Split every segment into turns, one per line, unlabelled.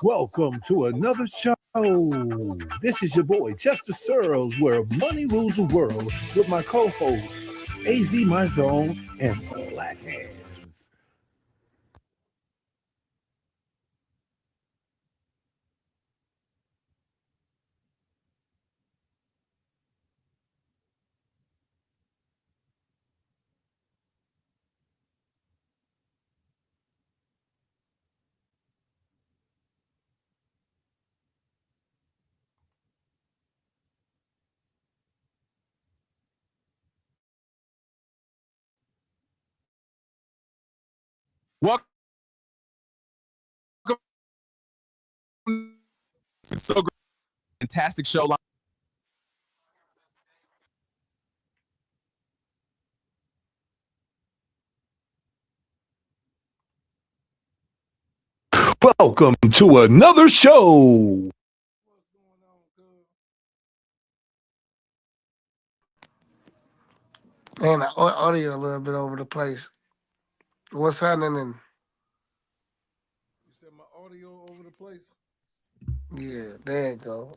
Welcome to another show. This is your boy Chester Searles, where money rules the world, with my co-hosts AZ My Zone and the Black Hands.
Welcome. It's so great. Fantastic show.
Welcome to another show.
And audio a little bit over the place. What's happening?
You said my audio over the place.
Yeah, there you go.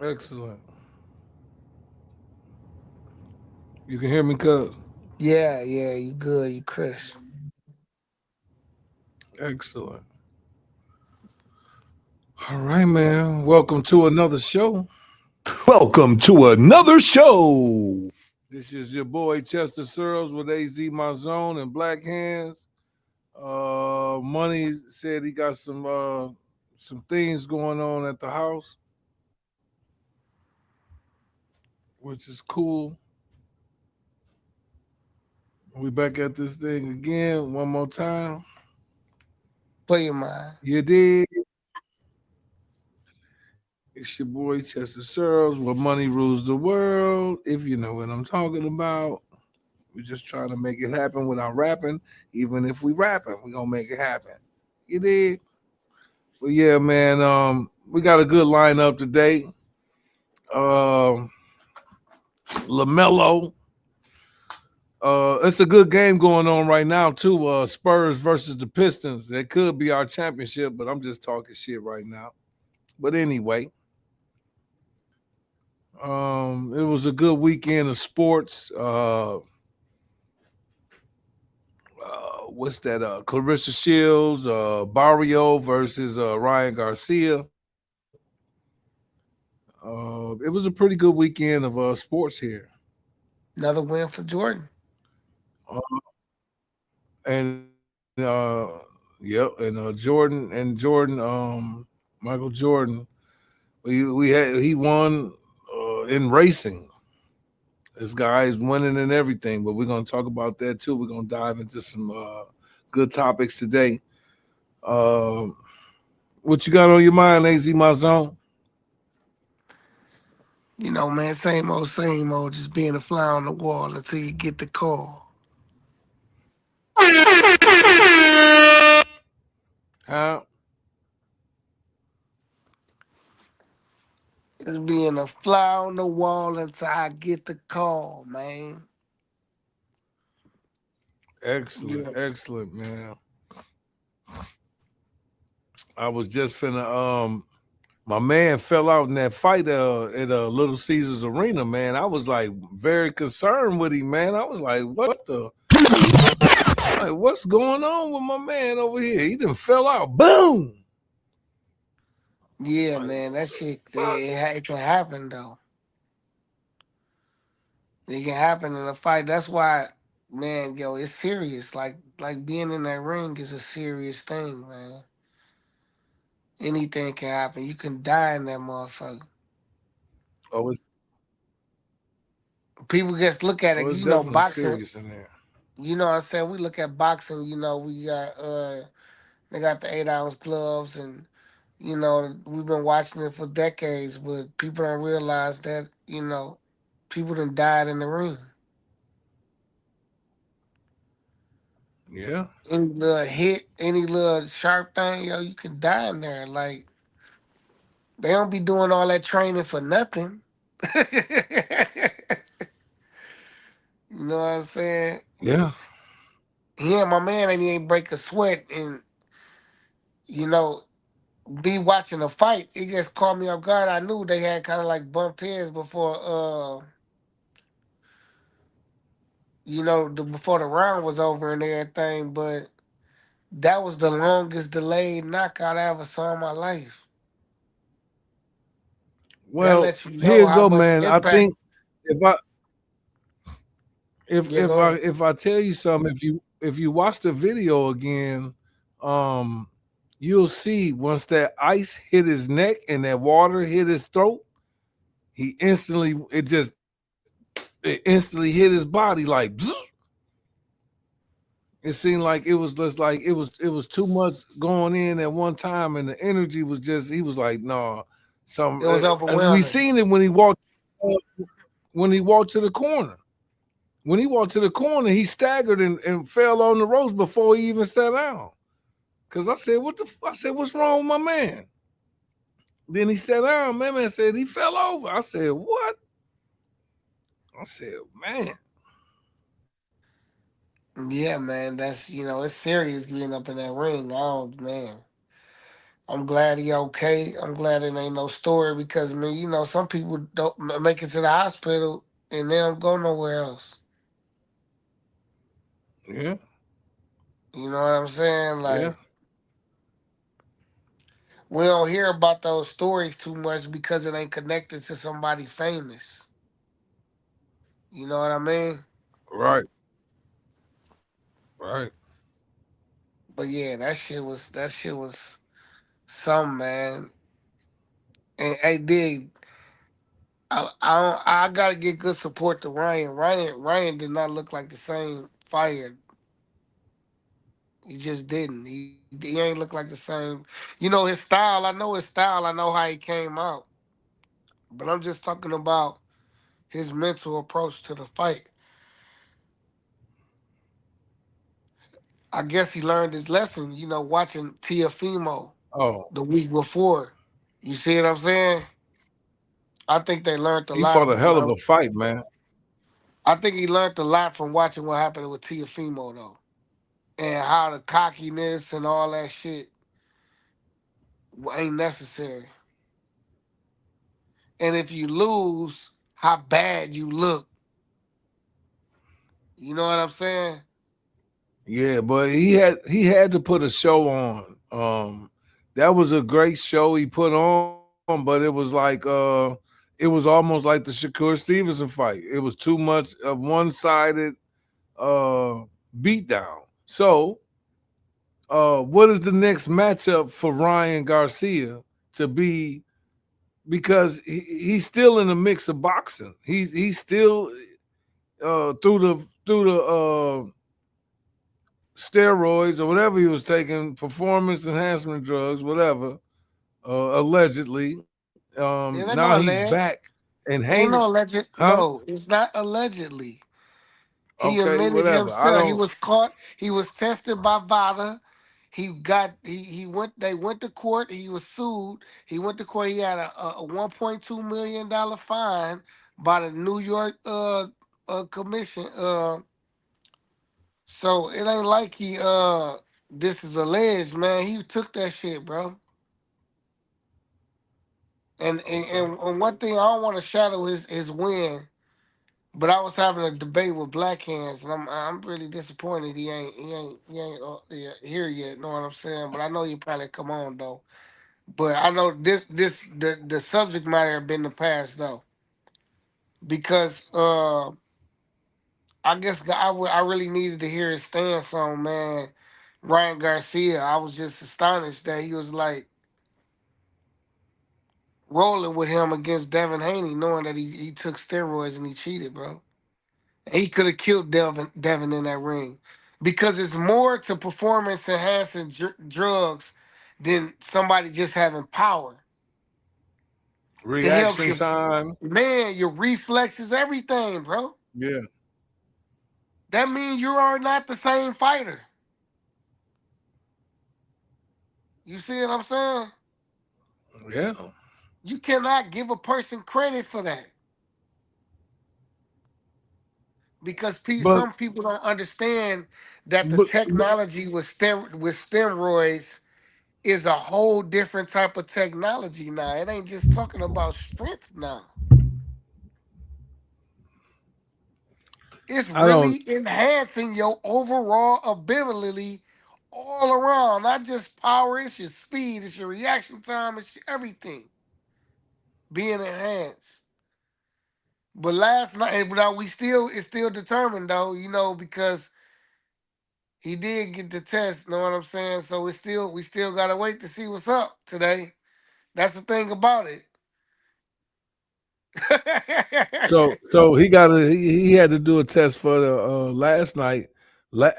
Excellent. You can hear me, cuz.
Yeah, you good, you crisp.
Excellent. All right, man. Welcome to another show.
Welcome to another show.
This is your boy Chester Searles with AZ My Zone and Black Hands. Money said he got some things going on at the house, which is cool. We back at this thing again one more time.
Play your mind.
You did. It's your boy Chester Searles, where money rules the world. If you know what I'm talking about, we're just trying to make it happen without rapping. Even if we rapping, we gonna make it happen. You did. Well, yeah, man. We got a good lineup today. Um, Melo. It's a good game going on right now too. Spurs versus the Pistons. That could be our championship, but I'm just talking shit right now. But anyway, it was a good weekend of sports. What's that? Clarissa Shields, Barrio versus Ryan Garcia. It was a pretty good weekend of sports here.
Another win for Jordan.
Uh, and Jordan, Michael Jordan, he won in racing. This guy is winning in everything, but we're gonna talk about that too. We're gonna dive into some good topics today. Um, what you got on your mind, AZ My Zone?
You know, man, same old, just being a fly on the wall until you get the call.
Huh?
Just being a fly on the wall until I get the call, man.
Excellent,
Yes.
excellent, man. I was just finna my man fell out in that fight at Little Caesars Arena, man. I was like very concerned with him, man. I was like, what the like what's going on with my man over here? He done fell out. Boom.
Yeah,
Like,
man, that
what the
shit,
fuck?
it can happen, though. It can happen in a fight. That's why, man, yo, it's serious. Like being in that ring is a serious thing, man. Anything can happen. You can die in that motherfucker.
Oh,
People just look at it,
it's
you know,
definitely
boxing.
serious in there.
You know what I'm saying? We look at boxing, you know, we got they got the 8 ounce gloves and you know, we've been watching it for decades, but people don't realize that, you know, people done died in the ring.
Yeah.
Any little hit, any little sharp thing, yo, you can die in there. Like they don't be doing all that training for nothing. You You know what I'm saying?
Yeah.
He and my man and he ain't break a sweat, and you know, be watching a fight, it just caught me off guard. I knew they had kind of like bumped heads before, before the round was over and everything, but that was the longest delayed knockout I ever saw in my life. That
Well,
lets you
here
know
you
how
go,
much
man. I
impact.
think if I
Yeah, go ahead.
if I tell you something, if you watch the video again, um, you'll see once that ice hit his neck and that water hit his throat, he instantly it instantly hit his body like bzz. It seemed like it was just like it was too much going in at one time, and the energy was just he was like, no, some
It was
we
overwhelming.
seen it when he walked to the corner. When he walked to the corner, he staggered and fell on the ropes before he even sat down. Cause I said, I said, what's wrong with my man? Then he sat down. Man said he fell over. I said, what? I said, man,
Yeah, man, that's it's serious being up in that ring. Oh man, I'm glad he okay. I'm glad it ain't no story because man, some people don't make it to the hospital and they don't go nowhere else.
yeah,
You know what I'm saying?
yeah,
Like we don't hear about those stories too much because it ain't connected to somebody famous. You know what I mean?
right, right.
But yeah, that shit was some man. And hey, dig, I gotta get good support to Ryan. Ryan did not look like the same fighter. He just didn't. He ain't look like the same. His style. I know his style. I know how he came out. But I'm just talking about his mental approach to the fight. I guess he learned his lesson. Watching Tiafimo
Oh,
the week before. You see what I'm saying? I think they learned a
he
lot
fought a
of.
hell of a fight, man.
I think he learned a lot from watching what happened with Tiafimo though, and how the cockiness and all that shit ain't necessary. And if you lose, how bad you look. You know what I'm saying?
Yeah, but he had to put a show on. That was a great show he put on, but it was almost like the Shakur Stevenson fight. It was too much of one sided uh beatdown. So what is the next matchup for Ryan Garcia to be because he's still in the mix of boxing. He's still through the steroids or whatever he was taking, performance enhancement drugs, whatever, allegedly.
It
Now
ain't no
he's back
alleged.
and hanging,
Ain't no alleged.
huh?
No, it's not allegedly. He
Okay,
admitted
whatever. I
himself. He
don't.
was caught. He was tested by VADA. He went. They went to court. He was sued. He went to court. He had a $1.2 million fine by the New York commission. So it ain't like this is alleged, man. He took that shit, bro.
Okay.
And one thing I don't want to shadow his win. But I was having a debate with Black Hands, and I'm really disappointed he ain't here yet. Know what I'm saying? But I know he probably come on though. But I know the subject matter have been the past though, because I guess I really needed to hear his stance on man Ryan Garcia. I was just astonished that he was like rolling with him against Devin Haney, knowing that he took steroids and he cheated, bro. He could have killed Devin in that ring because it's more to performance enhancing drugs than somebody just having power to help
Reaction
your
time.
man, your reflexes, everything, bro.
Yeah.
That means you are not the same fighter. You see what I'm saying?
Yeah.
You cannot give a person credit for that. because
But
some people don't understand that the
but
technology with steroids is a whole different type of technology now. It ain't just talking about strength now. It's
I don't.
really enhancing your overall ability all around. Not just power, it's your speed, it's your reaction time, it's your everything being enhanced. But last night, but now we still it's still determined though, because he did get the test. Know what I'm saying? So we still gotta wait to see what's up today. That's the thing about it.
So he had to do a test for the last night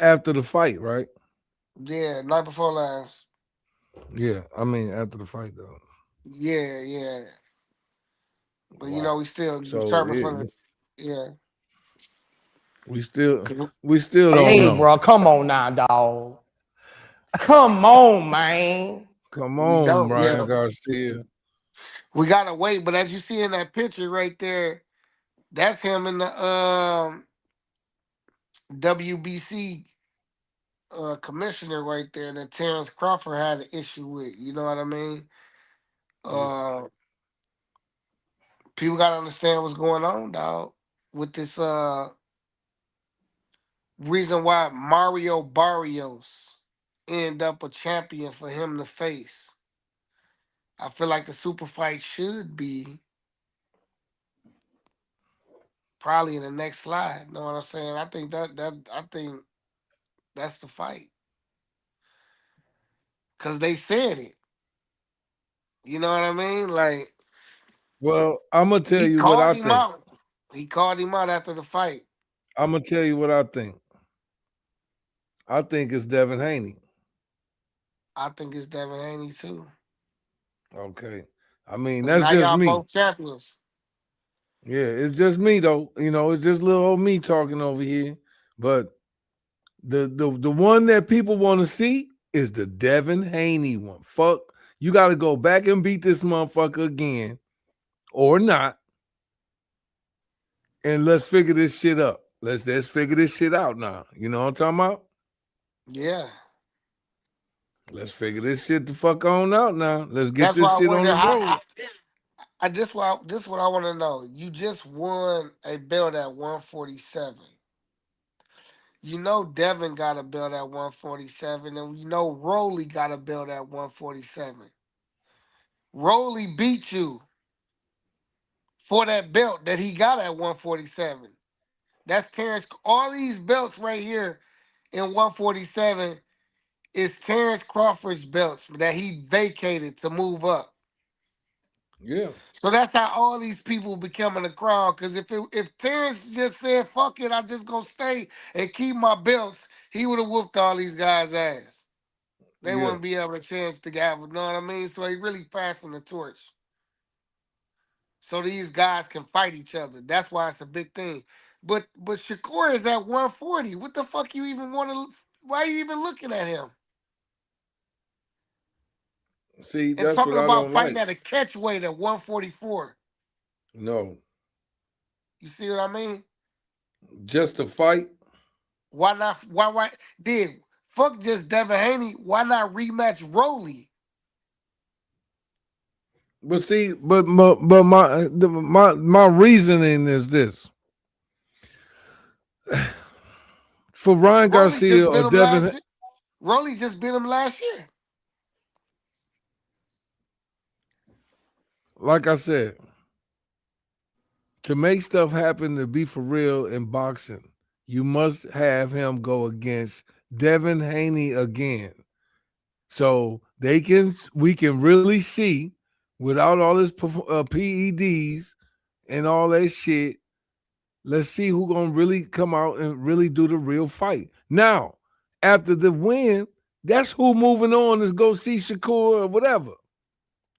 after the fight, right?
Yeah, night before last.
Yeah, I mean after the fight though.
Yeah, yeah. But
Wow.
we still
So
determined from the yeah.
we still
'Cause
we still don't
Hey,
know.
bro, come on now, dog. Come on, man.
Come
We
on,
don't,
Brian
yeah.
Garcia.
We gotta wait, but as you see in that picture right there, that's him in the WBC commissioner right there that Terrence Crawford had an issue with. You know what I mean?
Yeah.
Uh, People gotta understand what's going on, dog. With this reason why Mario Barrios end up a champion for him to face. I feel like the super fight should be probably in the next slide. Know what I'm saying? I think that's the fight. Cause they said it. You know what I mean? Like
Well, I'm gonna tell
he
you what
called
I
him
think.
out. He called him out after the fight.
I'm gonna tell you what I think. I think it's Devin Haney.
I think it's Devin Haney too.
Okay. I mean,
Cause
that's
now
just
y'all
me.
both champions.
Yeah, it's just me though. It's just little old me talking over here. But the one that people want to see is the Devin Haney one. Fuck, you got to go back and beat this motherfucker again, or not, and let's figure this shit up. Let's figure this shit out now. You know what I'm talking about?
Yeah.
Let's figure this shit the fuck on out now. Let's get
That's
this
why I
shit on
wonder
the
how
road.
this what I want to know. You just won a belt at 147. You know Devin got a belt at 147, and you know Rolly got a belt at 147. Rolly beat you for that belt that he got at 147. That's Terrence. All these belts right here in 147 is Terrence Crawford's belts that he vacated to move up.
Yeah,
So that's how all these people become in the crowd. Because if Terrence just said "fuck it," I'm just gonna stay and keep my belts, he would have whooped all these guys' ass. They
yeah.
wouldn't be able a chance to have, you know what I mean? So he really passing the torch. So these guys can fight each other. That's why it's a big thing. But Shakur is at 140. What the fuck you even want to? Why are you even looking at him?
See,
And
that's what
talking
I
about
don't
fighting
like.
at a catch weight at 144.
No,
You see what I mean?
just to fight.
Why not? Why? Did fuck just Devin Haney? Why not rematch Rolly?
But see, but my reasoning is this: for Ryan
Rolly
Garcia
just
or
bit him last
Devin,
year. Rolly just bit him last year.
like I said, to make stuff happen to be for real in boxing, you must have him go against Devin Haney again, so we can really see without all this PEDs and all that shit. Let's see who gonna really come out and really do the real fight. Now, after the win, that's who moving on is go see Shakur or whatever.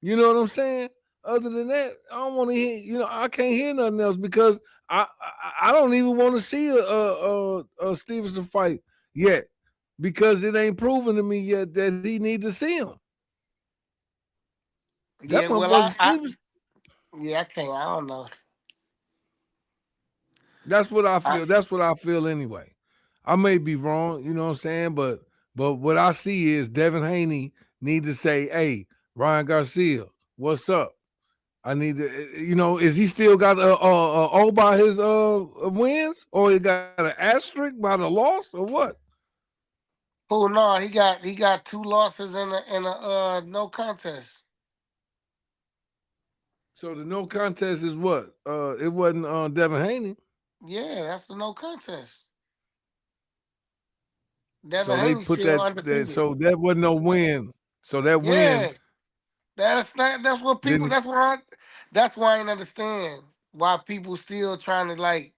You know what I'm saying? Other than that, I don't want to hear. I can't hear nothing else because I don't even want to see a Stevenson fight yet because it ain't proven to me yet that he need to see him. That
Yeah, well,
motherfucker Stevenson.
yeah, I can't. I don't know.
That's what I
I,
feel. That's what I feel anyway. I may be wrong, you know what I'm saying, but what I see is Devin Haney need to say, "Hey, Ryan Garcia, what's up? I need to, is he still got a O by his wins, or he got an asterisk by the loss, or what?"
oh no, he got two losses and a no contest.
So the no contest is what? It wasn't Devin Haney.
Yeah, that's the no contest.
So
Devin
they
Haney's
put
still
that
undefeated.
so that wasn't no win. So that win
Yeah, that's what people.
didn't
That's why I ain't understand why people still trying to like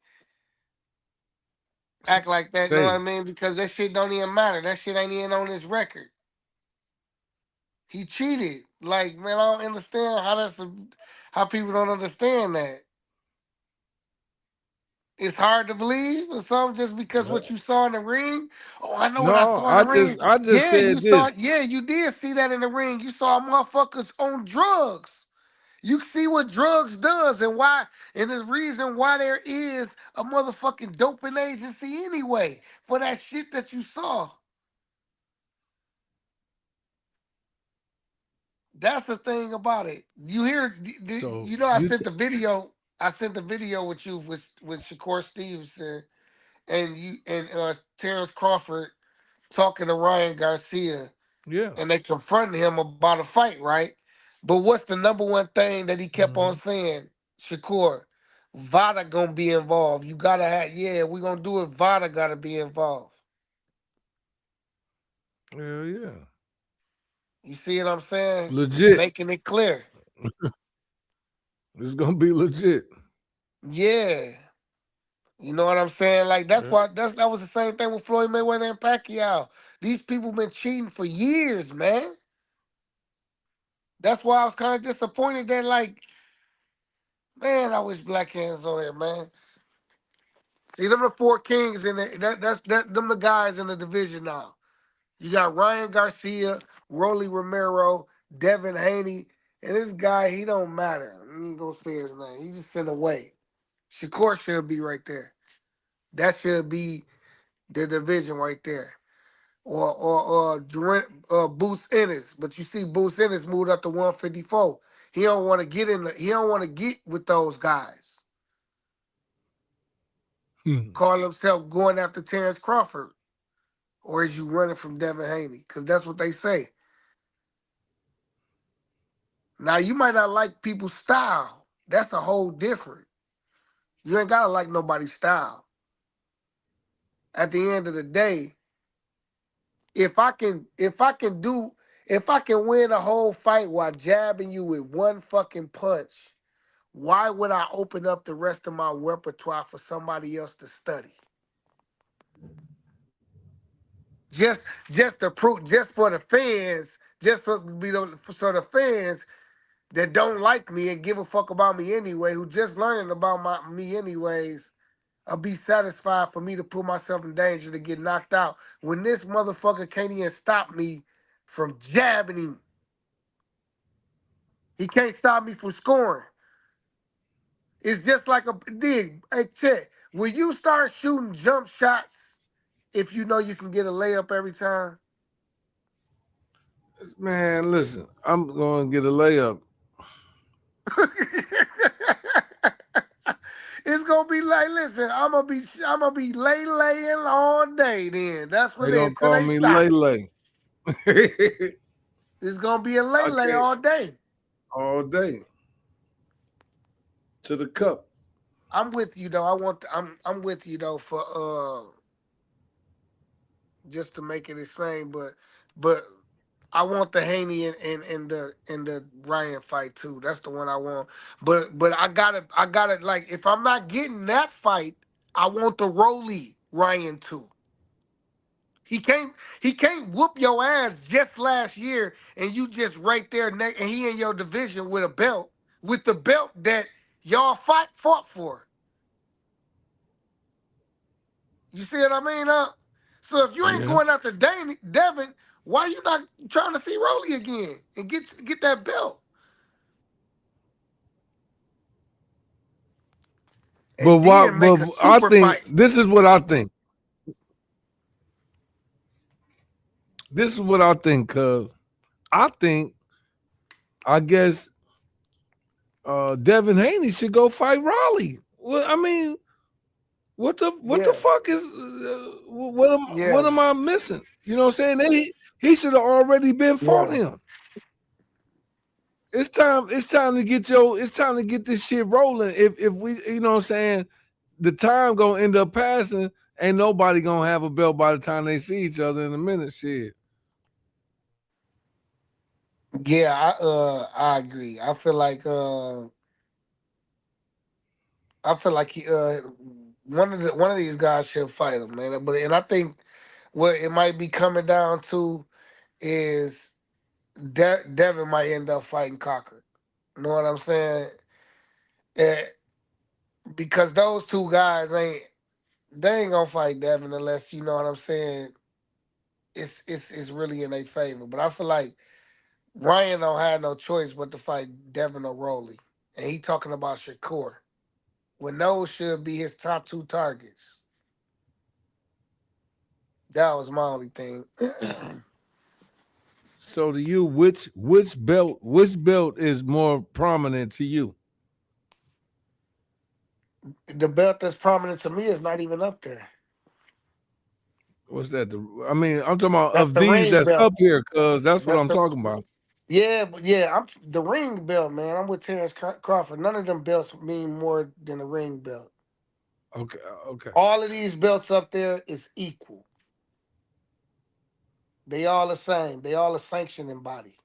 act like that. You know what I
stay.
mean? Because that shit don't even matter. That shit ain't even on his record. He cheated. Like man, I don't understand how people don't understand that. It's hard to believe or something just because what you saw in the ring. Oh, I know what I
No,
saw in the ring.
I just
Yeah, you
said
saw.
this.
Yeah, you did see that in the ring. You saw motherfuckers on drugs. You see what drugs does and why, and the reason why there is a motherfucking doping agency anyway for that shit that you saw. That's the thing about it. You hear,
So
you know, I
you
sent the video. I sent the video with you with Shakur Stevenson and you and Terrence Crawford talking to Ryan Garcia,
yeah.
and they confronted him about a fight, right? But what's the number one thing that he kept on
Mhm.
saying, Shakur? Vada gonna be involved. You gotta have, yeah, we gonna do it. Vada gotta be involved.
Hell yeah.
You see what I'm saying?
Legit.
Making it clear.
It's gonna be legit.
Yeah. You know what I'm saying? Like that's
Yeah.
why that was the same thing with Floyd Mayweather and Pacquiao. These people been cheating for years, man. That's why I was kind of disappointed that, like, man, I wish Black Hands on here, man. See, them the four kings in the, them the guys in the division now. You got Ryan Garcia, Rolly Romero, Devin Haney, and this guy, he don't matter. I ain't gonna say his name. He just in the way. Shakur should be right there. That should be the division right there. Or Boots Ennis. But you see Boots Ennis moved up to 154. He don't want to get in the, he don't want to get with those guys.
Hmm.
Call himself going after Terrence Crawford. Or is you running from Devin Haney? Because that's what they say. Now you might not like people's style. That's a whole different. You ain't gotta like nobody's style. At the end of the day, if I can win a whole fight while jabbing you with one fucking punch, why would I open up the rest of my repertoire for somebody else to study? Just just to prove, just for the fans, just for so the fans that don't like me and give a fuck about me anyway, who just learning about me anyways, I'll be satisfied for me to put myself in danger to get knocked out when this motherfucker can't even stop me from jabbing him. He can't stop me from scoring. It's just like a dig. Hey, check. Will you start shooting jump shots if you know you can get a layup every time?
Man, listen, I'm gonna get a layup.
It's gonna be like, listen, I'm gonna be laying all day. Then that's what
They
they
gonna
until
call
they
me
stop.
Lele. I
It's gonna be a lay
can't
all day.
all day to the cup.
I'm with you though. I'm with you though for just to make it explain, but I want the Haney and the Ryan fight too. That's the one I want. But I gotta like if I'm not getting that fight, I want the Rolly Ryan too. He can't he can't whoop your ass just last year and you just right there and he in your division with a belt with the belt that y'all fought for. You see what I mean? So if you ain't
Yeah.
going after Devin, why you not trying to see Rolly again and get that belt?
But
and
why?
then make
But
a
I
super
think
fight.
this is what I think. This is what I think. Cause I think I guess Devin Haney should go fight Raleigh. Well, I mean, what the
Yeah,
fuck is what
yeah,
am I missing? You know what I'm saying? He should have already been fought
yeah.
him. It's time to get it's time to get this shit rolling. If we, you know what I'm saying, the time gonna end up passing. Ain't nobody gonna have a belt by the time they see each other in a minute. Shit.
Yeah, I agree. I feel like he one of these guys should fight him, man. But and I think what it might be coming down to is Devin might end up fighting Cocker. You know what I'm saying? Eh, because those two guys ain't gonna fight Devin unless you know what I'm saying. It's really in their favor. But I feel like Ryan don't have no choice but to fight Devin or Rowley, and he talking about Shakur. When those should be his top two targets. That was my only thing.
So to you, which belt is more prominent to you?
The belt that's prominent to me is not even up there.
What's that? I mean, I'm talking about
That's
of
the
these
ring
that's
belt.
up here, cause that's what
That's
I'm
the
talking about.
yeah, but yeah. I'm the ring belt, man. I'm with Terrence Crawford. None of them belts mean more than a ring belt.
Okay, okay.
All of these belts up there is equal. They all the same. They all a sanctioning body.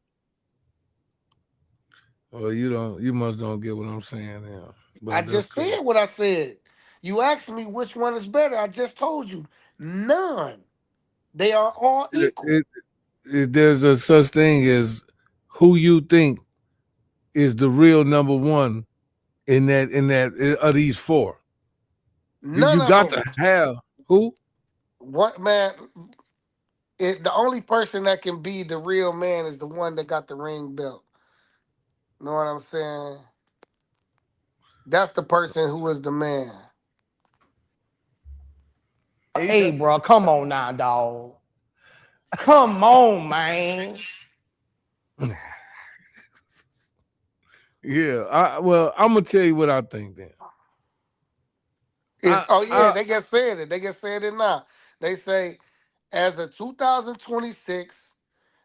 Well, you must don't get what I'm saying now.
I
But that's
just
cool.
said what I said. You asked me which one is better. I just told you none. They are all
It,
equal.
it, there's a such thing as who you think is the real number one in that of these four.
None
You
of
got to
them.
have who?
What man? The only person that can be the real man is the one that got the ring belt. Know what I'm saying? That's the person who is the man.
Hey, bro, come on now, dog. Come on, man.
Yeah. Well, I'm gonna tell you what I think then.
Is oh yeah,
I
they get said it. They get said it now. They say as of 2026,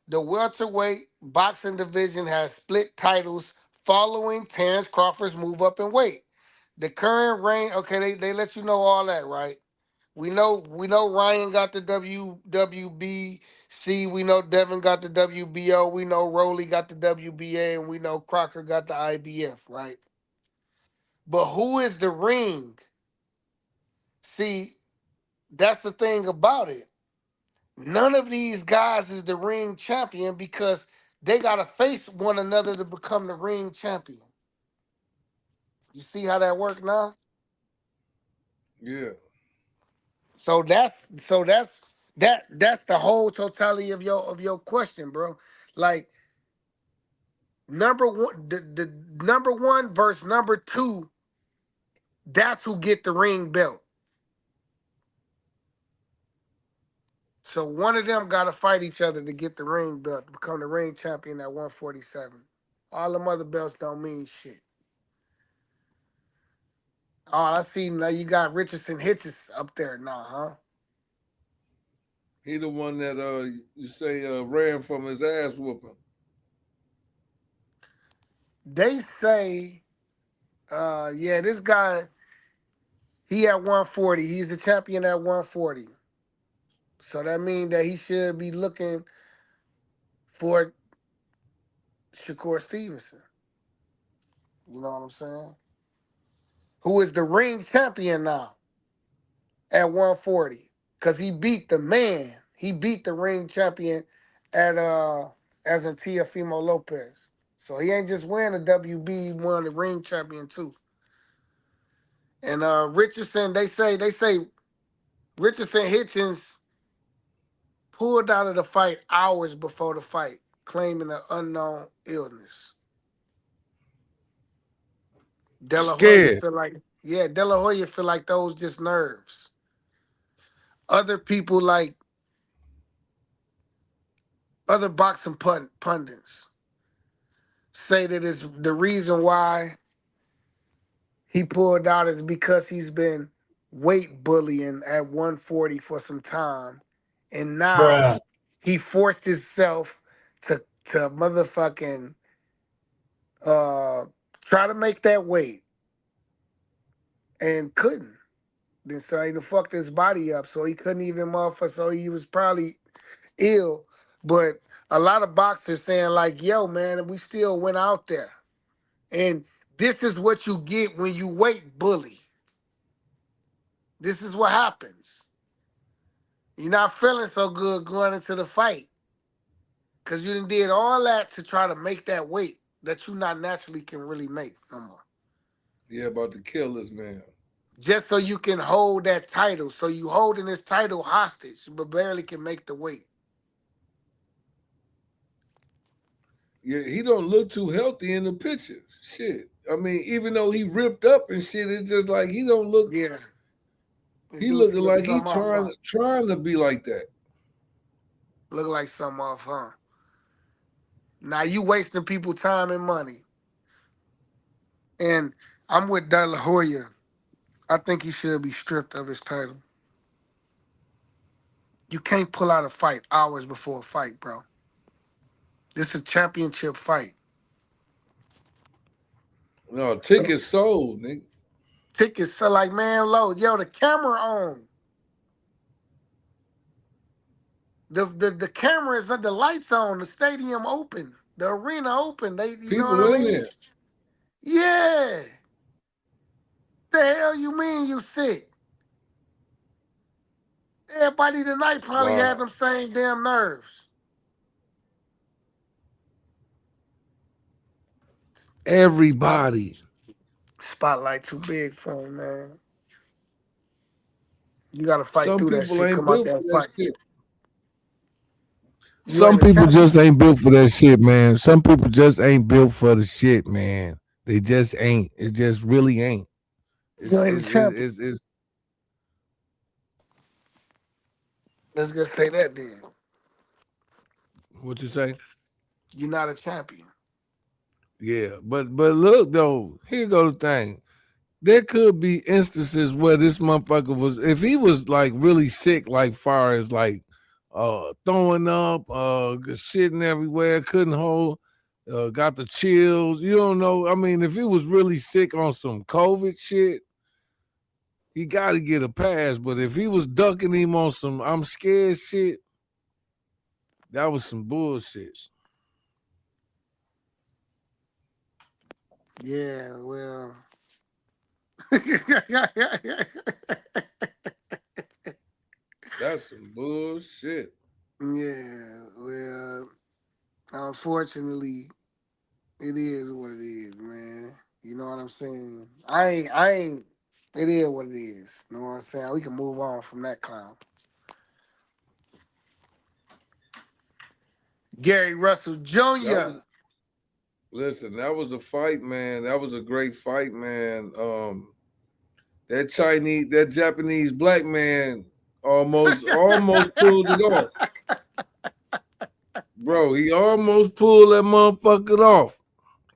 the welterweight boxing division has split titles following Terrence Crawford's move up in weight. The current reign, okay, they let you know all that, right? We know Ryan got the WWBC, we know Devin got the WBO, we know Rowley got the WBA, and we know Crocker got the IBF, right? But who is the ring? See, that's the thing about it. None of these guys is the ring champion because they gotta face one another to become the ring champion. You see how that work now?
yeah.
So that's the whole totality of your question, bro. Like number one, the number one versus number two, that's who get the ring belt. So one of them gotta fight each other to get the ring belt to become the ring champion at 147. All them other belts don't mean shit. Oh, I see now you got Richardson Hitches up there now, huh?
He the one that you say ran from his ass whooping.
They say, yeah, this guy, he at 140. He's the champion at 140. So that means that he should be looking for Shakur Stevenson. You know what I'm saying? Who is the ring champion now at 140. Because he beat the man. He beat the ring champion at as in Teofimo Lopez. So he ain't just win the WB, he won the ring champion too. And Richardson, they say Richardson Hitchens pulled out of the fight hours before the fight, claiming an unknown illness. De La Hoya
Scared.
feel like Yeah, De La Hoya feel like those just nerves. Other people like other boxing pundits say that it's the reason why he pulled out is because he's been weight bullying at 140 for some time, and now
Bruh.
he forced himself to motherfucking uh try to make that weight and couldn't. Then so he done fucked his body up, so he couldn't even motherfucker. So he was probably ill. But a lot of boxers saying like, "Yo, man, we still went out there." And this is what you get when you weight bully. This is what happens. You're not feeling so good going into the fight because you done did all that to try to make that weight that you not naturally can really make no more.
Yeah, about to kill this man.
Just so you can hold that title. So you holding this title hostage, but barely can make the weight.
Yeah, he don't look too healthy in the picture. Shit. I mean, even though he ripped up and shit, it's just like he don't look.
Yeah. This
He
dude
looking
look
like he
something off, huh?
trying to be like that.
Look like something off, huh? Now you wasting people time and money. And I'm with De La Hoya. I think he should be stripped of his title. You can't pull out a fight hours before a fight, bro. This is a championship fight.
No, tickets sold, nigga.
Tickets sell like man low. Yo, the camera on. The cameras and the lights on. The stadium open. The arena open. You know what
People
I
in
mean?
there.
Yeah. The hell you mean you sick? Everybody tonight probably had
Wow.
them same damn nerves.
Everybody.
Spotlight too big for him, man. You gotta fight
Some
through that
people
shit.
ain't
Come out
built for
that
that
fight.
shit.
You
Some
ain't a
people just
champion.
ain't built for that shit, man. Some people just ain't built for the shit, man. They just ain't. It just really ain't.
You ain't a champion.
It's
Let's just say that then.
what you say?
You're not a champion.
Yeah, but look though, here go the thing. There could be instances where this motherfucker was, if he was like really sick, like far as like throwing up, shitting everywhere, couldn't hold, got the chills. You don't know. I mean, if he was really sick on some COVID shit, he got to get a pass. But if he was ducking him on some I'm scared shit, that was some bullshit.
Yeah, well.
That's some bullshit.
Yeah, well, unfortunately, it is what it is, man. You know what I'm saying? I ain't, it is what it is. You know what I'm saying? We can move on from that clown. Gary Russell
That
Jr.
was Listen, that was a fight, man. That was a great fight, man. That Japanese black man almost pulled it off. Bro, he almost pulled that motherfucker off.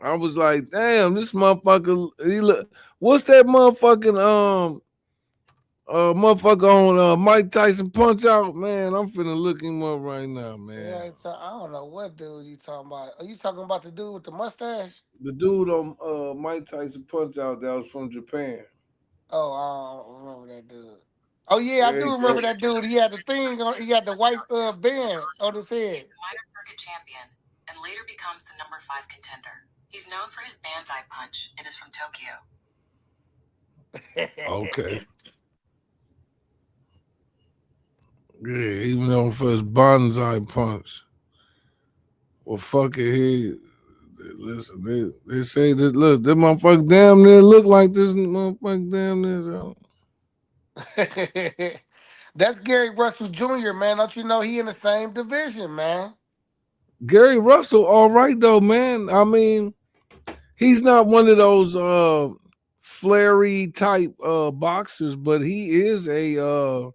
I was like, damn, this motherfucker, he look, what's that motherfucker on Mike Tyson Punch Out? Man, I'm finna look him up right now, man.
Yeah, I don't know what dude you talking about. Are you talking about the dude with the mustache?
The dude on Mike Tyson Punch Out that was from Japan.
Oh, I don't remember that dude. Oh yeah, I
There
do
you
remember
go.
that dude. He had the thing on. He had the white band on his
He's
head.
the minor circuit champion and later becomes the number 5 contender. He's known for his banzai punch and is from Tokyo.
Okay. Yeah, even though for his bonsai punch. Well, fuck it. Listen, they say that, look, this motherfucker damn near look like this motherfucker damn near.
That's Gary Russell Jr., man. Don't you know he in the same division, man?
Gary Russell, all right, though, man. I mean, he's not one of those flary type boxers, but he a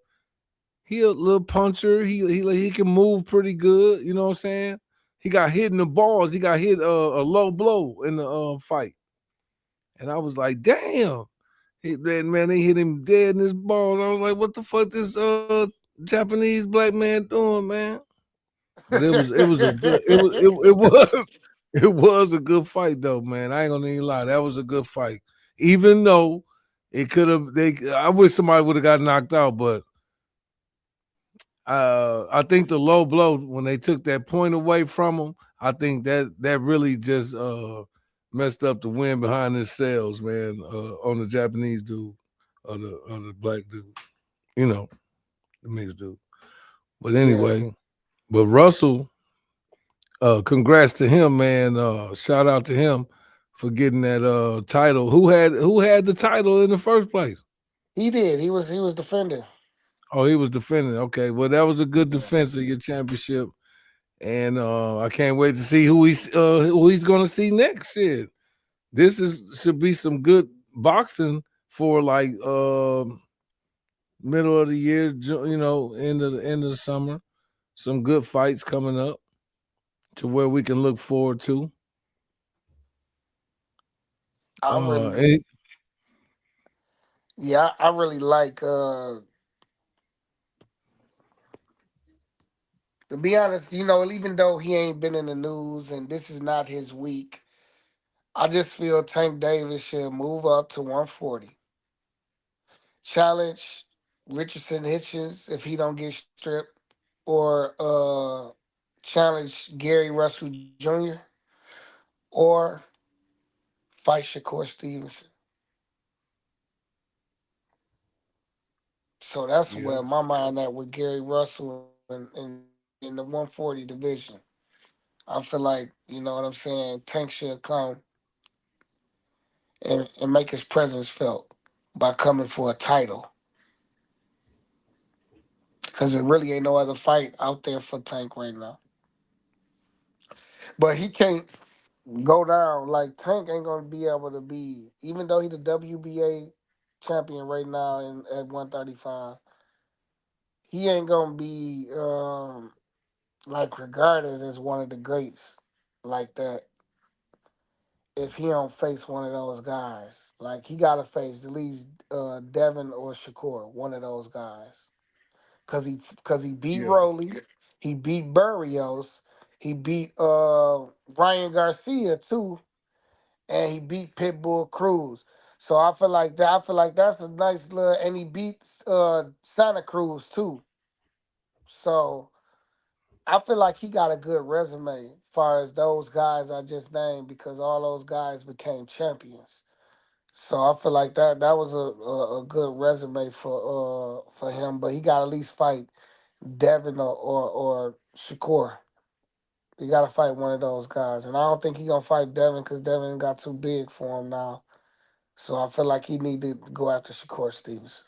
little puncher. He can move pretty good. You know what I'm saying? He got hit in the balls. He got hit a low blow in the fight, and I was like, damn. Man, they hit him dead in his balls. I was like, what the fuck this Japanese black man doing, man? But it was a good it was it was a good fight though, man. I ain't gonna even lie. That was a good fight. Even though it could have I wish somebody would have got knocked out, but I think the low blow when they took that point away from him, I think that really just messed up the wind behind his sails, man, on the Japanese dude or the black dude, you know, the mixed dude. But
Yeah,
anyway, but Russell, congrats to him, man. Shout out to him for getting that title. Who had the title in the first place?
he did. He was defending.
Oh, he was defending. Okay, well, that was a good
Yeah.
defense of your championship, and I can't wait to see who he's gonna see next. Shit, this is should be some good boxing for like middle of the year, end of the summer. Some good fights coming up to where we can look forward to.
I really,
And
yeah, I really like. To be honest, even though he ain't been in the news and this is not his week, I just feel Tank Davis should move up to 140. Challenge Richardson Hitchens if he don't get stripped, or challenge Gary Russell Jr. or fight Shakur Stevenson. So that's
yeah,
where my mind at with Gary Russell in the 140 division. I feel like, you know what I'm saying, Tank should come and make his presence felt by coming for a title. Because there really ain't no other fight out there for Tank right now. But he can't go down. Like, Tank ain't going to be able to be, even though he the WBA champion right now at 135, he ain't going to be, like, regarded as one of the greats like that if he don't face one of those guys. Like, he got to face at least Devin or Shakur, one of those guys. Cause he beat
yeah,
Rolly, he beat Burrios, he beat Ryan Garcia too, and he beat Pitbull Cruz. So I feel like that. I feel like that's a nice little, and he beat Santa Cruz too. So I feel like he got a good resume as far as those guys I just named because all those guys became champions. So I feel like that was a good resume for him, but he got to at least fight Devin or Shakur. He got to fight one of those guys, and I don't think he gonna fight Devin because Devin got too big for him now. So I feel like he need to go after Shakur Stevenson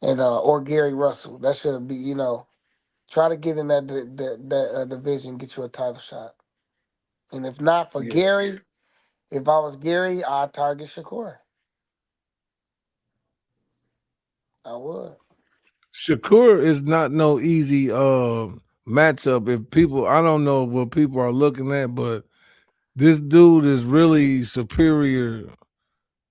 and or Gary Russell. That should be try to get in that division, get you a title shot. And if not for
yeah.
Gary, if I was Gary, I'd target Shakur. I would.
Shakur is not no easy matchup. If people, I don't know what people are looking at, but this dude is really superior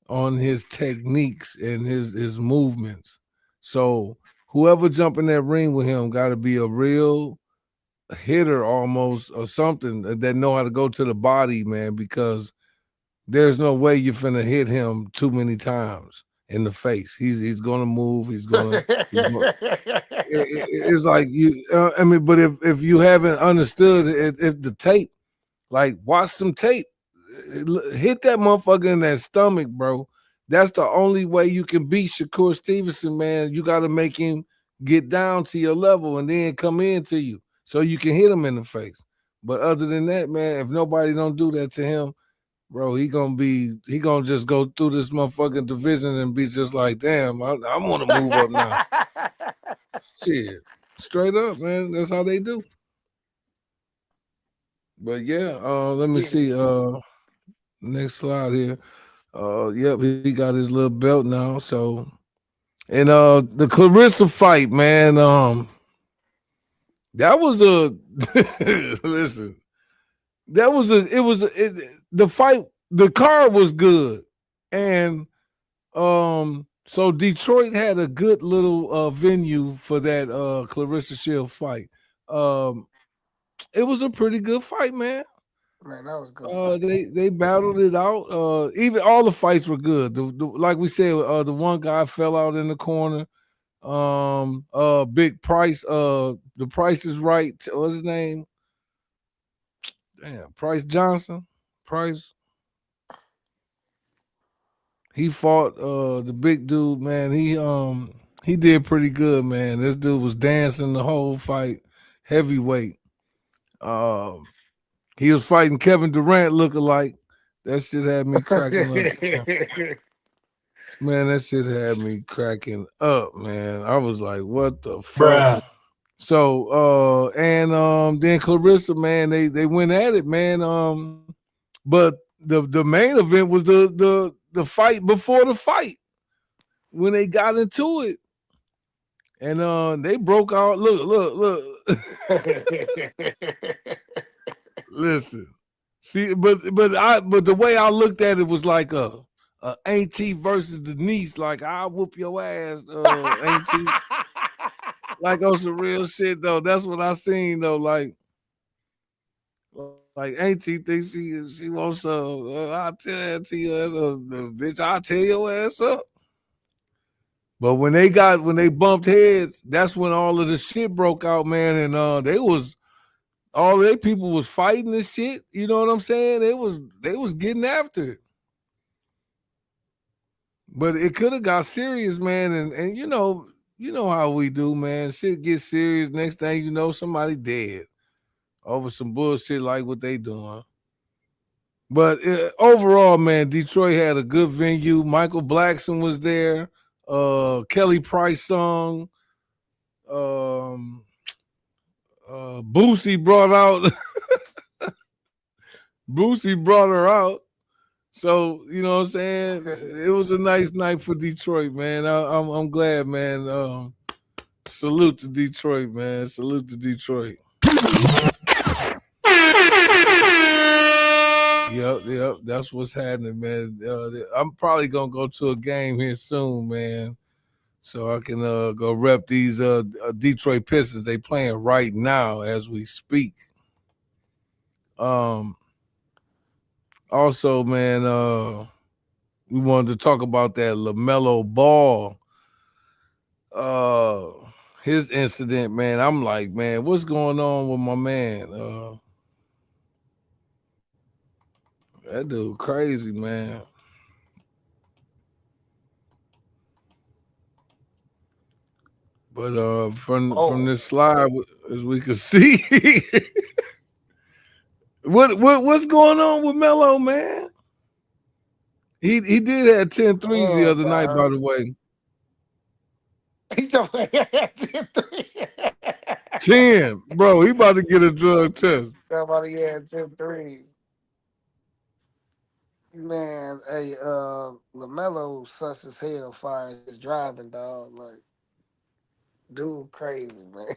on his techniques and his movements. So whoever jump in that ring with him got to be a real hitter almost or something that know how to go to the body, man, because there's no way you're finna hit him too many times in the face. He's gonna move. He's going. It's like you. I mean, but if you haven't understood it, if the tape, like watch some tape, hit that motherfucker in that stomach, bro. That's the only way you can beat Shakur Stevenson, man. You got to make him get down to your level and then come into you so you can hit him in the face. But other than that, man, if nobody don't do that to him, bro, he gonna just go through this motherfucking division and be just like, damn, I want to move up now. Shit, straight up, man. That's how they do. But yeah, let me
Yeah.
see. Next slide here. Yep, he got his little belt now. So, and the Clarissa fight, man. That was a listen. That was a. It was the fight. The card was good, and so Detroit had a good little venue for that Clarissa Shield fight. Um, it was a pretty good fight, man.
Man, that was a good fight.
They battled it out. Even all the fights were good. Like we said, the one guy fell out in the corner. Big Price. The Price is Right. What's his name? Damn, Price Johnson. Price. He fought the big dude, man. He did pretty good, man. This dude was dancing the whole fight, heavyweight. Um, he was fighting Kevin Durant lookalike. That shit had me cracking up. Man, that shit had me cracking up, man. I was like, what the fuck?
Bruh.
So and then Clarissa, man, they went at it, man. But the main event was the fight before the fight when they got into it. And they broke out. Look. Listen. See, but the way I looked at it was like a auntie versus the niece. Like, I'll whoop your ass, auntie. Like on some real shit though. That's what I seen though. Like auntie thinks she wants some. I'll tell auntie your ass up, bitch. I'll tear your ass up. But when they bumped heads, that's when all of the shit broke out, man. And all their people was fighting this shit. You know what I'm saying? They was getting after it. But it could have got serious, man. And you know how we do, man. Shit gets serious. Next thing you know, somebody dead over some bullshit like what they doing. But overall, man, Detroit had a good venue. Michael Blackson was there. Kelly Price sung. Boosie brought her out. So, you know what I'm saying? It was a nice night for Detroit, man. I'm glad, man. Salute to Detroit, man. Salute to Detroit. Yep. That's what's happening, man. I'm probably gonna go to a game here soon, man, so I can go rep these Detroit Pistons. They playing right now as we speak. Also, man, we wanted to talk about that LaMelo Ball. His incident, man. I'm like, man, what's going on with my man? That dude crazy, man. But from this slide, as we can see, what's going on with Melo, man? He did have 10 threes the other night, by the way.
He's
10, bro. He about to get a drug test.
Somebody had 10 threes. Man, hey, LaMelo sus as hell fire his driving, dog. Like, dude, crazy, man.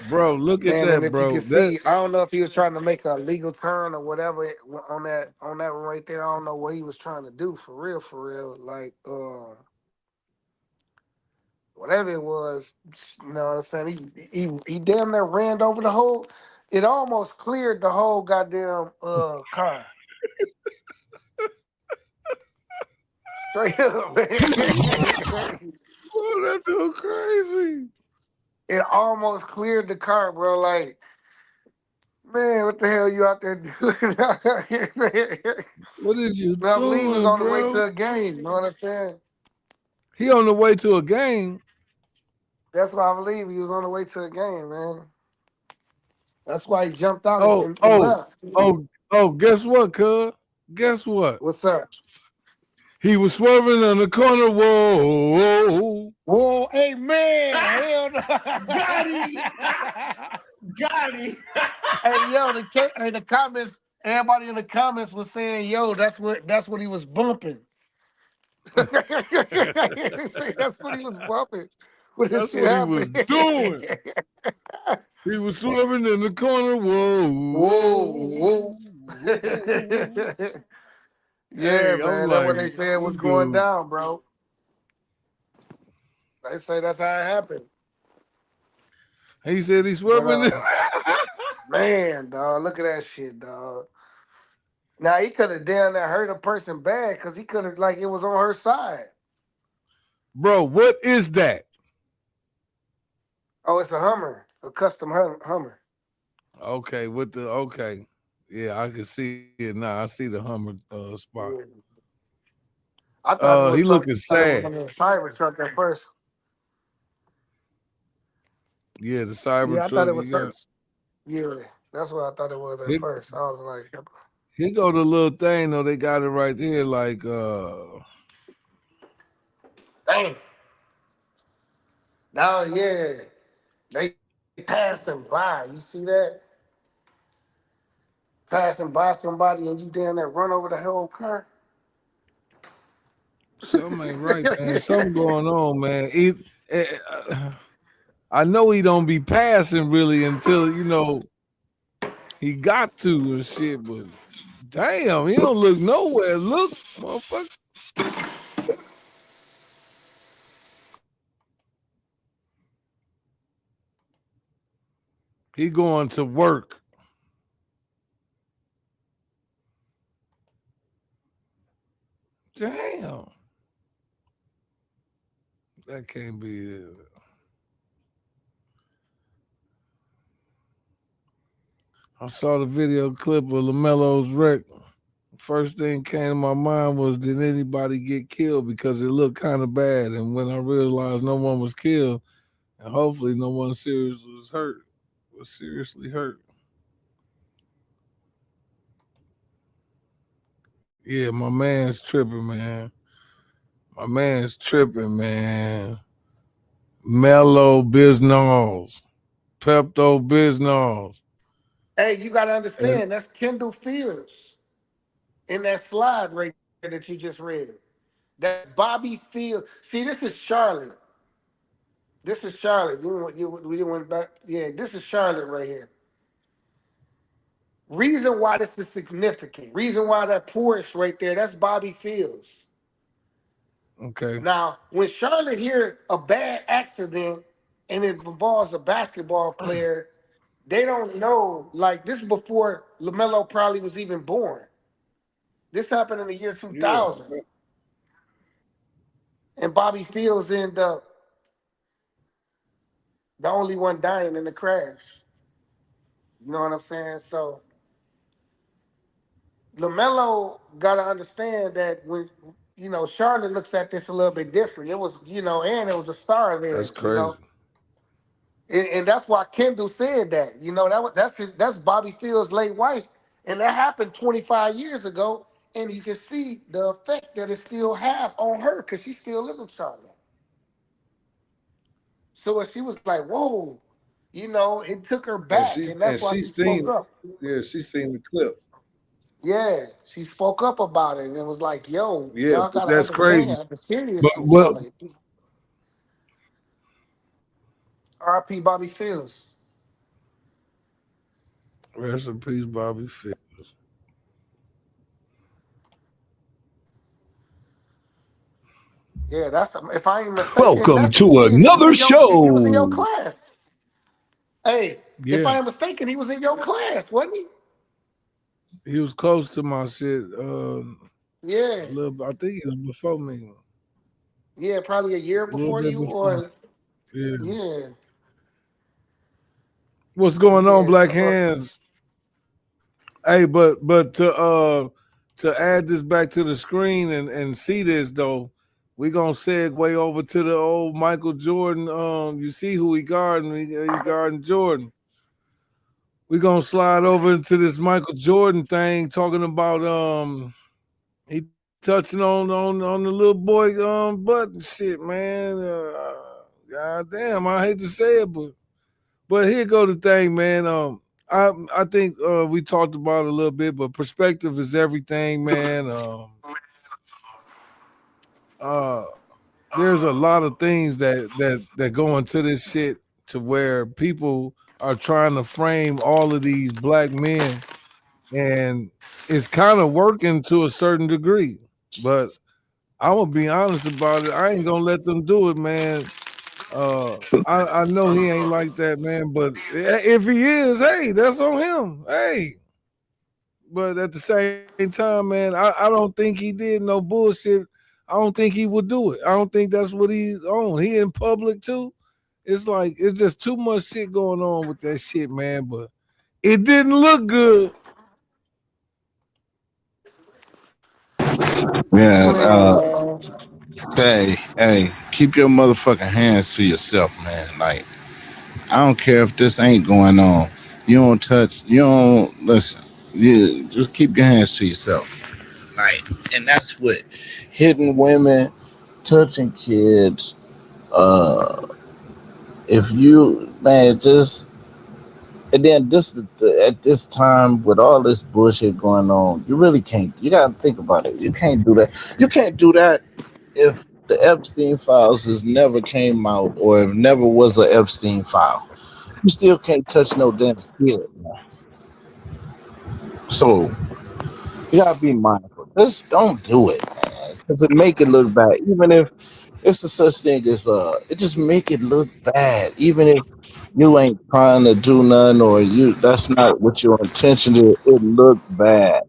Bro, look at
Man,
that,
and if
bro.
you can see, I don't know if he was trying to make a legal turn or whatever on that one right there. I don't know what he was trying to do for real. Like, whatever it was, you know what I'm saying? He damn near ran over the whole. It almost cleared the whole goddamn car. Straight up, man.
Oh, that dude crazy.
It almost cleared the car, bro. Like, man, what the hell you out there doing?
What is you
I believe he was
doing,
on the way
bro?
to a game. You know what I'm saying?
He on the way to a game.
That's what I believe. He was on the way to a game, man. That's why he jumped out and left.
Guess what, cuz? Guess what?
What's up?
He was swerving on the corner.
Whoa, hey, man. Hell no.
Got him.
Hey, yo, the comments. Everybody in the comments was saying, "Yo, that's what he was bumping." That's what he was bumping when this
That's
shit
what he was
happened.
doing. He was swerving in the corner. Whoa,
Whoa,
whoa,
whoa. Yeah,
Hey, I'm
man, that's what
like,
they said was
this
going
dude.
down, bro. They say that's how it happened.
He said he's
But
swerving.
man, dog, look at that shit, dog. Now he could have down there hurt a person bad because he could have like it was on her side.
Bro, what is that?
Oh, it's a Hummer, a custom Hummer.
Okay, okay. Yeah, I can see it now. I see the Hummer spot.
Yeah. I thought it
He
was something.
looking
I thought it was
sad.
on the cyber truck at first.
Yeah, the cyber
Yeah, I thought
truck.
it was something. Yeah, that's what I thought it was at
He,
first. I was like,
he go the little thing though. They got it right there. Like
dang. Now, yeah, they passing by. You see that? Passing by somebody and you down there run over the whole car.
something ain't right, man. Something going on, man. I know he don't be passing really until he got to and shit, but damn, he don't look nowhere. Look, motherfucker. He going to work. Damn. That can't be it. I saw the video clip of LaMelo's wreck. First thing came to my mind was, did anybody get killed? Because it looked kind of bad. And when I realized no one was killed, and hopefully no one was seriously hurt. Yeah, my man's tripping, man. My man's tripping, man. Melo Bisnols. Pepto Bisnols.
Hey, you gotta
And
understand that's Kendall Fields in that slide right there that you just read. That's Bobby Fields. See, this is Charlotte. This is Charlotte. We went back. Yeah, this is Charlotte right here. Reason why this is significant. Reason why that Porsche right there, that's Bobby Fields.
okay,
Now, when Charlotte hear a bad accident and it involves a basketball player, they don't know. Like this before LaMelo probably was even born. This happened in the year
yeah,
2000, and Bobby Fields ended up the only one dying in the crash. You know what I'm saying? So LaMelo got to understand that when Charlotte looks at this a little bit different. It was and it was a star
that's
there.
crazy.
And that's why Kendall said that. That's Bobby Fields' late wife, and that happened 25 years ago. And you can see the effect that it still have on her because she still lives in Charlotte. So she was like, "Whoa," it took her
And
back, and that's why
she
she spoke
seen,
up.
yeah, she seen the clip.
Yeah, she spoke up about it and it was like, "Yo,
Yeah,
y'all
but
gotta
that's crazy.
understand the
But
seriousness
what?
of it." R.P. Bobby Fields.
Rest in peace, Bobby Fish.
Yeah, that's if I ain't mistaken,
Welcome
that's who
to
he is.
another
He was in your
show.
class. Hey, if
Yeah,
I ain't mistaken, he was in your class, wasn't he?
he was close to my shit.
Yeah.
A little. I think he was before me.
Yeah, probably a year
A little
before
bit
you
before.
or
Yeah.
yeah.
What's going on,
Yeah.
Black
So
Hands? Hey, but to add this back to the screen and see this though, we gonna segue over to the old Michael Jordan. You see who he guarding? He guarding Jordan. We gonna slide over into this Michael Jordan thing, talking about he touching on the little boy butt and shit, man. God damn, I hate to say it, but here go the thing, man. I think we talked about it a little bit, but perspective is everything, man. Uh, there's a lot of things that go into this shit to where people are trying to frame all of these black men, and it's kind of working to a certain degree. But I'm gonna be honest about it. I ain't gonna let them do it, man. I know he ain't like that, man. But if he is, hey, that's on him. Hey, but at the same time, man, I don't think he did no bullshit. I don't think he would do it. I don't think that's what he's on. He in public too. It's like it's just too much shit going on with that shit, man. But it didn't look good.
Yeah.
Man,
Hey, keep your motherfucking hands to yourself, man. Like, I don't care if this ain't going on. You don't touch. You don't listen. You just keep your hands to yourself. Like, and that's what hitting women, touching kids. Uh, if you man, just and then at this time with all this bullshit going on, you really can't. You gotta think about it. You can't do that. You can't do that if the Epstein files has never came out or if never was a Epstein file. You still can't touch no damn kid. So you gotta be mindful. Just don't do it, man, because it make it look bad. Even if it's a such thing as it just make it look bad. Even if you ain't trying to do nothing or you that's not what your intention is, it look bad.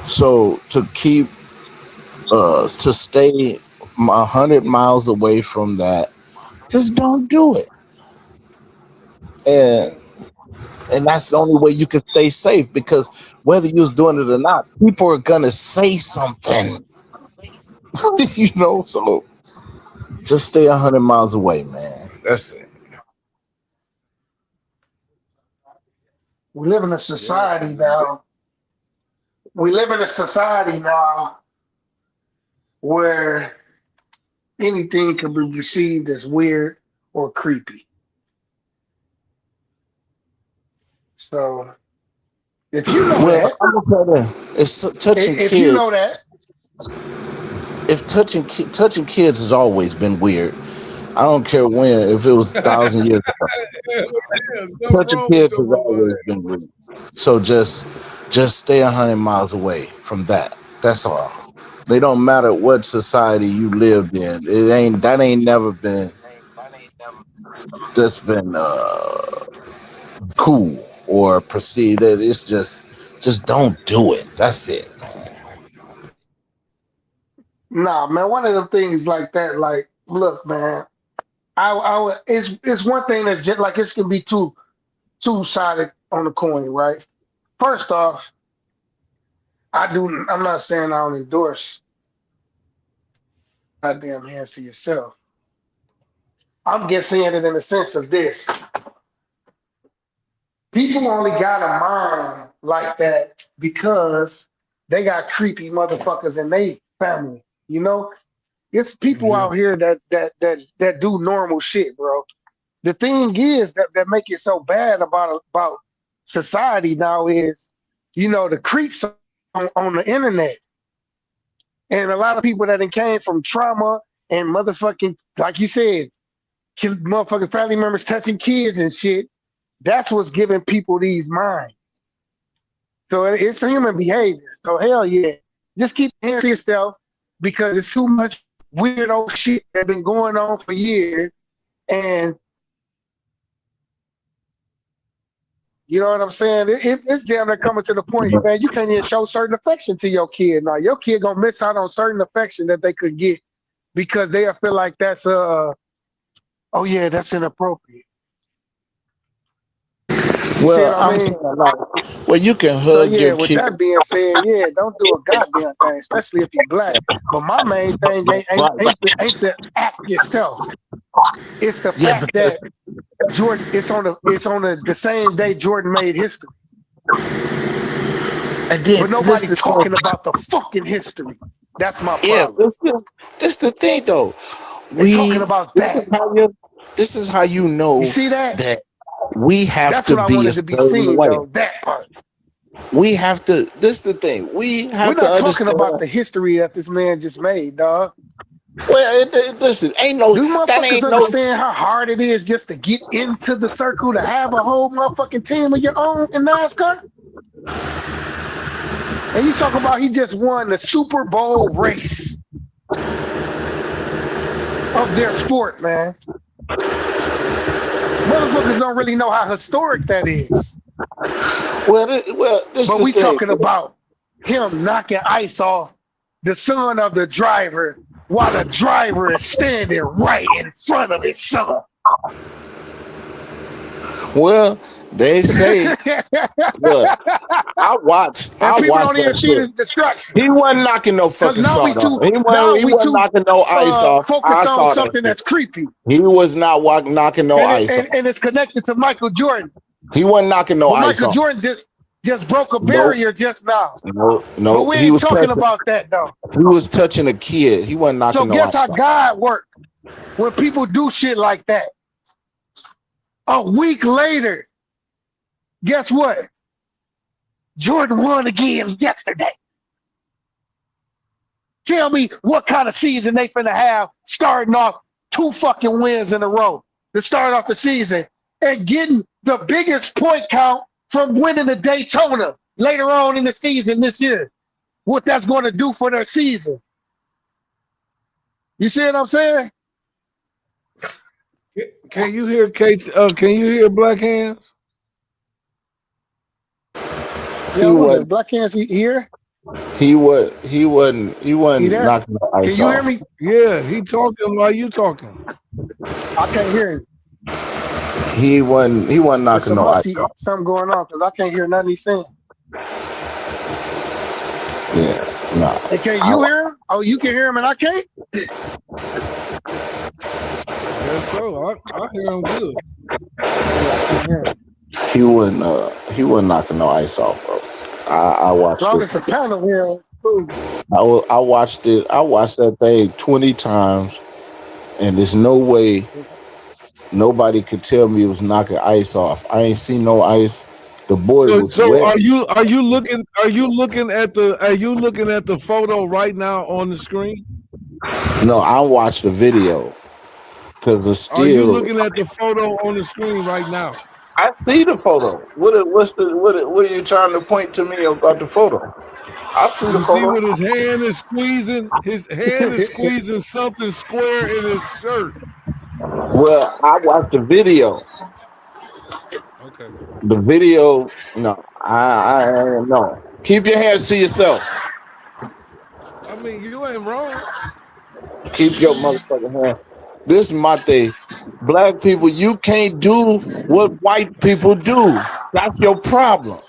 So to stay 100 miles away from that, just don't do it. And and that's the only way you can stay safe because whether you're doing it or not, people are gonna say something. So just stay 100 miles away, man. That's it.
we live in a
Yeah,
society now. We live in a society now where anything can be perceived as weird or creepy. So if you know
Well,
that,
I'm gonna say that touching
if you
kids.
know that,
If touching kids has always been weird. I don't care when. If it was 1,000 years ago,
there's something
touching
wrong with
kids
your
has
boy.
always been weird. So just stay 100 miles away from that. That's all. They don't matter what society you lived in. It ain't never been that's been cool or perceived. That it's just don't do it. That's it.
nah, man. One of them things like that, like, look, man. It's one thing that's just like it can be two sided on the coin, right? First off, I'm not saying I don't endorse goddamn hands to yourself. I'm just saying it in the sense of this. People only got a mind like that because they got creepy motherfuckers in their family. You know, it's people
Yeah,
out here that do normal shit, bro. The thing is that make it so bad about society now is, the creeps on the internet, and a lot of people that came from trauma and motherfucking, like you said, motherfucking family members touching kids and shit. That's what's giving people these minds. So it's human behavior. So hell yeah, just keep it to yourself because it's too much weirdo shit that been going on for years, and you know what I'm saying? It's damn near coming to the point, man. You can't even show certain affection to your kid now. Your kid gonna miss out on certain affection that they could get because they feel like that's oh yeah, that's inappropriate. You see what
Well,
I
I'm
mean?
saying like, well, you can
So
hug
yeah,
your
with
kid.
that being said, yeah, don't do a goddamn thing, especially if you black. But my main thing ain't ain't
Right,
ain't the ain't the act itself. It's the
yeah,
fact
because
that Jordan, it's on the same day Jordan made history.
and then
But
this
nobody
the thing.
talking about the fucking history. That's my
Yeah,
problem.
this the thing though.
They talking
We
about
this
that.
is how you this is how you
You
know
see that?
that we have
That's
to
what I
be a
wanted to be
certain
seen,
way.
though. That part.
We have to. This the thing. We
We're
have to
not talking
understand.
about the history that this man just made, dog.
Well, listen, ain't no.
Do
That
motherfuckers
ain't no.
understand how hard it is just to get into the circle to have a whole motherfucking team of your own in NASCAR? And you talk about he just won the Super Bowl race of their sport, man. Motherfuckers don't really know how historic that is.
Well, this
But
the
we
thing.
talking about him knocking ice off the son of the driver while the driver is standing right in front of his son.
Well, they say. Look, I watched
And people don't even
that
see the
shit.
destruction.
He wasn't knocking no
Because
fucking
now
salt off. He
now we
wasn't
too
knocking no ice off. I
focused on
saw that
something
shit.
that's creepy.
He was not knocking no ice off.
And it's connected to Michael Jordan.
He wasn't knocking no
But
ice
Michael
off.
Jordan just broke a
Nope.
barrier just now.
No.
But we
He
ain't
was
talking
touching.
about that though.
He was touching a kid. He wasn't knocking
So
no
guess
ice
how
off.
God worked when people do shit like that. A week later, guess what? Jordan won again yesterday. Tell me what kind of season they finna have starting off 2 fucking wins in a row to start off the season and getting the biggest point count from winning the Daytona later on in the season this year. What that's going to do for their season. You see what I'm saying?
Can you hear Kate? Can you hear Black Hands?
Yeah, what the Black Hands here?
He wasn't
He there?
knocking the ice
Can you
off.
hear me?
Yeah, he talking while you talking.
I can't hear him.
He wasn't knocking no ice off.
Something going on because I can't hear nothing he's saying.
Yeah, no.
And can you hear him? Oh, you can hear him and I can't?
That's so. I hear him good.
Yeah, I can't hear him.
He wasn't knocking no ice off, bro. I watched
As long
it.
as the panel here, cool.
I watched it. I watched that thing 20 times, and there's no way nobody could tell me it was knocking ice off. I ain't seen no ice. The boy was
So
wet.
are you looking at the photo right now on the screen?
No, I watched the video because it's still.
Are you looking at the photo on the screen right now?
I see the photo. What are you trying to point to me about the photo? I see the
You see
photo.
what his hand is squeezing? His hand is squeezing something square in his shirt.
Well, I watched the video.
Okay.
The video, no, I no. Keep your hands to yourself.
I mean, you ain't wrong.
Keep your motherfucking hands. This is my thing. Black people, you can't do what white people do. That's your problem.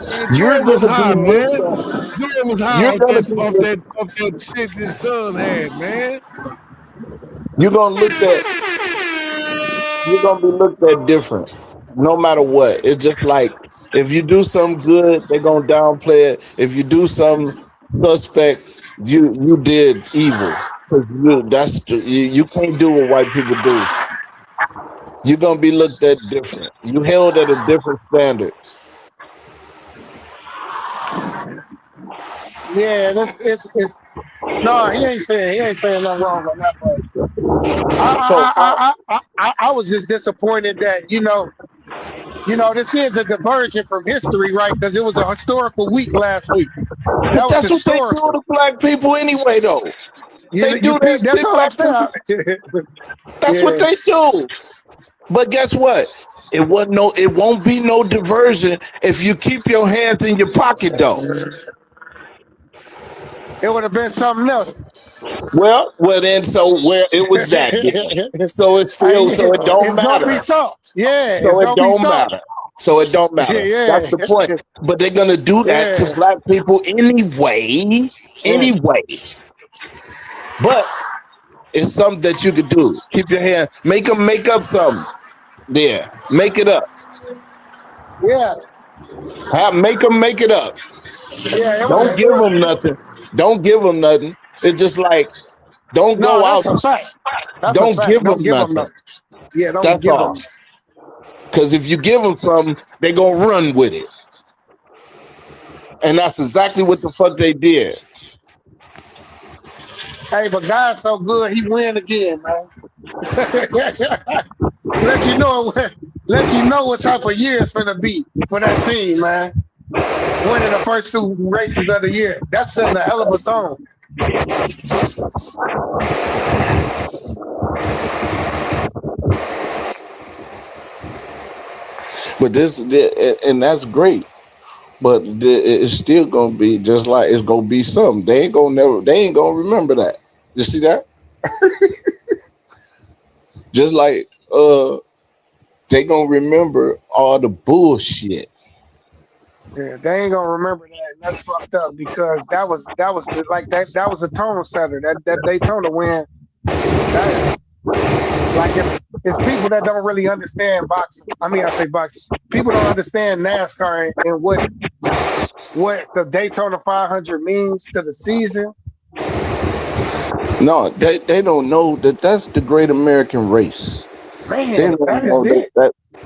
Man, Jordan was high, man. Jordan was high off that shit his son had, man.
You're gonna be looked at different, no matter what. It's just like if you do something good, they're gonna downplay it. If you do something suspect, you did evil. Because you can't do what white people do. You're gonna be looked at different. You held at a different standard.
Yeah, it's no, he ain't saying nothing wrong on that part. I was just disappointed that this is a diversion from history, right? Because it was a historical week last week.
But that's what they do to black people anyway, though. They do that.
That's all I'm saying.
That's what they do. But guess what? It won't be no diversion if you keep your hands in your pocket, though.
It would have been something else.
Well, then, it was that. Then. So it don't matter.
Yeah.
So it don't matter. So it don't matter.
Yeah.
That's the point. But they're gonna do that to black people anyway. Anyway. But it's something that you could do. Keep your hand. Make them make up something. Yeah. Make it up.
Yeah.
Make them make it up.
Yeah.
Don't give them nothing. Don't give them nothing. It's just like Don't
No,
go
that's
out.
a fact. That's a
Don't
fact.
give
Don't
them
give them
nothing.
nothing. Yeah, don't
That's
give them
all.
nothing.
Because if you give them something, they gonna run with it, and that's exactly what the fuck they did.
Hey, but God's so good, he win again, man. let you know let you know what type of year it's gonna be for that team, man. Winning the first two races of the year. That's setting a hell of a tone.
But and that's great. But it's still gonna be just like it's gonna be something. They ain't gonna remember that. You see that? Just like they gonna remember all the bullshit.
Yeah, they ain't gonna remember that, and that's fucked up because that was a tone setter. That Daytona win. That like it's people that don't really understand boxing. I mean, I say boxing. People don't understand NASCAR and what the Daytona 500 means to the season.
No, they don't know that that's the great American race. They
Man,
don't
that is
know
it.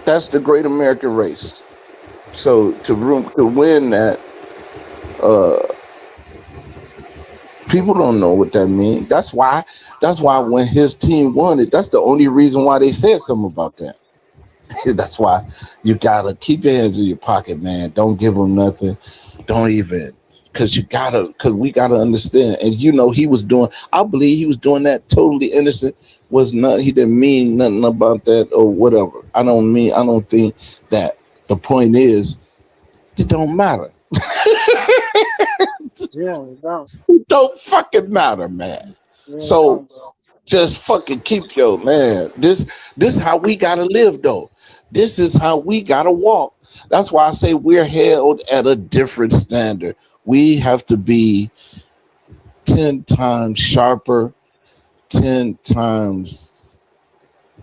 that's the great American race. So to win that, uh, people don't know what that means. That's why when his team won it, that's the only reason why they said something about that. That's why you gotta keep your hands in your pocket, man. Don't give them nothing. Don't even, because we gotta understand. And he was doing. I believe he was doing that totally innocent. Was not. He didn't mean nothing about that or whatever. I don't think that. The point is, it don't matter.
Yeah, it don't.
It don't fucking matter, man.
Yeah, it
So
don't, bro.
just fucking keep your man. This how we gotta live though. This is how we gotta walk. That's why I say we're held at a different standard. We have to be 10 times sharper, 10 times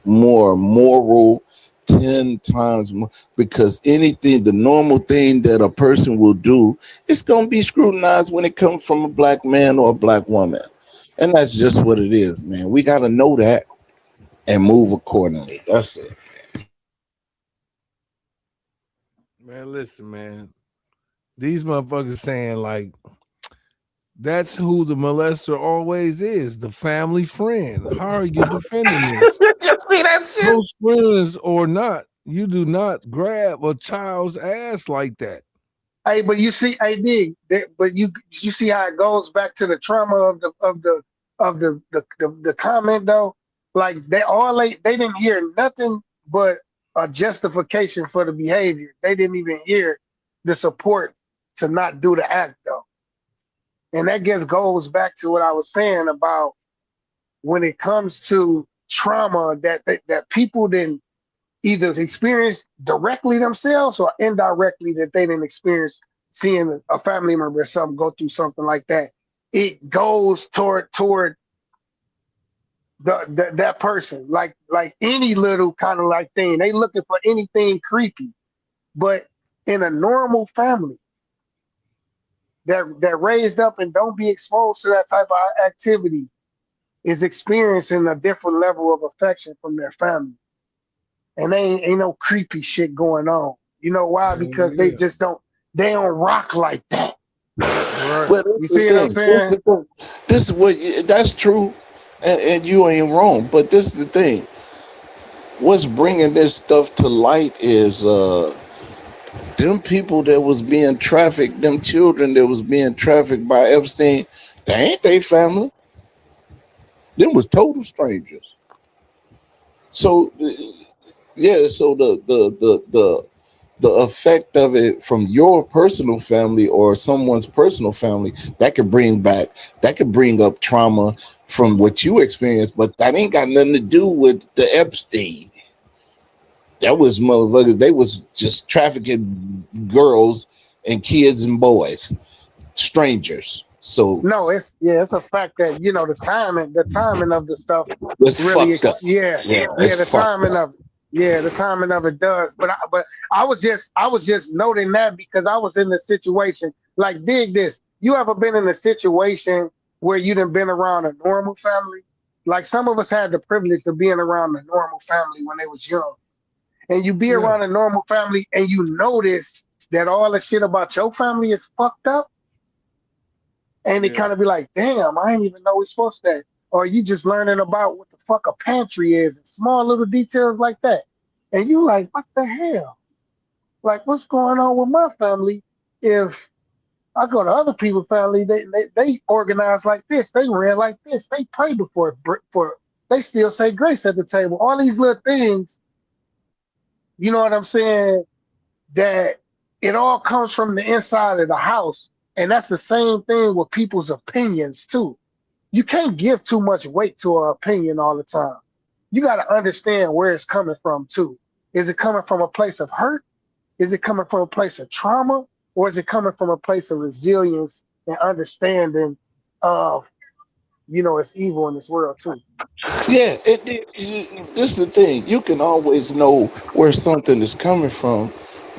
more moral, 10 times more, because anything, the normal thing that a person will do, it's going to be scrutinized when it comes from a black man or a black woman. And that's just what it is, man. We got to know that and move accordingly. That's it.
Man, listen, man. These motherfuckers saying like that's who the molester always is, the family friend. How are you defending this?
See that shit?
Close friends or not, you do not grab a child's ass like that.
Hey, but you see, hey, dig, but you see how it goes back to the trauma of the comment though. Like they didn't hear nothing but a justification for the behavior. They didn't even hear the support to not do the act though. And that just goes back to what I was saying about when it comes to trauma that people didn't either experience directly themselves or indirectly that they didn't experience seeing a family member or something go through something like that. It goes toward that person, like any little kind of like thing. They looking for anything creepy, but in a normal family that raised up and don't be exposed to that type of activity is experiencing a different level of affection from their family. And they ain't no creepy shit going on. You know why?
Hell
Because they
yeah.
just they don't rock like that.
Right.
Well, that's
You
the
see what I'm
thing.
saying?
This is what, that's true. And you ain't wrong. But this is the thing. What's bringing this stuff to light is them people that was being trafficked, them children that was being trafficked by Epstein, they ain't they family. Them was total strangers. So yeah, so the effect of it from your personal family or someone's personal family, that could bring up trauma from what you experienced, but that ain't got nothing to do with the Epstein. That was motherfuckers. They was just trafficking girls and kids and boys, strangers. So
No, it's a fact that the timing of the stuff
it's
really
fucked up.
yeah.
Yeah,
Yeah, the
it's fucked
timing
up.
of it. Yeah, the timing of it does. But I was just noting that because I was in the situation. Like dig this. You ever been in a situation where you done been around a normal family. Like some of us had the privilege of being around a normal family when they was young. And you be
Yeah,
around a normal family and you notice that all the shit about your family is fucked up. And it
yeah,
kind of be like, damn, I didn't even know we supposed to. Or you just learning about what the fuck a pantry is and small little details like that. And you like, what the hell? Like, what's going on with my family? If I go to other people's family, they organize like this, they ran like this, they pray before for they still say grace at the table. All these little things, you know what I'm saying? That it all comes from the inside of the house. And that's the same thing with people's opinions too. You can't give too much weight to an opinion all the time. You got to understand where it's coming from too. Is it coming from a place of hurt? Is it coming from a place of trauma? Or is it coming from a place of resilience and understanding of, it's evil in this world too?
Yeah, this is the thing. You can always know where something is coming from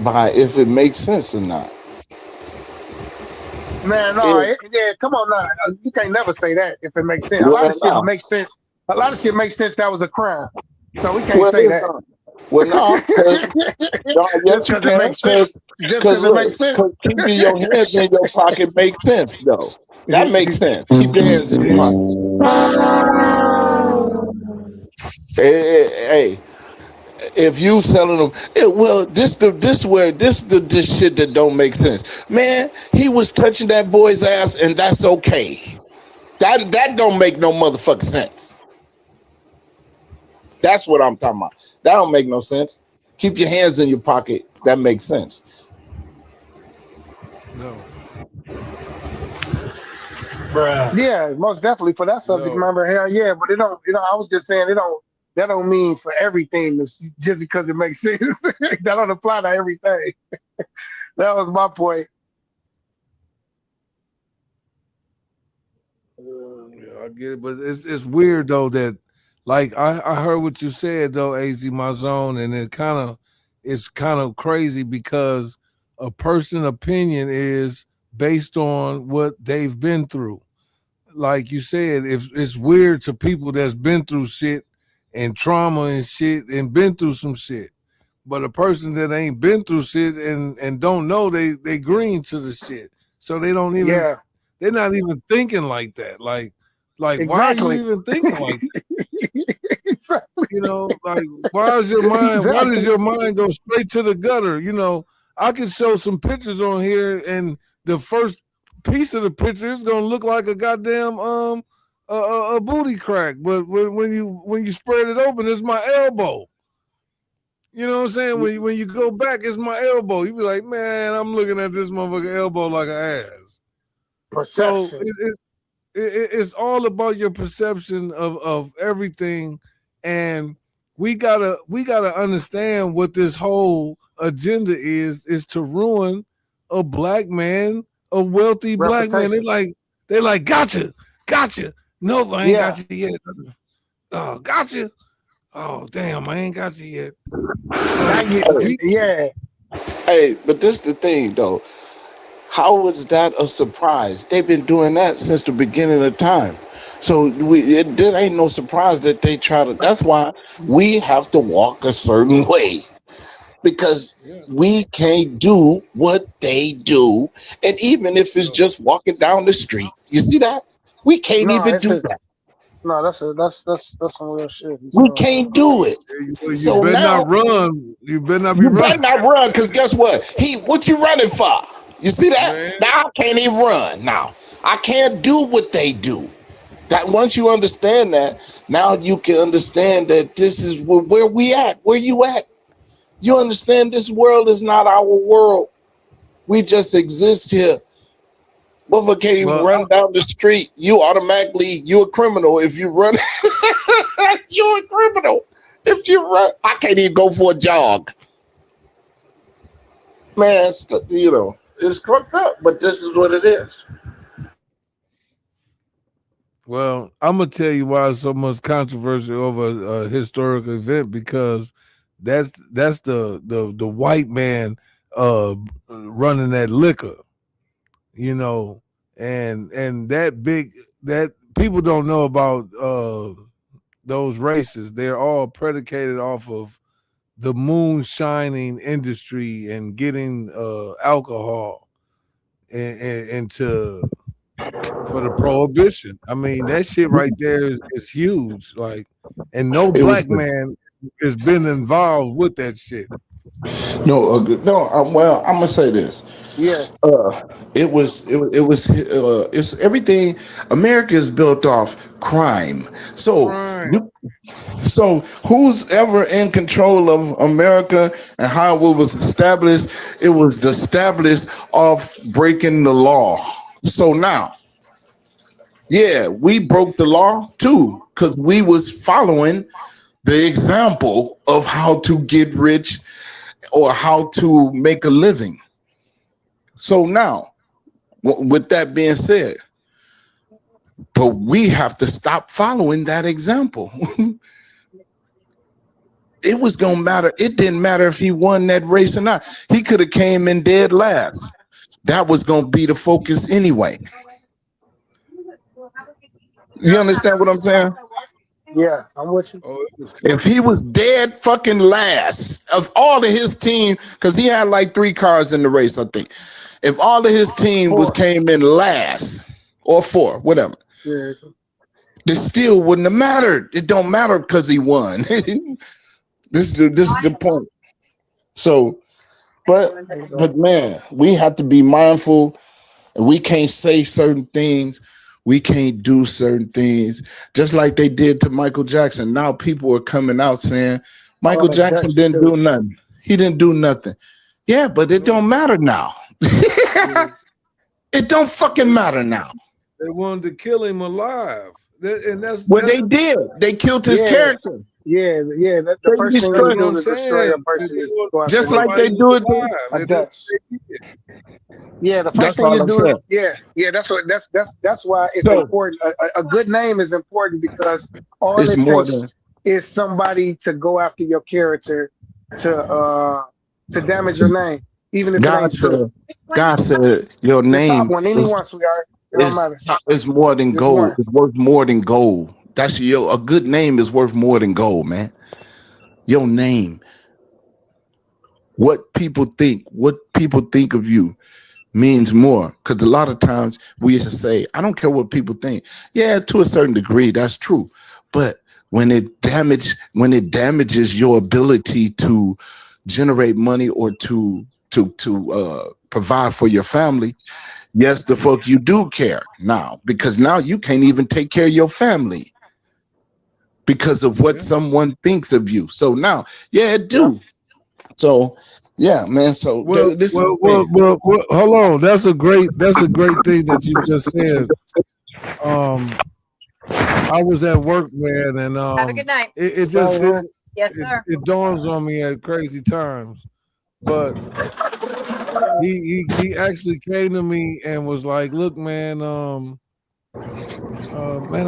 by if it makes sense or not.
Man, no,
If,
yeah, come on now. You can't never say that if it makes sense. A lot of
well,
shit
no.
makes sense. A lot of shit makes sense that was a crime. So we can't
Well,
say
it's
that.
not. Well, no, 'cause- no,
Just
yes, you
because it
can,
makes sense. Just because it makes
look,
sense.
'cause keeping your hands in your pocket makes sense, though. That makes sense. Keep your hands in your pocket. Hey, if you telling them, well, this shit that don't make sense, man. He was touching that boy's ass, and that's okay. That don't make no motherfucking sense. That's what I'm talking about. That don't make no sense. Keep your hands in your pocket. That makes sense.
no,
Yeah, most definitely for that subject
no,
matter. Hell yeah, but it don't. I was just saying it don't. That don't mean for everything. Just because it makes sense, that don't apply to everything. That was my point.
yeah, I get it, but it's weird though that like I heard what you said though, Az my zone, and it's kind of crazy because a person opinion is based on what they've been through. Like you said, if it's weird to people that's been through shit and trauma and shit and been through some shit. But a person that ain't been through shit and don't know they green to the shit. So
Yeah,
they're not even thinking like that. Like why are you
exactly.
even thinking like that?
Exactly.
You know, like why does
Exactly.
your mind go straight to the gutter? You know, I could show some pictures on here and the first piece of the picture is gonna look like a goddamn a booty crack. But when you spread it open, it's my elbow. You know what I'm saying? When you go back, it's my elbow. You be like, man, I'm looking at this motherfucker elbow like an ass. So
Perception.
it's all about your perception of everything, and we gotta understand what this whole agenda is to ruin a black man, a wealthy black man.
Reputation.
They like gotcha. No, I ain't got
Yeah.
you yet. Oh, gotcha. Oh, damn, I ain't got you yet.
Now
Like
you.
we
Yeah.
Hey, but this the thing though. How was that a surprise? They've been doing that since the beginning of time. So it ain't no surprise that they try to. That's why we have to walk a certain way because
yeah,
we can't do what they do. And even if it's
no.
just walking down the street, you see that? We can't
No,
even
it's
do
a
that.
no. That's some real shit. He's
We
saying.
can't do it.
You
So
better not
now
run. You better not be
you better
running,
not run, because guess what? What you running for? You see that?
man.
Now I can't even run. Now I can't do what they do. That once you understand that, now you can understand that this is where we at. Where you at? You understand this world is not our world. We just exist here. Motherfucker can't even
Well,
run down the street. You a criminal if you run. You a criminal if you run. I can't even go for a jog. Man, it's fucked up, but this is what it is.
I'm gonna tell you why it's so much controversy over a historic event because that's the white man running that liquor. You know, and that people don't know about those races. They're all predicated off of the moonshining industry and getting alcohol into for the prohibition. I mean, that shit right there is huge. Like, and no
It was
black man has been involved with that shit.
no. Well, I'm gonna say this.
Yeah.
It's everything. America is built off crime. So
Right.
so who's ever in control of America and how it was established? It was established off breaking the law. So now, yeah, we broke the law too because we was following the example of how to get rich or how to make a living. So now, with that being said, but we have to stop following that example. It was gonna matter. It didn't matter if he won that race or not. He could have came in dead last. That was gonna be the focus anyway. You understand what I'm saying?
Yeah, I'm with you.
Oh, it was
If
close.
he was dead fucking last of all of his team, because he had like 3 cars in the race, I think. If all of his team was
4.
came in last or 4, whatever,
Yeah.
this still wouldn't have mattered. It don't matter because he won. This is the point. So, but
There you go.
but man, we have to be mindful. And we can't say certain things. We can't do certain things, just like they did to Michael Jackson. Now people are coming out saying Michael
Oh,
Jackson
Dutch
didn't
too.
do nothing. He didn't do nothing. Yeah, but it don't matter now.
Yeah.
It don't fucking matter now.
They wanted to kill him alive. And
What
that's
they did, they killed his
Yeah.
character.
Yeah. Yeah. The
They
first thing
that's
you
destroyed,
what
do
I'm
to destroy a
saying.
person
They
is
want
go
to
after
just
kill
their
like they
somebody
do it.
alive.
a
And that's
Dutch. Yeah, the first
That's
thing
all
you
I'm
do,
saying.
yeah, that's why it's
So
important. A good name is important because all
it's
it
more
takes
than
is somebody to go after your character to damage your name, even if it
God
ain't true.
said. God said your
The top
name
one, anyone, sweetheart, it don't matter.
is more than
Just
gold.
one.
It's worth more than gold. That's a good name is worth more than gold, man. Your name, what people think of you means more. Because a lot of times we just say, I don't care what people think. Yeah, to a certain degree, that's true. But when it damages your ability to generate money or to provide for your family, yes, the fuck you do care now. Because now you can't even take care of your family because of what
yeah.
someone thinks of you. So now, yeah, it
Yep.
do. So yeah, man. So
Well,
this is
well,
the
well,
thing.
well, well, hold on. That's a great thing that you just said. Um, I was at work, man, and
Have a good night.
it
Right,
just
right.
Yes, sir.
it dawns on me at crazy times. But he actually came to me and was like, "Look, man, man,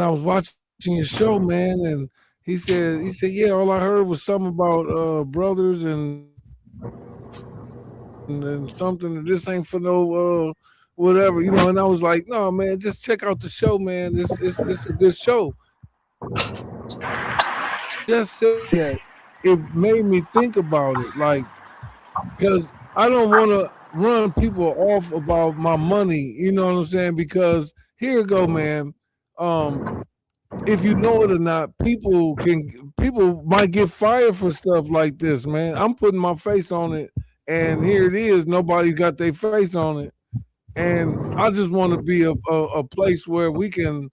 I was watching your show, man, and he said, yeah, all I heard was something about brothers and something. This ain't for no whatever, you know." And I was like, "No, man, just check out the show, man. It's a good show." Just saying that, it made me think about it, like, because I don't want to run people off about my money. You know what I'm saying? Because here you go, man. Um, if you know it or not, people might get fired for stuff like this, man. I'm putting my face on it, and here it is. Nobody got their face on it, and I just want to be a place where we can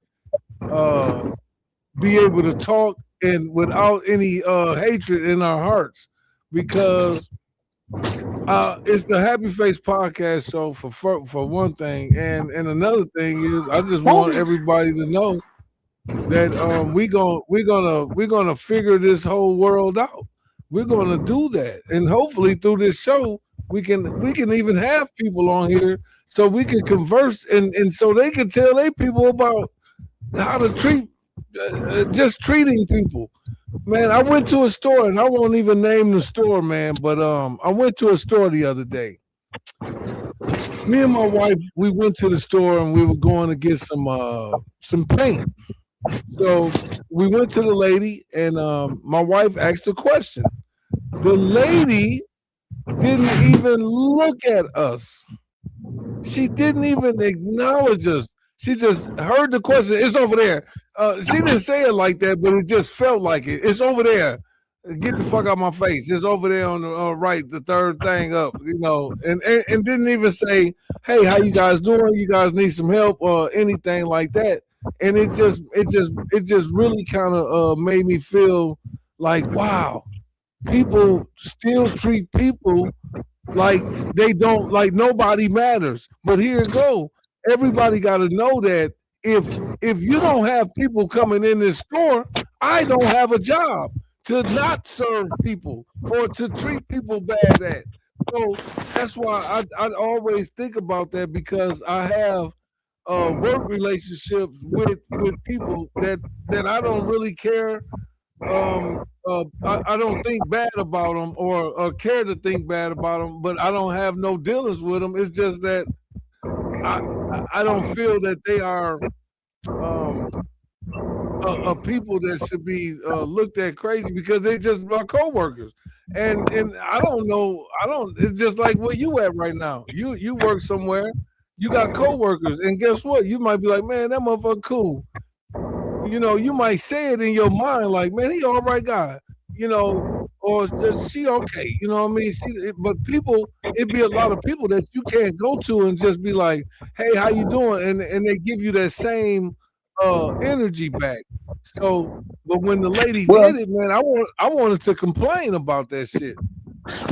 uh, be able to talk and without any hatred in our hearts, because it's the Happy Face podcast show for one thing, and another thing is I just want everybody to know that we're gonna figure this whole world out. We're gonna do that, and hopefully through this show we can even have people on here so we can converse and so they can tell their people about how to treat just treating people. Man, I went to a store and I won't even name the store, man, but I went to a store the other day Me and my wife, we went to the store and we were going to get some paint. So we went to the lady and my wife asked a question. The lady didn't even look at us. She didn't even acknowledge us. She just heard the question. It's over there. She didn't say it like that, but it just felt like it. It's over there. Get the fuck out my face. It's over there on the right, the third thing up, and didn't even say, "Hey, how you guys doing? You guys need some help or anything like that." And it just really kind of made me feel like, wow, people still treat people like they don't, like nobody matters. But here it go. Everybody got to know that if you don't have people coming in this store, I don't have a job to not serve people or to treat people bad at. So that's why I always think about that because I have work relationships with people that I don't really care I don't think bad about them or care to think bad about them, but I don't have no dealings with them. It's just that I I don't feel that they are um, people that should be looked at crazy because they just my coworkers. And I don't know. I don't. It's just like where you at right now. You work somewhere. You got coworkers, and guess what? You might be like, man, that motherfucker cool. You might say it in your mind like, man, he all right guy, or is she okay? You know what I mean? But people, it'd be a lot of people that you can't go to and just be like, hey, how you doing? And they give you that same energy back. So, but when the lady
Well,
did it, man, I wanted to complain about that shit.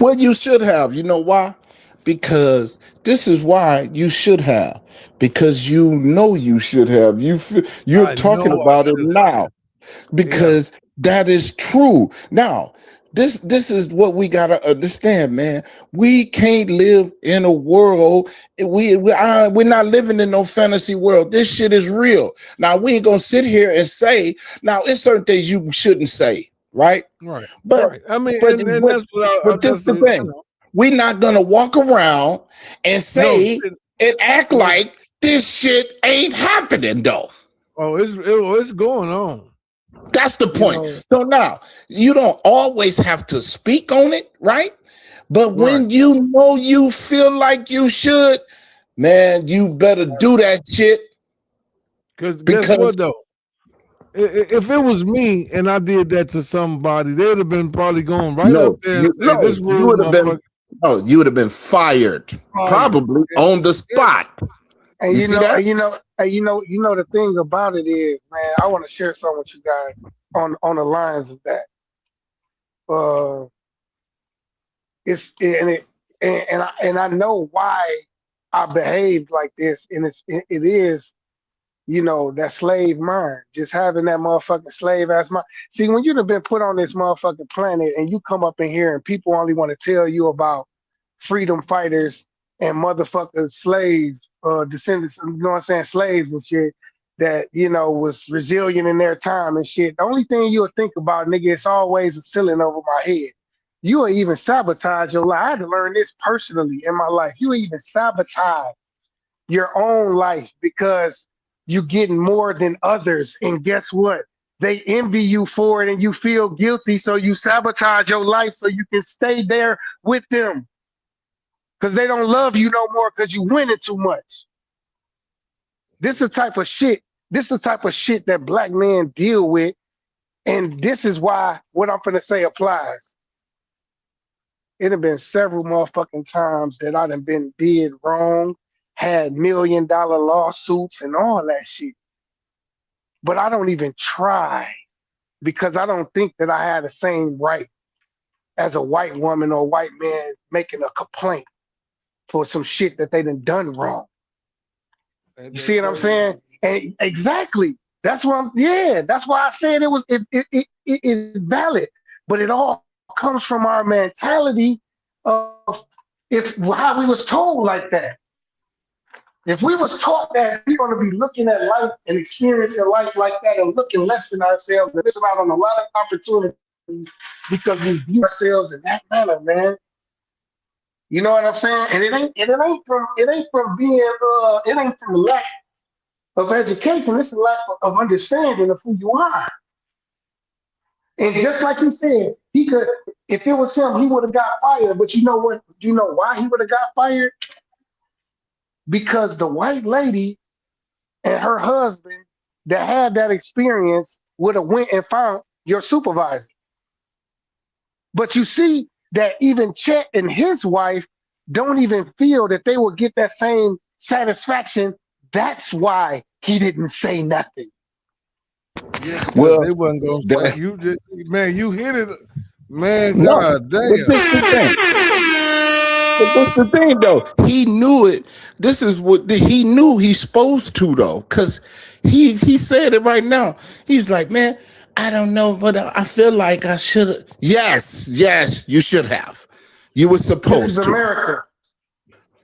well, you should have. You know why? Because this is why you should have. Because you know you should have. You're
I
talking
know I
about it
should have.
now
Yeah,
because that is true. Now, this is what we gotta understand, man. We can't live in a world. We're not living in no fantasy world. This shit is real. Now we ain't gonna sit here and say. Now, it's certain things you shouldn't say, right?
right,
But
right. I mean,
but
and
but
that's what
this
that's
the
it.
thing. We're not gonna walk around and
No,
say and act
no.
like this shit ain't happening though.
Oh, it's going on.
That's the
You
point.
know,
So now you don't always have to speak on it, right? But
right.
when you know you feel like you should, man, you better do that shit
Because guess
because
what though? If it was me and I did that to somebody, they'd have been probably going right up there and say, "This
you
rude
would have been
motherfucker."
you would have been fired
Fired.
probably on the
Yeah.
spot.
And
You
you
see
know,
that?
and you know, and the thing about it is, man, I want to share something with you guys on the lines of that. Uh, it's and it and I know why I behaved like this, and it is that slave mind, just having that motherfucking slave ass mind. See, when you've been put on this motherfucking planet and you come up in here and people only want to tell you about freedom fighters and motherfuckers slave descendants, you know what I'm saying, slaves and shit that, was resilient in their time and shit. The only thing you'll think about, nigga, it's always a ceiling over my head. You will even sabotage your life. I had to learn this personally in my life. You will even sabotage your own life because you're getting more than others. And guess what? They envy you for it and you feel guilty. So you sabotage your life so you can stay there with them because they don't love you no more because you winning too much. This is the type of shit. This is the type of shit that black men deal with. And this is why what I'm finna say applies. It have been several motherfucking times that I done been did wrong, had $1 million lawsuits and all that shit. But I don't even try because I don't think that I had the same right as a white woman or white man making a complaint for some shit that they done wrong.
Ain't
You
that
see what I'm
crazy?
saying? And exactly. That's what yeah, that's why I said it is valid. But it all comes from our mentality of if how we was told like that. If we was taught that we're going to be looking at life and experiencing life like that and looking less than ourselves and missing out on a lot of opportunities because we view ourselves in that manner, man, You know what I'm saying? And it ain't from being it ain't from lack of education. It's a lack of understanding of who you are. And just like you said, he could, if it was him, he would have got fired. But you know what? You know why he would have got fired? Because the white lady and her husband that had that experience would have went and found your supervisor. But you see that even Chet and his wife don't even feel that they will get that same satisfaction. That's why he didn't say nothing.
Yeah, because
Well,
they wasn't gonna say
that,
you just man, you hit it, man.
no,
God
but
damn.
this the thing. But that's the thing, though. He knew it. This is what he knew he's supposed to, though, because he said it right now. He's like, man, I don't know, but I feel like I should have. Yes, you should have. You were
This is
supposed to.
America.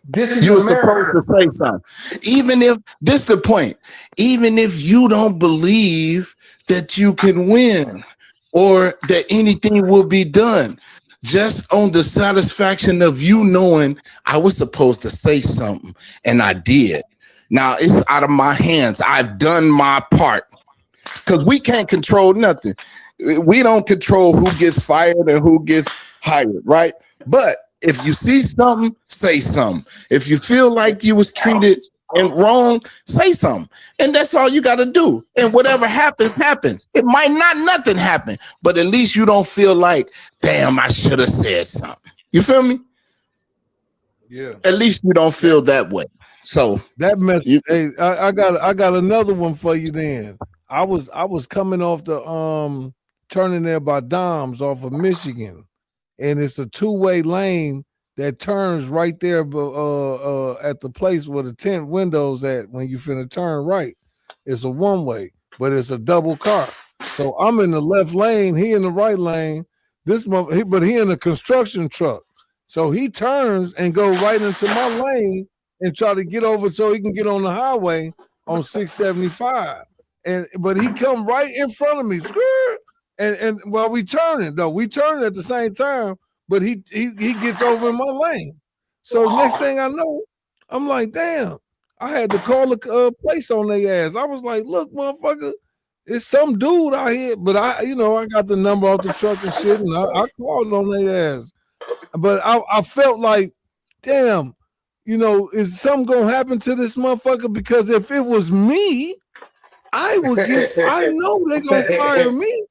This is
You were supposed to
America.
say something. Even if this the point, even if you don't believe that you can win or that anything will be done, just on the satisfaction of you knowing I was supposed to say something and I did. Now it's out of my hands. I've done my part because we can't control nothing. We don't control who gets fired and who gets hired, right? But if you see something, say something. If you feel like you was treated and wrong, say something. And that's all you got to do. And whatever happens, happens. It might not nothing happen, but at least you don't feel like, damn, I should have said something. You feel me?
Yeah.
At least you don't feel that way. So
That mess.
you,
Hey, I got another one for you. Then I was coming off the turning there by Dom's off of Michigan, and it's a two-way lane that turns right there, at the place where the tent windows at when you finna turn right. It's a one way, but it's a double car. So I'm in the left lane, he in the right lane. But he in a construction truck. So he turns and go right into my lane and try to get over so he can get on the highway on 675. But he come right in front of me. And while we turning, though, we turning at the same time, but he gets over in my lane. So next thing I know, I'm like, damn, I had to call the place on their ass. I was like, look, motherfucker, it's some dude out here, but I got the number off the truck and shit, and I called on their ass. But I felt like, damn, is something gonna happen to this motherfucker? Because if it was me, I know they're gonna fire me.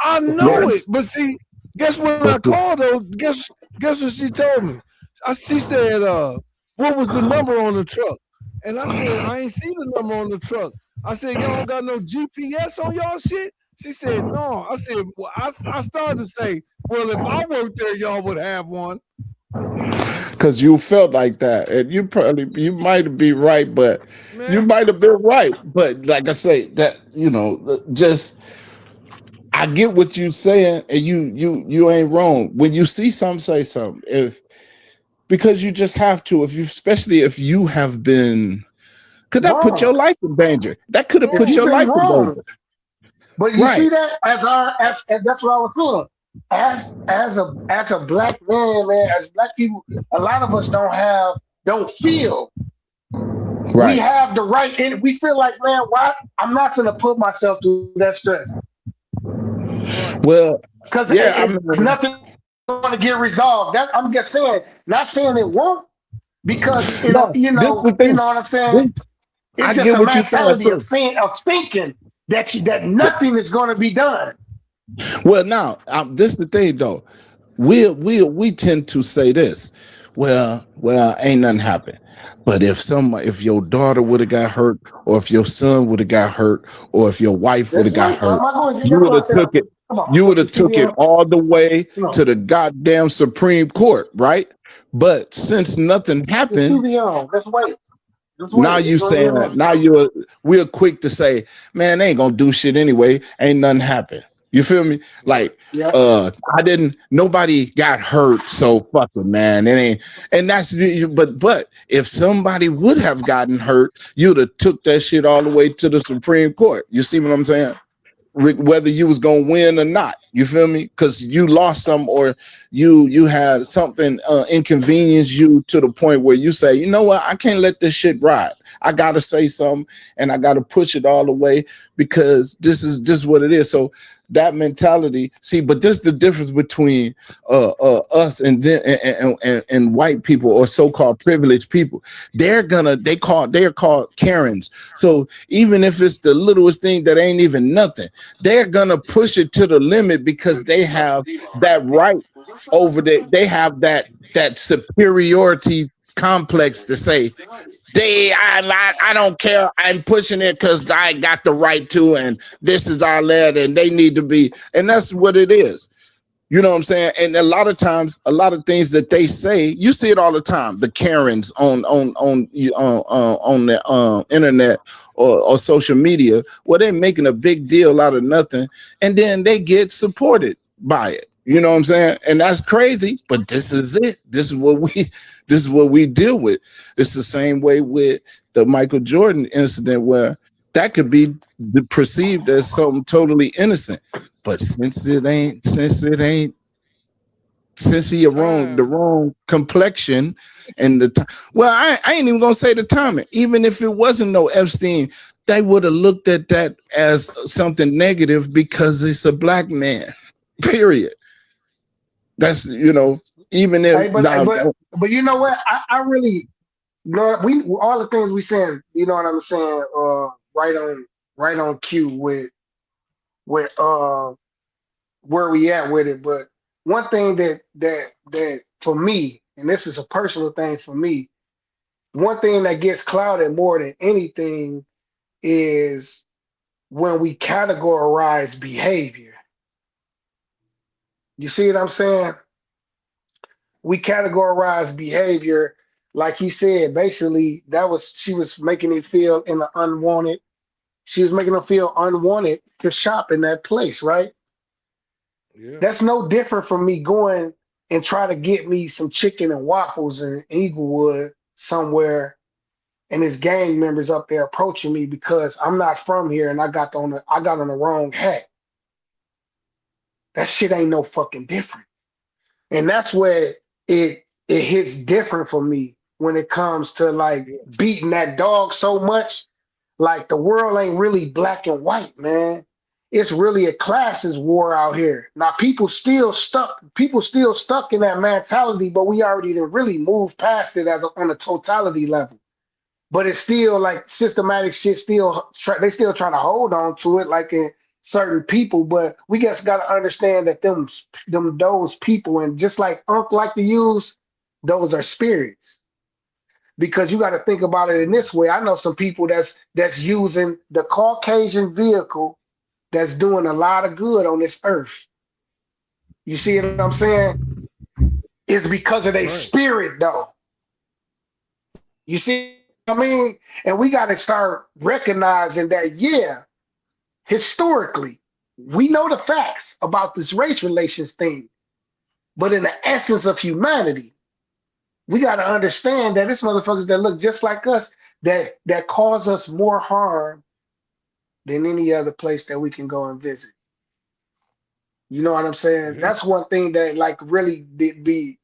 I know it. But see, guess when I called though, guess what she told me? She said, what was the number on the truck? And I said, I ain't see the number on the truck. I said, y'all don't got no GPS on y'all shit? She said, no. I said, well, I started to say, well, if I worked there, y'all would have one.
because you felt like that, and you might be right, but
Man,
you might have been right. But like I say, that just I get what you saying, and you ain't wrong. When you see something, say something. Because you just have to. Especially if you have been, because that put your
wrong.
life in danger. That could have
If
put
you've
your
been
life in
wrong,
danger.
but you
Right.
see that as that's what I was saying. As a black man, as black people, a lot of us don't feel we
Right.
have the right. And we feel like, man, why I'm not gonna put myself through that stress
Well,
because
yeah. I
it's
mean,
nothing going to get resolved. That I'm just saying, not saying it won't, because
no. This the
you
thing.
know what I'm saying.
This, I
It's just
get
a
what you're saying
mentality of
too.
saying of thinking that nothing is going to be done.
Well, now this the thing though. We tend to say this. Well, ain't nothing happened. But if your daughter would have got hurt, or if your son would have got hurt, or if your wife would
That's
have got
right. I'm
hurt,
not going to.
you
That's
would
what I
have
said.
took it.
Come on,
You would
put the
have took
TV
it
on.
all the way
Come on,
to the goddamn Supreme Court, right? But since nothing
the
happened,
TV on. Let's wait. Let's
now
wait. It's
you
going to be a
saying that.
minute.
Now we're quick to say, man, they ain't gonna do shit anyway. Ain't nothing happen. You feel me? Like,
Yeah.
nobody got hurt, so fuck it, man. It ain't, and but if somebody would have gotten hurt, you'd have took that shit all the way to the Supreme Court. You see what I'm saying? whether you was gonna win or not. You feel me? Because you lost some, or you had something inconvenience you to the point where you say, you know what, I can't let this shit ride. I gotta say something, and I gotta push it all the way because this is what it is. So that mentality, see, but this is the difference between us and then and white people or so-called privileged people. They're called Karens. So even if it's the littlest thing that ain't even nothing, they're gonna push it to the limit because they have that right over there. They have that superiority complex to say I don't care. I'm pushing it because I got the right to, and this is our lad, and they need to be, and that's what it is. You know what I'm saying? And a lot of times, a lot of things that they say, you see it all the time. The Karens on the internet or social media, where they're making a big deal out of nothing, and then they get supported by it. You know what I'm saying? And that's crazy. But this is it. This is what we deal with. It's the same way with the Michael Jordan incident, where that could be perceived as something totally innocent. But since he wrong the wrong complexion and well, I ain't even gonna say the timing. Even if it wasn't no Epstein, they would have looked at that as something negative because it's a black man. Period. That's even if
Hey,
now.
but you know what? I really we all the things we saying. You know what I'm saying? Right on cue with where we at with it. But one thing that for me, and this is a personal thing for me, one thing that gets clouded more than anything is when we categorize behavior. You see what I'm saying? We categorize behavior, like he said, basically she was making it feel in the unwanted. She was making them feel unwanted to shop in that place, right?
Yeah.
That's no different from me going and try to get me some chicken and waffles in Inglewood somewhere, and his gang members up there approaching me because I'm not from here and I got on the wrong hat. That shit ain't no fucking different. And that's where it hits different for me when it comes to like
Yeah.
beating that dog so much. Like the world ain't really black and white, man. It's really a classes war out here. Now people still stuck in that mentality, but we already done really moved past it on a totality level. But it's still like systematic shit. They still trying to hold on to it, like in certain people. But we just got to understand that those people, and just like Unc like to use, those are spirits. Because you got to think about it in this way. I know some people that's using the Caucasian vehicle that's doing a lot of good on this earth. You see what I'm saying? It's because of their
Right.
spirit, though. You see what I mean? And we got to start recognizing that, yeah, historically, we know the facts about this race relations thing. But in the essence of humanity, we got to understand that it's motherfuckers that look just like us that cause us more harm than any other place that we can go and visit. You know what I'm saying?
Yeah.
That's one thing that like really did be.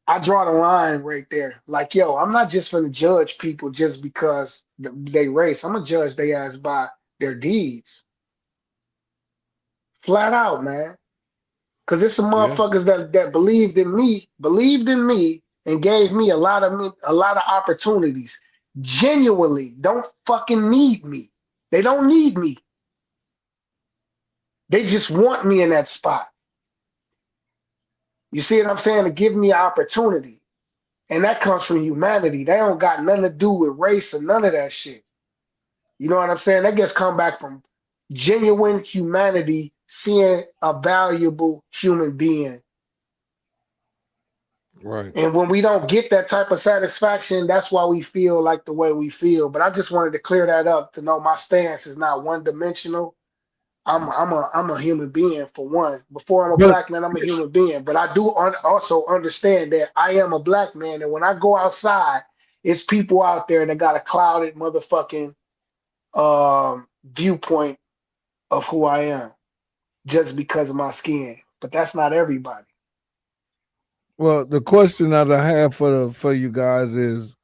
I draw the line right there. Like, yo, I'm not just gonna judge people just because they race. I'm gonna judge they ass by their deeds, flat out, man. Because it's some
Yeah.
motherfuckers that believed in me, and gave me a lot of opportunities. Genuinely, don't fucking need me. They don't need me. They just want me in that spot. You see what I'm saying? To give me an opportunity. And that comes from humanity. They don't got nothing to do with race or none of that shit. You know what I'm saying? That gets come back from genuine humanity, seeing a valuable human being.
Right.
And when we don't get that type of satisfaction, that's why we feel like the way we feel. But I just wanted to clear that up to know my stance is not one dimensional. I'm a human being for one. Before I'm a
But
black man, I'm a human being. But I do also understand that I am a black man, and when I go outside, it's people out there that got a clouded motherfucking viewpoint of who I am just because of my skin. But that's not everybody.
Well, the question that I have for you guys is,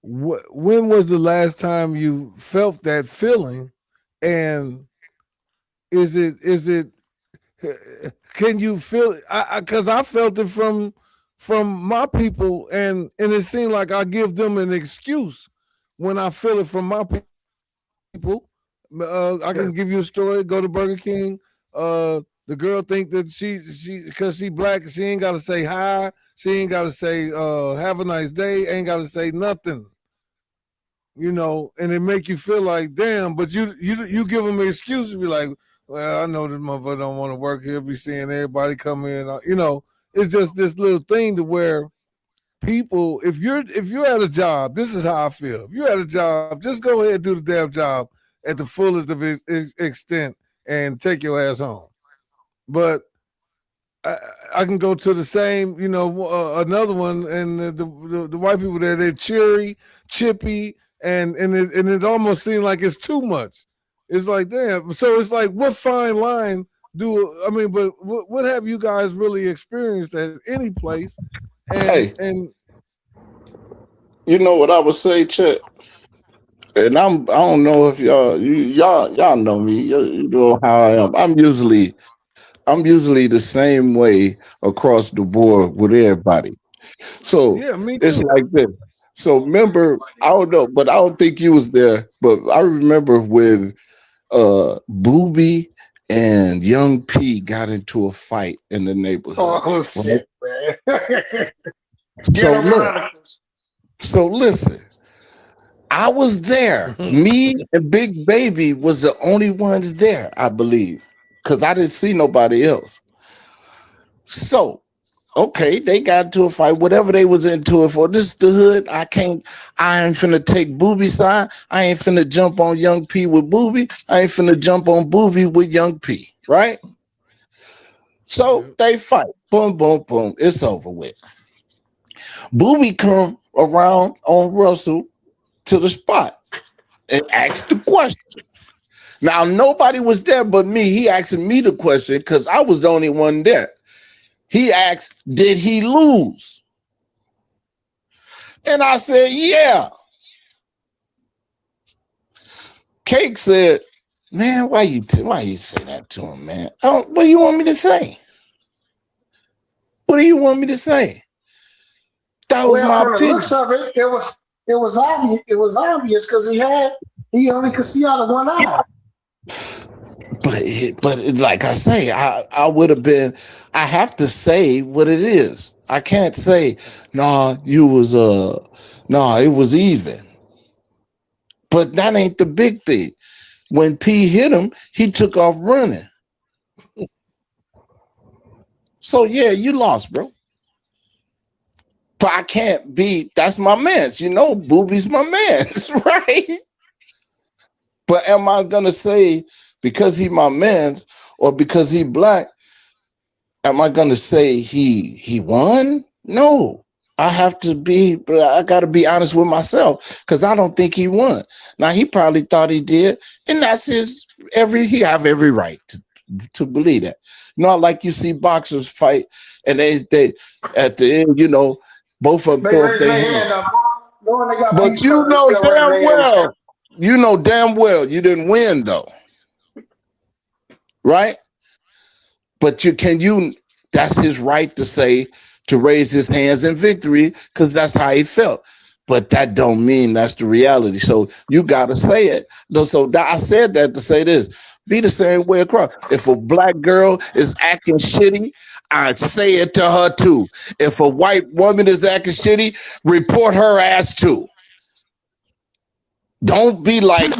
when was the last time you felt that feeling, and is it can you feel it? Because I felt it from my people, and it seemed like I give them an excuse when I feel it from my people. I
Yeah.
can give you a story. Go to Burger King. The girl think that she because she black, she ain't got to say hi. She ain't got to say have a nice day. Ain't got to say nothing. And it make you feel like damn. But you give them an excuse to be like, well, I know this motherfucker don't want to work here. Be seeing everybody come in. It's just this little thing to where people, if you're at a job, this is how I feel. If you're at a job, just go ahead and do the damn job at the fullest of its extent and take your ass home. But I can go to the same, another one, and the white people there, they're cheery, chippy, and it almost seems like it's too much. It's like damn. So it's like, what fine line do I mean? But what have you guys really experienced at any place? And
Hey,
and
you know what I would say, Chet? And I don't know if y'all know me. You know how I am. I'm usually the same way across the board with everybody. So
yeah, me
it's
too.
like this. So remember, I don't know, but I don't think you was there. But I remember when Booby and Young P got into a fight in the neighborhood.
Oh
Right?
shit, man. Get
So
them
look,
radicals.
so listen. I was there. Me and Big Baby was the only ones there, I believe, because I didn't see nobody else. So, okay, they got into a fight, whatever they was into it for. This is the hood. I ain't finna take Booby side. I ain't finna jump on Young P with Booby. I ain't finna jump on Booby with Young P, right? So
Yeah.
they fight. Boom, boom, boom. It's over with. Booby come around on Russell to the spot and asked the question. Now nobody was there but me. He asking me the question because I was the only one there. He asked, "Did he lose?" And I said, "Yeah." Cake said, "Man, why you say that to him, man? What do you want me to say? What do you want me to say? That was
Well,
my
from the looks
opinion."
of it, it was obvious. It was obvious because he only could see out of one eye.
Like I say, I would have been. I have to say what it is. I can't say, "Nah, you was nah, it was even." But that ain't the big thing. When P hit him, he took off running. So yeah, you lost, bro. But I can't be. That's my man's. Booby's my man's, right? But am I gonna say because he my man's or because he black? Am I gonna say he won? No. I have to be, but I got to be honest with myself because I don't think he won. Now he probably thought he did, and that's his he have every right to believe that. Not like you see boxers fight and they at the end, both of them
They
throw up
raising
their
their
hand.
hand up. Knowing they got
But
beef, but they still raising their hand.
you know damn well you didn't win though, right? But that's his right to say, to raise his hands in victory, because that's how he felt. But that don't mean that's the reality. So you gotta say it. So I said that to say this. Be the same way across. If a black girl is acting shitty, I'd say it to her too. If a white woman is acting shitty, report her ass too. Don't be like,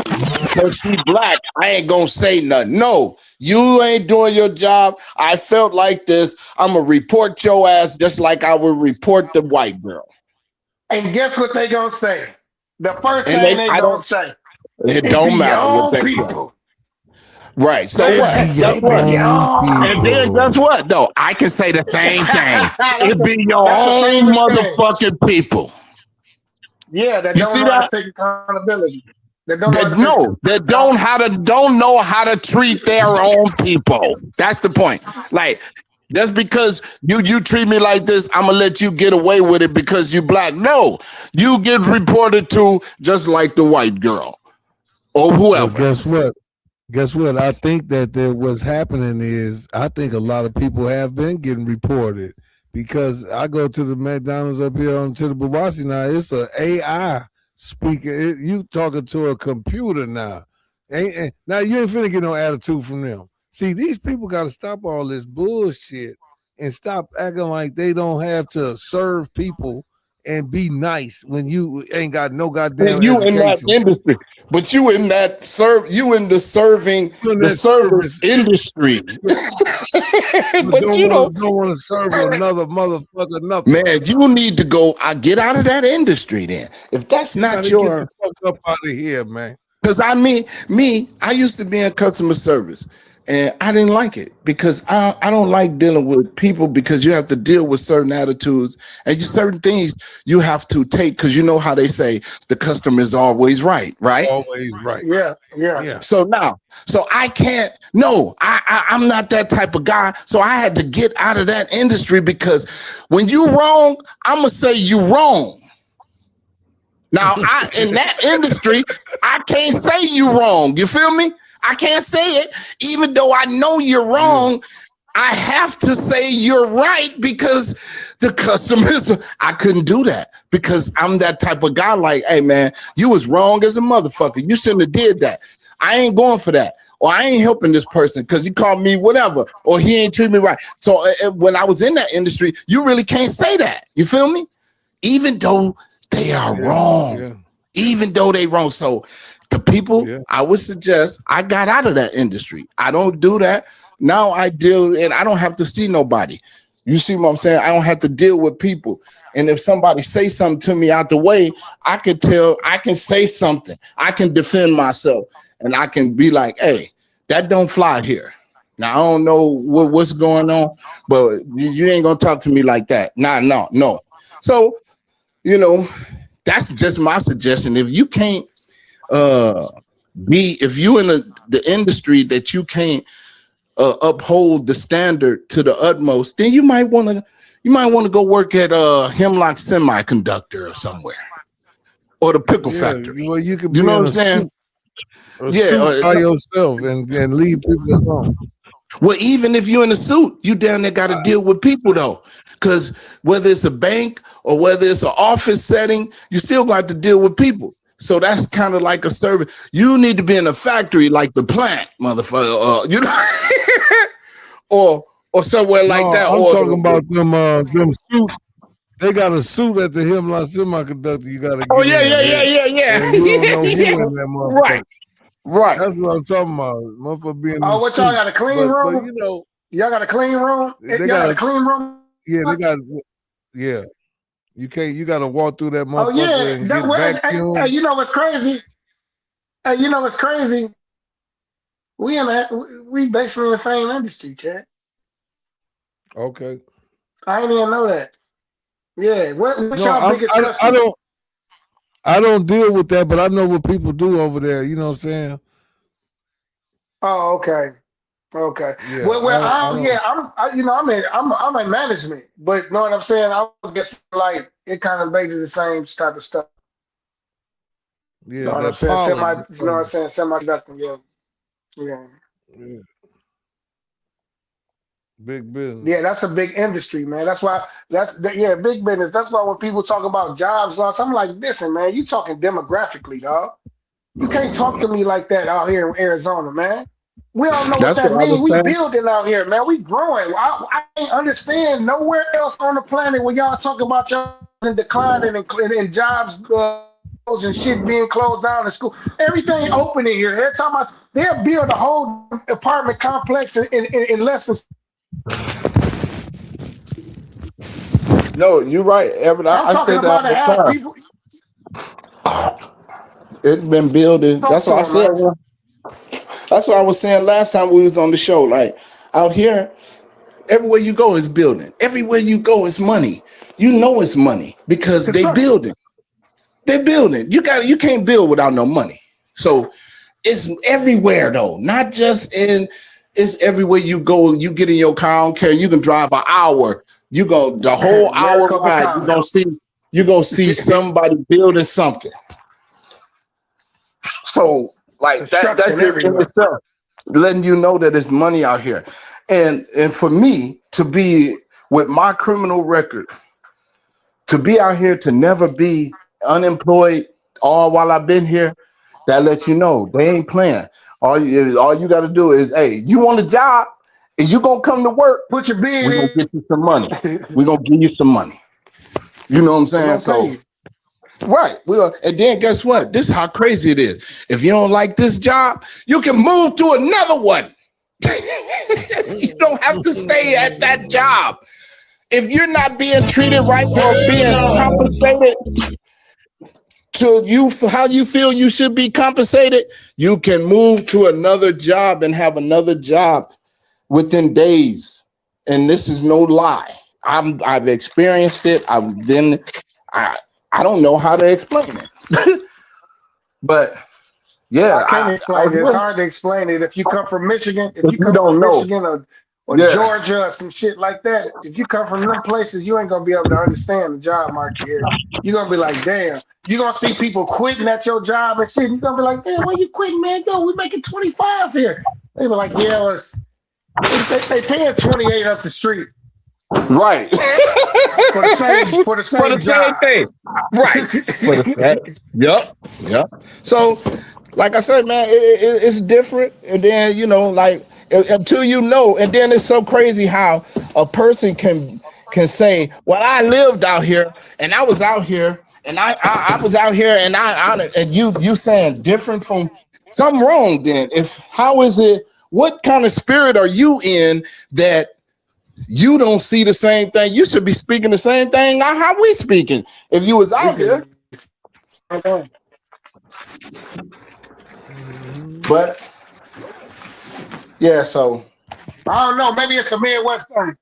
because she black, I ain't gonna say nothing. No, you ain't doing your job. I felt like this. I'm gonna report your ass just like I would report the white girl.
And guess what they gonna say? The first
And
thing they
I
gonna
don't.
say,
It
it be
don't
your
matter what
own
they say.
people.
Right. So
They
what?
say
Be
Guess
your
it be
what?
your
own
own
And
people.
then guess
people.
what? No, I can say the same thing.
that's
It
a
be your
that's a
own
famous thing.
motherfucking people.
Yeah, that
You
don't
see
know how to
that?
take accountability. That don't know how to
don't know how to treat their own people. That's the point. Like, just because you treat me like this, I'm gonna let you get away with it because you black. No, you get reported to just like the white girl or
But
whoever.
guess what? Guess what? I think that what's happening is I think a lot of people have been getting reported because I go to the McDonald's up here on to the Bawasi now. It's an AI speaker. You talking to a computer now. Now you ain't finna get no attitude from them. See, these people got to stop all this bullshit and stop acting like they don't have to serve people and be nice when you ain't got no goddamn
You in that
education.
industry, but you in the service industry. But you
don't want to serve another motherfucker nothing.
Man, you need to go. Get out of that industry then. If that's not your,
get the fuck up out of here, man.
Because I used to be in customer service. And I didn't like it because I don't like dealing with people because you have to deal with certain attitudes and certain things you have to take because you know how they say the customer is always right, right?
Always right.
Yeah.
So I can't. No, I'm not that type of guy. So I had to get out of that industry because when you wrong, I'm gonna say you wrong. Now in that industry, I can't say you wrong. You feel me? I can't say it, even though I know you're wrong. I have to say you're right because the customers. I couldn't do that because I'm that type of guy. Like, hey man, you was wrong as a motherfucker. You shouldn't have did that. I ain't going for that, or I ain't helping this person because he called me whatever, or he ain't treat me right. So when I was in that industry, you really can't say that. You feel me? Even though they are wrong, even though they wrong. So the people, I would suggest I got out of that industry. I don't do that. Now I deal, and I don't have to see nobody. You see what I'm saying? I don't have to deal with people. And if somebody say something to me out the way, I can say something. I can defend myself and I can be like, hey, that don't fly here. Now, I don't know what's going on, but you ain't going to talk to me like that. No. So, that's just my suggestion. If you can't, if you in the industry that you can't uphold the standard to the utmost, then you might want to go work at Hemlock Semiconductor or somewhere, or the pickle factory.
Well, you could be
know what I'm saying?
Suit by yourself and leave people alone.
Well, even if you're in a suit, you down there got to deal with people though, because whether it's a bank or whether it's an office setting, you still got to deal with people. So that's kind of like a service. You need to be in a factory like the plant, motherfucker, or somewhere like that.
I'm talking about them suits. They got a suit at the Hemlock Semiconductor. You got to get
yeah.
And you don't know who in that motherfucker.
Right.
That's what I'm talking about. Motherfucker being
what
suits.
y'all got a clean room?
But,
y'all got a clean room? Y'all got a clean room?
Yeah, they got. Yeah. You got to walk through that motherfucker and get vacuum.
Hey, you know what's crazy? We basically in the same industry, Chad.
Okay.
I didn't even know that. Yeah. What's your biggest customer?
I don't deal with that, but I know what people do over there. You know what I'm saying?
Oh, okay. Yeah, I'm in management, but know what I'm saying? I was guessing like it kind of basically the same type of stuff.
Yeah,
you know what I'm saying? Semiconductor, yeah.
Big business.
Yeah, that's a big industry, man. Big business. That's why when people talk about jobs loss, I'm like, listen, man, you talking demographically, dog. You can't talk to me like that out here in Arizona, man. We don't know what that means. We building out here, man. We growing. I ain't understand nowhere else on the planet when y'all talk about y'all in declining and jobs and shit being closed down in school. Everything open in here. Every time they'll build a whole apartment complex in less than.
No, you're right, Evan. I said that all the time. It's been building. That's what I said. That's what I was saying last time we was on the show. Like out here, everywhere you go is building. Everywhere you go is money. You know it's money because they building. They're building. You can't build without no money. So it's everywhere though, not just in. It's everywhere you go. You get in your car, I don't care. You can drive an hour. You go the whole hour
Maricopa
ride.
County.
You're gonna see somebody building something. So like that's
Construction
it in
everywhere.
itself, letting you know that there's money out here. And for me to be with my criminal record, to be out here to never be unemployed all while I've been here, that lets you know they ain't playing. All you got to do is, hey, you want a job? Is you gonna come to work?
Put your bid
We're gonna
in.
get you some money.
They're
We're gonna give you some money. You know what I'm saying?
gonna pay
So
you.
right. Well, and then guess what? This is how crazy it is. If you don't like this job, you can move to another one. You don't have to stay at that job. If you're not being treated right or being compensated to you for how you feel you should be compensated, you can move to another job and have another job within days. And this is no lie. I've experienced it. I don't know how to explain it. But yeah,
I can't
I
explain it. It's
will.
hard to explain it. If you come from Michigan, if
If
you
you
come from
don't know.
Michigan or
Yeah.
Georgia or some shit like that, if you come from them places, you ain't gonna be able to understand the job market here. You're gonna be like, damn. You're gonna see people quitting at your job and shit. You're gonna be like, damn, where you quitting, man? Yo, we making 25 here. They be like, yeah, well, they paying 28 up the street
Right.
for the same for the
For the
same
same
job.
thing. Right. For the same. Yep. Yep. So, like I said, man, it's different. And then, like until you know, and then it's so crazy how a person can say, well, I lived out here and I was out here and I was out here and and you saying different from something wrong then. If how is it, what kind of spirit are you in that you don't see the same thing? You should be speaking the same thing how we speaking. If you was
We
out
should
here,
be. I don't
but yeah, so
know. Maybe it's a Midwest thing.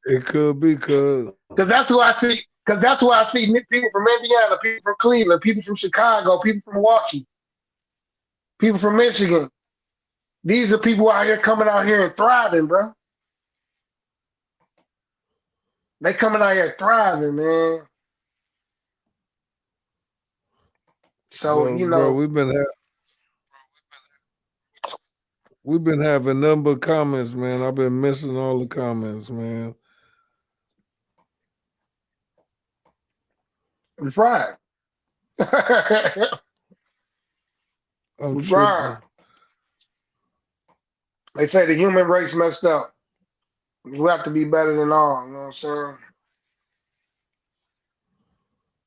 It could be cause
Because that's who I see. Because that's who I see people from Indiana, people from Cleveland, people from Chicago, people from Milwaukee, people from Michigan. These are people out here coming out here and thriving, bro. They coming out here thriving, man. So
well, bro, we've been having number of comments, man. I've been missing all the comments, man.
we fried.
I'm
We fried.
tripping.
They say the human race messed up. We have to be better than all. You know what I'm saying?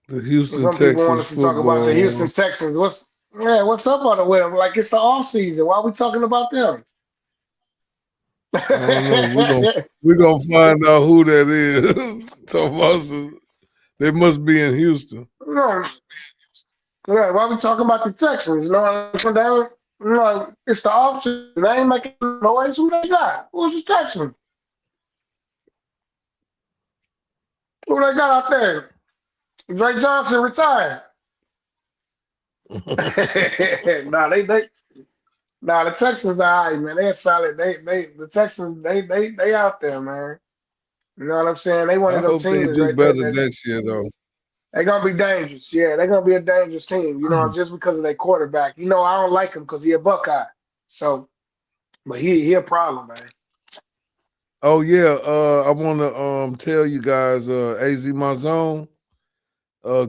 The Houston
Some people want
Texans
us to talk about the Houston
football.
Texans. What's up on it with them? Like it's the off season. Why are we talking about them?
I don't know. We're gonna find out who that is. Talking about they must be in Houston.
No, yeah, why we talking about the Texans? You know, it's the off season. They ain't making noise. Who they got? Who's the Texans? Who they got out there? Dre Johnson retired. The Texans are all right, man. They're solid. The Texans, they out there, man. You know what I'm saying? They one
I
of them
hope they
teams
do
right there
better
that's
next year, though.
they're gonna be dangerous. Yeah, they're gonna be a dangerous team. You know, just because of their quarterback. You know, I don't like him because he a Buckeye. So, but he a problem, man.
Oh yeah, I want to tell you guys, AZ Mazone,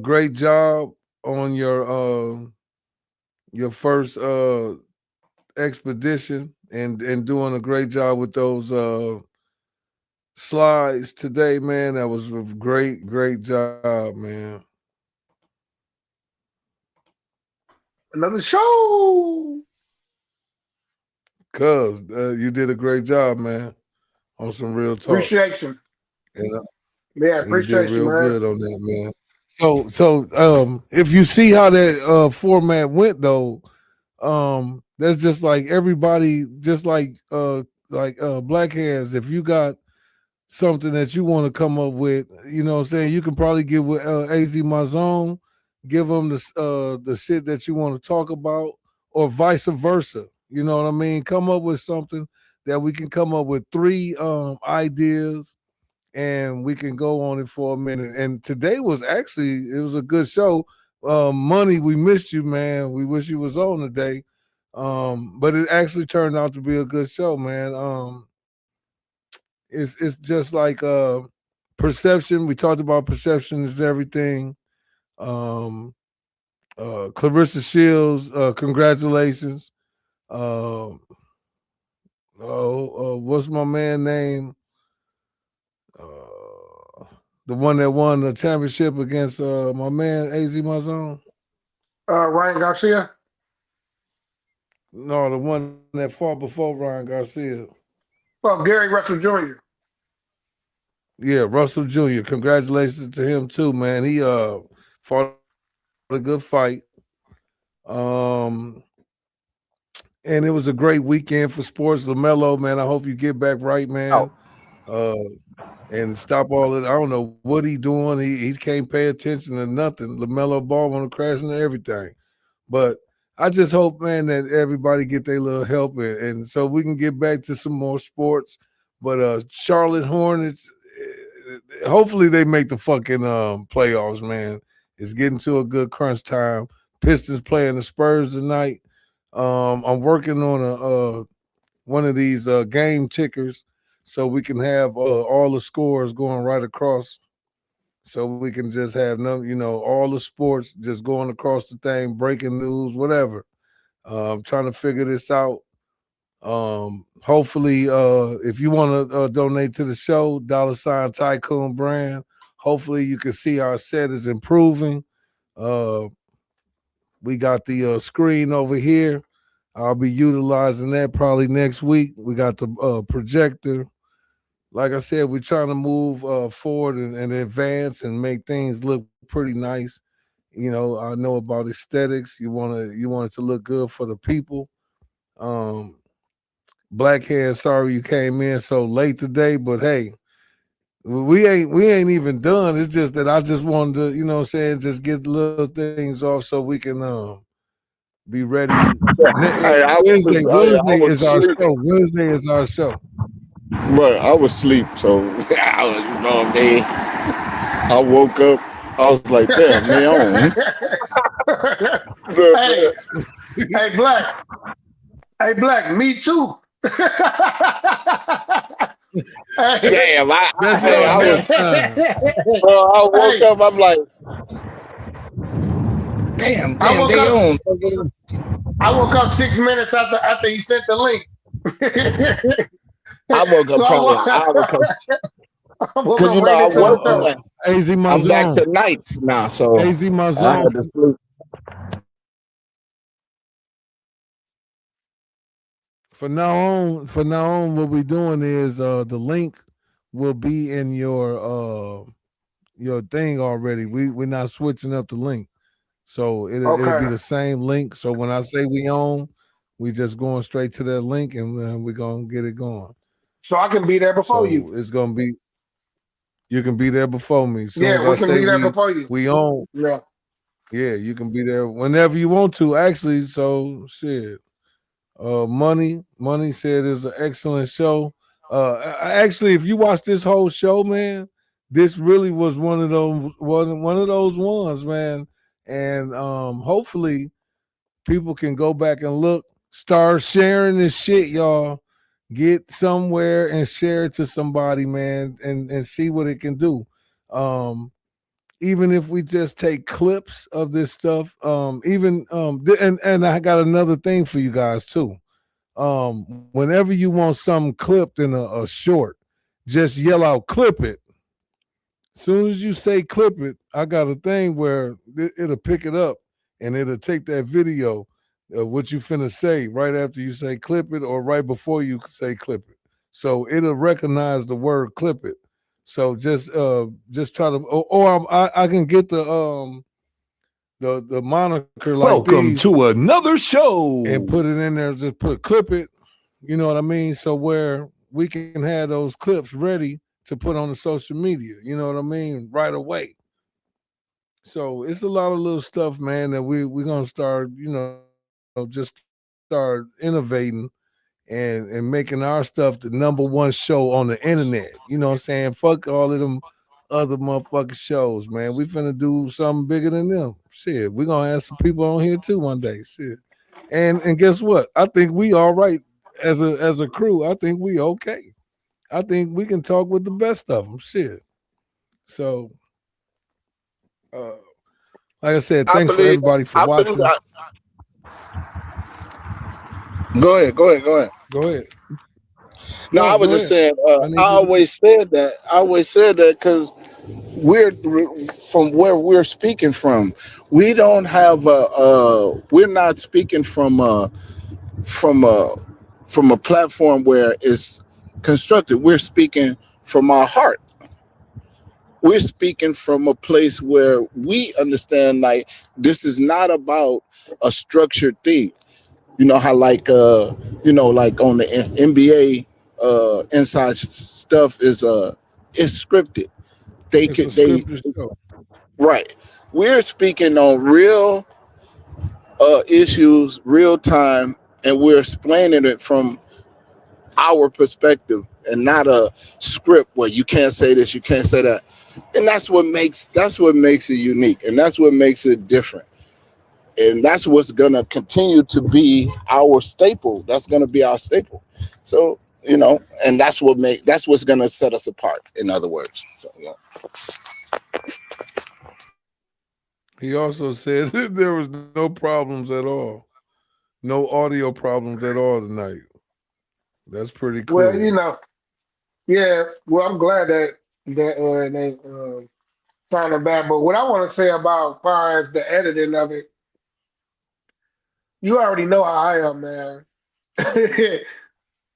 great job on your first expedition and doing a great job with those slides today, man. That was a great job, man.
Another show.
Cuz you did a great job, man, on some real talk.
Appreciate you.
And
Yeah,
you did
appreciate you,
real
man.
good on that, man. So if you see how that format went though, that's just like everybody, just like Black Hands. If you got something that you want to come up with, you know what I'm saying, you can probably get with AZ Mazone, give them the shit that you want to talk about, or vice versa. You know what I mean? Come up with something that we can come up with 3 ideas, and we can go on it for a minute. And today was actually, it was a good show. Money, we missed you, man. We wish you was on today. But it actually turned out to be a good show, man. It's just like perception. We talked about perception is everything. Um, Clarissa Shields, congratulations. Uh, what's my man name? The one that won the championship against my man AZ Mazon.
Ryan Garcia.
No, the one that fought before Ryan Garcia.
Well, Gary Russell Jr.
Yeah, Russell Jr. Congratulations to him too, man. He fought a good fight. And it was a great weekend for sports. Melo, man, I hope you get back right, man. And stop all that. I don't know what he doing. He can't pay attention to nothing. LaMelo Ball want to crash into everything. But I just hope, man, that everybody get their little help, and so we can get back to some more sports. But Charlotte Hornets, hopefully they make the fucking playoffs, man. It's getting to a good crunch time. Pistons playing the Spurs tonight. I'm working on one of these game tickers so we can have all the scores going right across, so we can just have all the sports just going across the thing, breaking news, whatever. I'm trying to figure this out. Hopefully, if you want to donate to the show, $ Tycoon brand. Hopefully, you can see our set is improving. We got the screen over here. I'll be utilizing that probably next week. We got the projector. Like I said, we're trying to move forward and advance and make things look pretty nice. You know, I know about aesthetics. You want it to look good for the people. Blackhead, sorry you came in so late today, but hey, we ain't even done. It's just that I just wanted to, just get little things off so we can be ready.
Hey,
Wednesday is our
asleep.
show. Wednesday is our show.
But I was asleep, so you know what I mean. I woke up. I was like, damn, man.
Hey, Black, me too.
Damn, I woke up. I'm like, damn, they on.
I woke up 6 minutes after he sent the link.
I woke up probably an hour ago. Because I'm back to nights now, so
AZ
I
Mazon.
had to sleep.
From now on, what we're doing is the link will be in your thing already. We're not switching up the link, so it'll be the same link. So when I say we on, we just going straight to that link, and we're gonna get it going.
So I can be there before you.
It's gonna be. You can be there before me. As soon as
we can be there before you.
We on. Yeah, you can be there whenever you want to. Actually, so shit. Money said it's an excellent show. Actually, if you watch this whole show, man, this really was one of those ones, man. And hopefully people can go back and look, start sharing this shit, y'all. Get somewhere and share it to somebody, man, and see what it can do. Even if we just take clips of this stuff, and I got another thing for you guys too. Whenever you want something clipped in a short, just yell out "clip it." As soon as you say "clip it," I got a thing where it'll pick it up and it'll take that video of what you finna say right after you say "clip it" or right before you say "clip it." So it'll recognize the word "clip it." So just try to, or I can get the moniker like
Welcome
these
to another show
and put it in there. Just put "clip it." You know what I mean? So where we can have those clips ready to put on the social media. You know what I mean? Right away. So it's a lot of little stuff, man, that we're gonna start, just start innovating and making our stuff the number one show on the internet. You know what I'm saying? Fuck all of them other motherfucking shows, man. We finna do something bigger than them. Shit, we gonna have some people on here too one day. Shit. And guess what? I think we all right as a crew. I think we okay. I think we can talk with the best of them. Shit. So uh like I said,
I
thanks for
believe.
everybody for
I believe.
watching.
Go ahead. Go ahead. Go ahead.
Go ahead.
No, I
No,
was
go
just
ahead.
saying.
I
I
need you to.
always said that. I always said that because we're from where we're speaking from. We don't have a. We're not speaking from a from a platform where it's constructed. We're speaking from our heart. We're speaking from a place where we understand like this is not about a structured thing. You know how like on the NBA inside stuff is scripted. They
It's a
could they
scripted show.
Right. We're speaking on real issues, real time, and we're explaining it from our perspective and not a script where you can't say this, you can't say that. And that's what makes it unique, and that's what makes it different. And that's what's gonna continue to be our staple. That's gonna be our staple. So, and that's what's gonna set us apart, in other words. So,
He also said that there was no problems at all. No audio problems at all tonight. That's pretty
Well,
cool.
yeah. Well, I'm glad that they found it bad. But what I want to say about far as the editing of it, you already know how I am, man.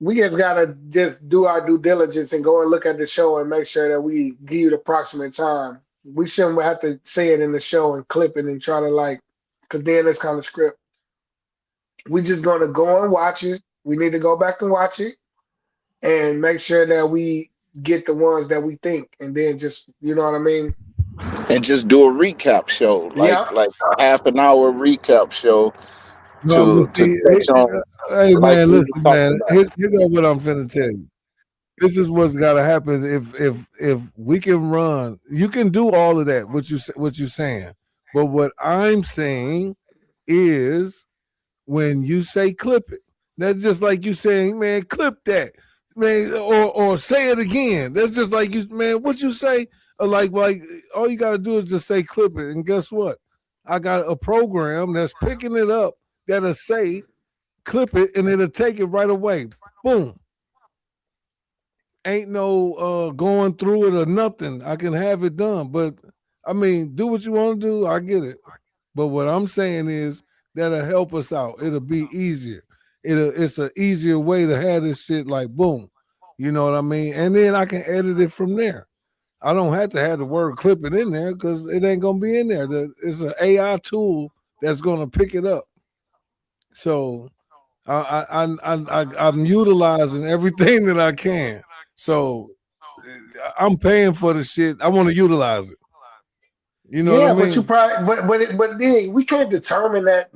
We just gotta just do our due diligence and go and look at the show and make sure that we give you the approximate time. We shouldn't have to say it in the show and clip it and try to like, cause then it's kind of script. We just gonna go and watch it. We need to go back and watch it and make sure that we get the ones that we think, and then just you know what I mean.
and just do a recap show, like
Yep.
like a half an hour recap show
No, but
to
see,
touch on
hey
like
man,
we were
listen,
talking
man.
about.
Here go what I'm finna tell you. This is what's gotta happen if we can run. You can do all of that. What you saying, but what I'm saying is when you say clip it. That's just like you saying, man, clip that, man, or say it again. That's just like you, man. What you say, like all you got to do is just say clip it, and guess what? I got a program that's picking it up that'll say clip it, and it'll take it right away. Boom. Ain't no going through it or nothing. I can have it done, but I mean, do what you want to do. I get it. But what I'm saying is that'll help us out. It'll be easier. It's an easier way to have this shit like boom. You know what I mean? And then I can edit it from there. I don't have to have the word clip it in there because it ain't gonna be in there. It's an AI tool that's gonna pick it up. So I'm utilizing everything that I can. So I'm paying for the shit. I want to utilize it. You know what I
Yeah, but you
mean?
probably but then we can't determine that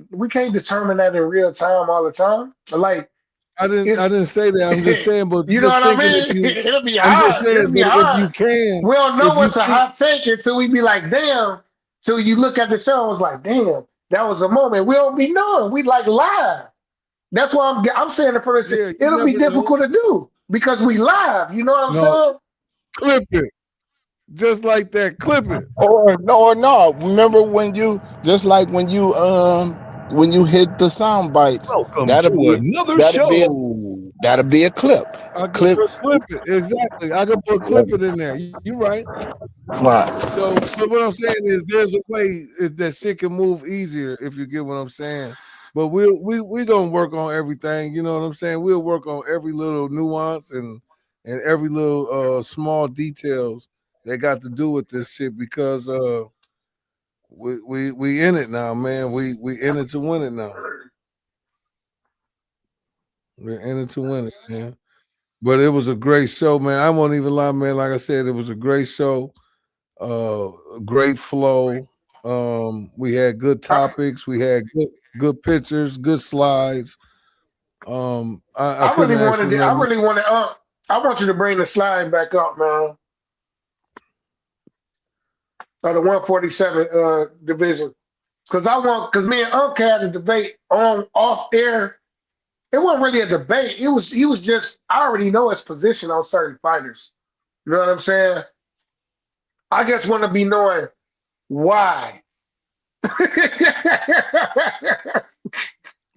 in real time all the time. Like
I
it's
didn't say that. I'm just saying, but
you know
just
what I
thinking if
mean?
you
It'll be
I'm just
hard.
saying,
It'll be
but if you
hard.
can,
We don't know
if you
what's a
think
hot take until we be like, damn. Till you look at the show, and it's like, damn, that was a moment. We don't be knowing. We like live. That's why I'm saying it for this.
yeah, you
It'll be
never know.
difficult to do because we live. You know what I'm
No,
saying?
clip it. Just like that. Clip it.
Or no. Remember when you just like when you hit the sound bites,
Welcome
that'll
to
be
another
that'll be a,
show.
that'll be a clip.
I can
Clip.
put clip it. Exactly. I can put clip it in there. You're right.
Right.
So, but what I'm saying is, there's a way that shit can move easier if you get what I'm saying. But we gonna work on everything. You know what I'm saying? We'll work on every little nuance and every little small details that got to do with this shit because we in it now, man. We in it to win it now. We're in it to win it, man. But it was a great show, man. I won't even lie, man. Like I said, it was a great show. Great flow. We had good
I,
topics. We had good pictures, good slides. I
I
couldn't
really
ask for
wanted to. I
nothing.
really wanted. I want you to bring the slide back up, man. The 147 division, because because me and Unc had a debate on off air. It wasn't really a debate. He was just I already know his position on certain fighters. You know what I'm saying? I just want to be knowing why.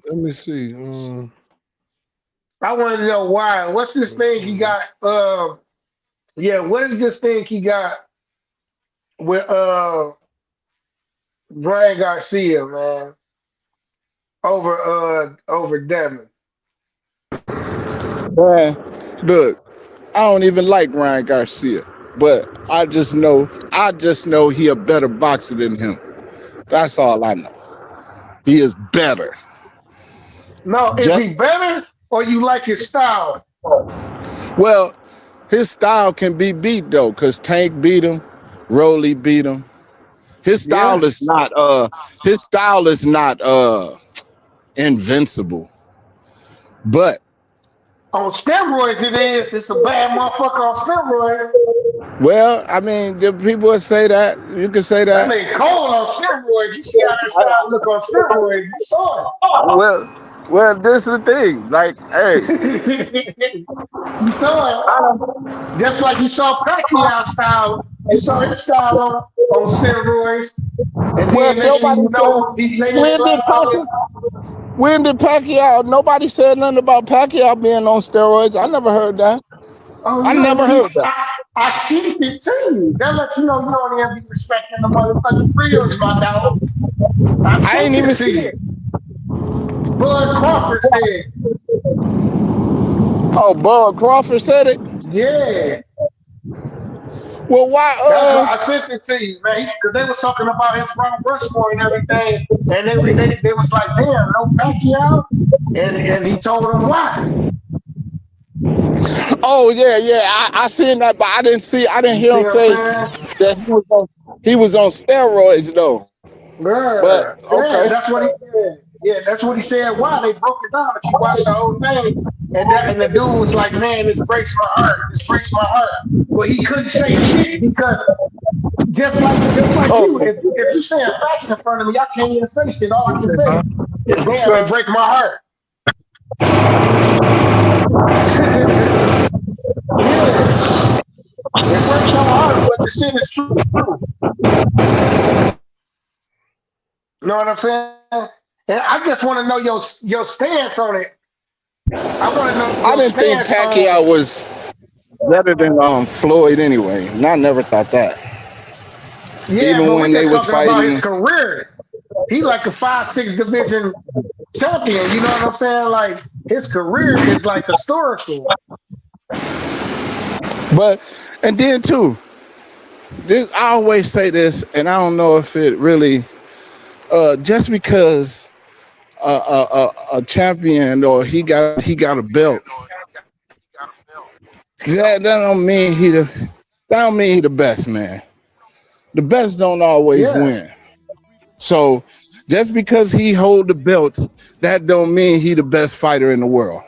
Let me see.
I want to know why. What's this
Let's
thing he
see.
got? Yeah, what is this thing he got with Brian Garcia, man, over Devin?
Man, look, I don't even like Ryan Garcia, but I just know he a better boxer than him. That's all I know. He is better.
No, is
Just
he better or you like his style?
well, his style can be beat though, cause Tank beat him, Rolly beat him. His style
Yeah.
is not his style is not invincible. But
On steroids it is. It's a bad motherfucker on steroids.
well, I mean, the people would say that. You can say
That
that.
nigga cold on steroids. You see how that style look on steroids. You saw
Well, this is the thing. Like, hey,
it. You saw it. Just like you saw Pacquiao style. You saw his style on steroids. And
well,
then next thing
nobody
you
said
know, he laying
when did
flat out there.
Pacquiao? Nobody said nothing about Pacquiao being on steroids. I never heard that.
Oh
I
no,
never heard that.
I sent it to you. That lets you know you don't even be respecting the motherfucking reels, my dog. I
I ain't
sent it
even
to
see
you.
it.
Bud Crawford said,
Oh, Bud Crawford said it.
yeah.
Well,
That's why
why?
I sent it to you, man. Because they was talking about his Mount Rushmore and everything, and they was like, damn, no Pacquiao, and he told them why.
Oh yeah. I seen that, but I didn't see. I didn't
You
hear
see
him
what I'm
say
saying?
that he was on steroids though. But
Yeah, yeah,
okay.
that's what he yeah, that's what he said. Why they broke it down? If you watch the whole thing, and the dude was like, "Man, this breaks my heart. This breaks my heart." But he couldn't say shit because just like you,
Oh,
if you saying facts in front of me, I can't even say shit. All I can say is, "Damn, it
so,
break my heart." Yeah, it breaks your heart, but the shit is true. You know what I'm saying? And I just want to know your stance on it. I want to know
I
your
didn't think
stance on.
Pacquiao was better than Floyd anyway. And I never thought that.
Yeah,
Even
but we
when they
just
was
talking about his
fighting.
career. He like a 5-6 division champion. You know what I'm saying? Like his career is like historical.
But and then too, this I always say this, and I don't know if it really just because a champion or he got a belt, that don't mean that don't mean he the best man. The best don't always
Yeah.
win. So just because he hold the belts, that don't mean he the best fighter in the world.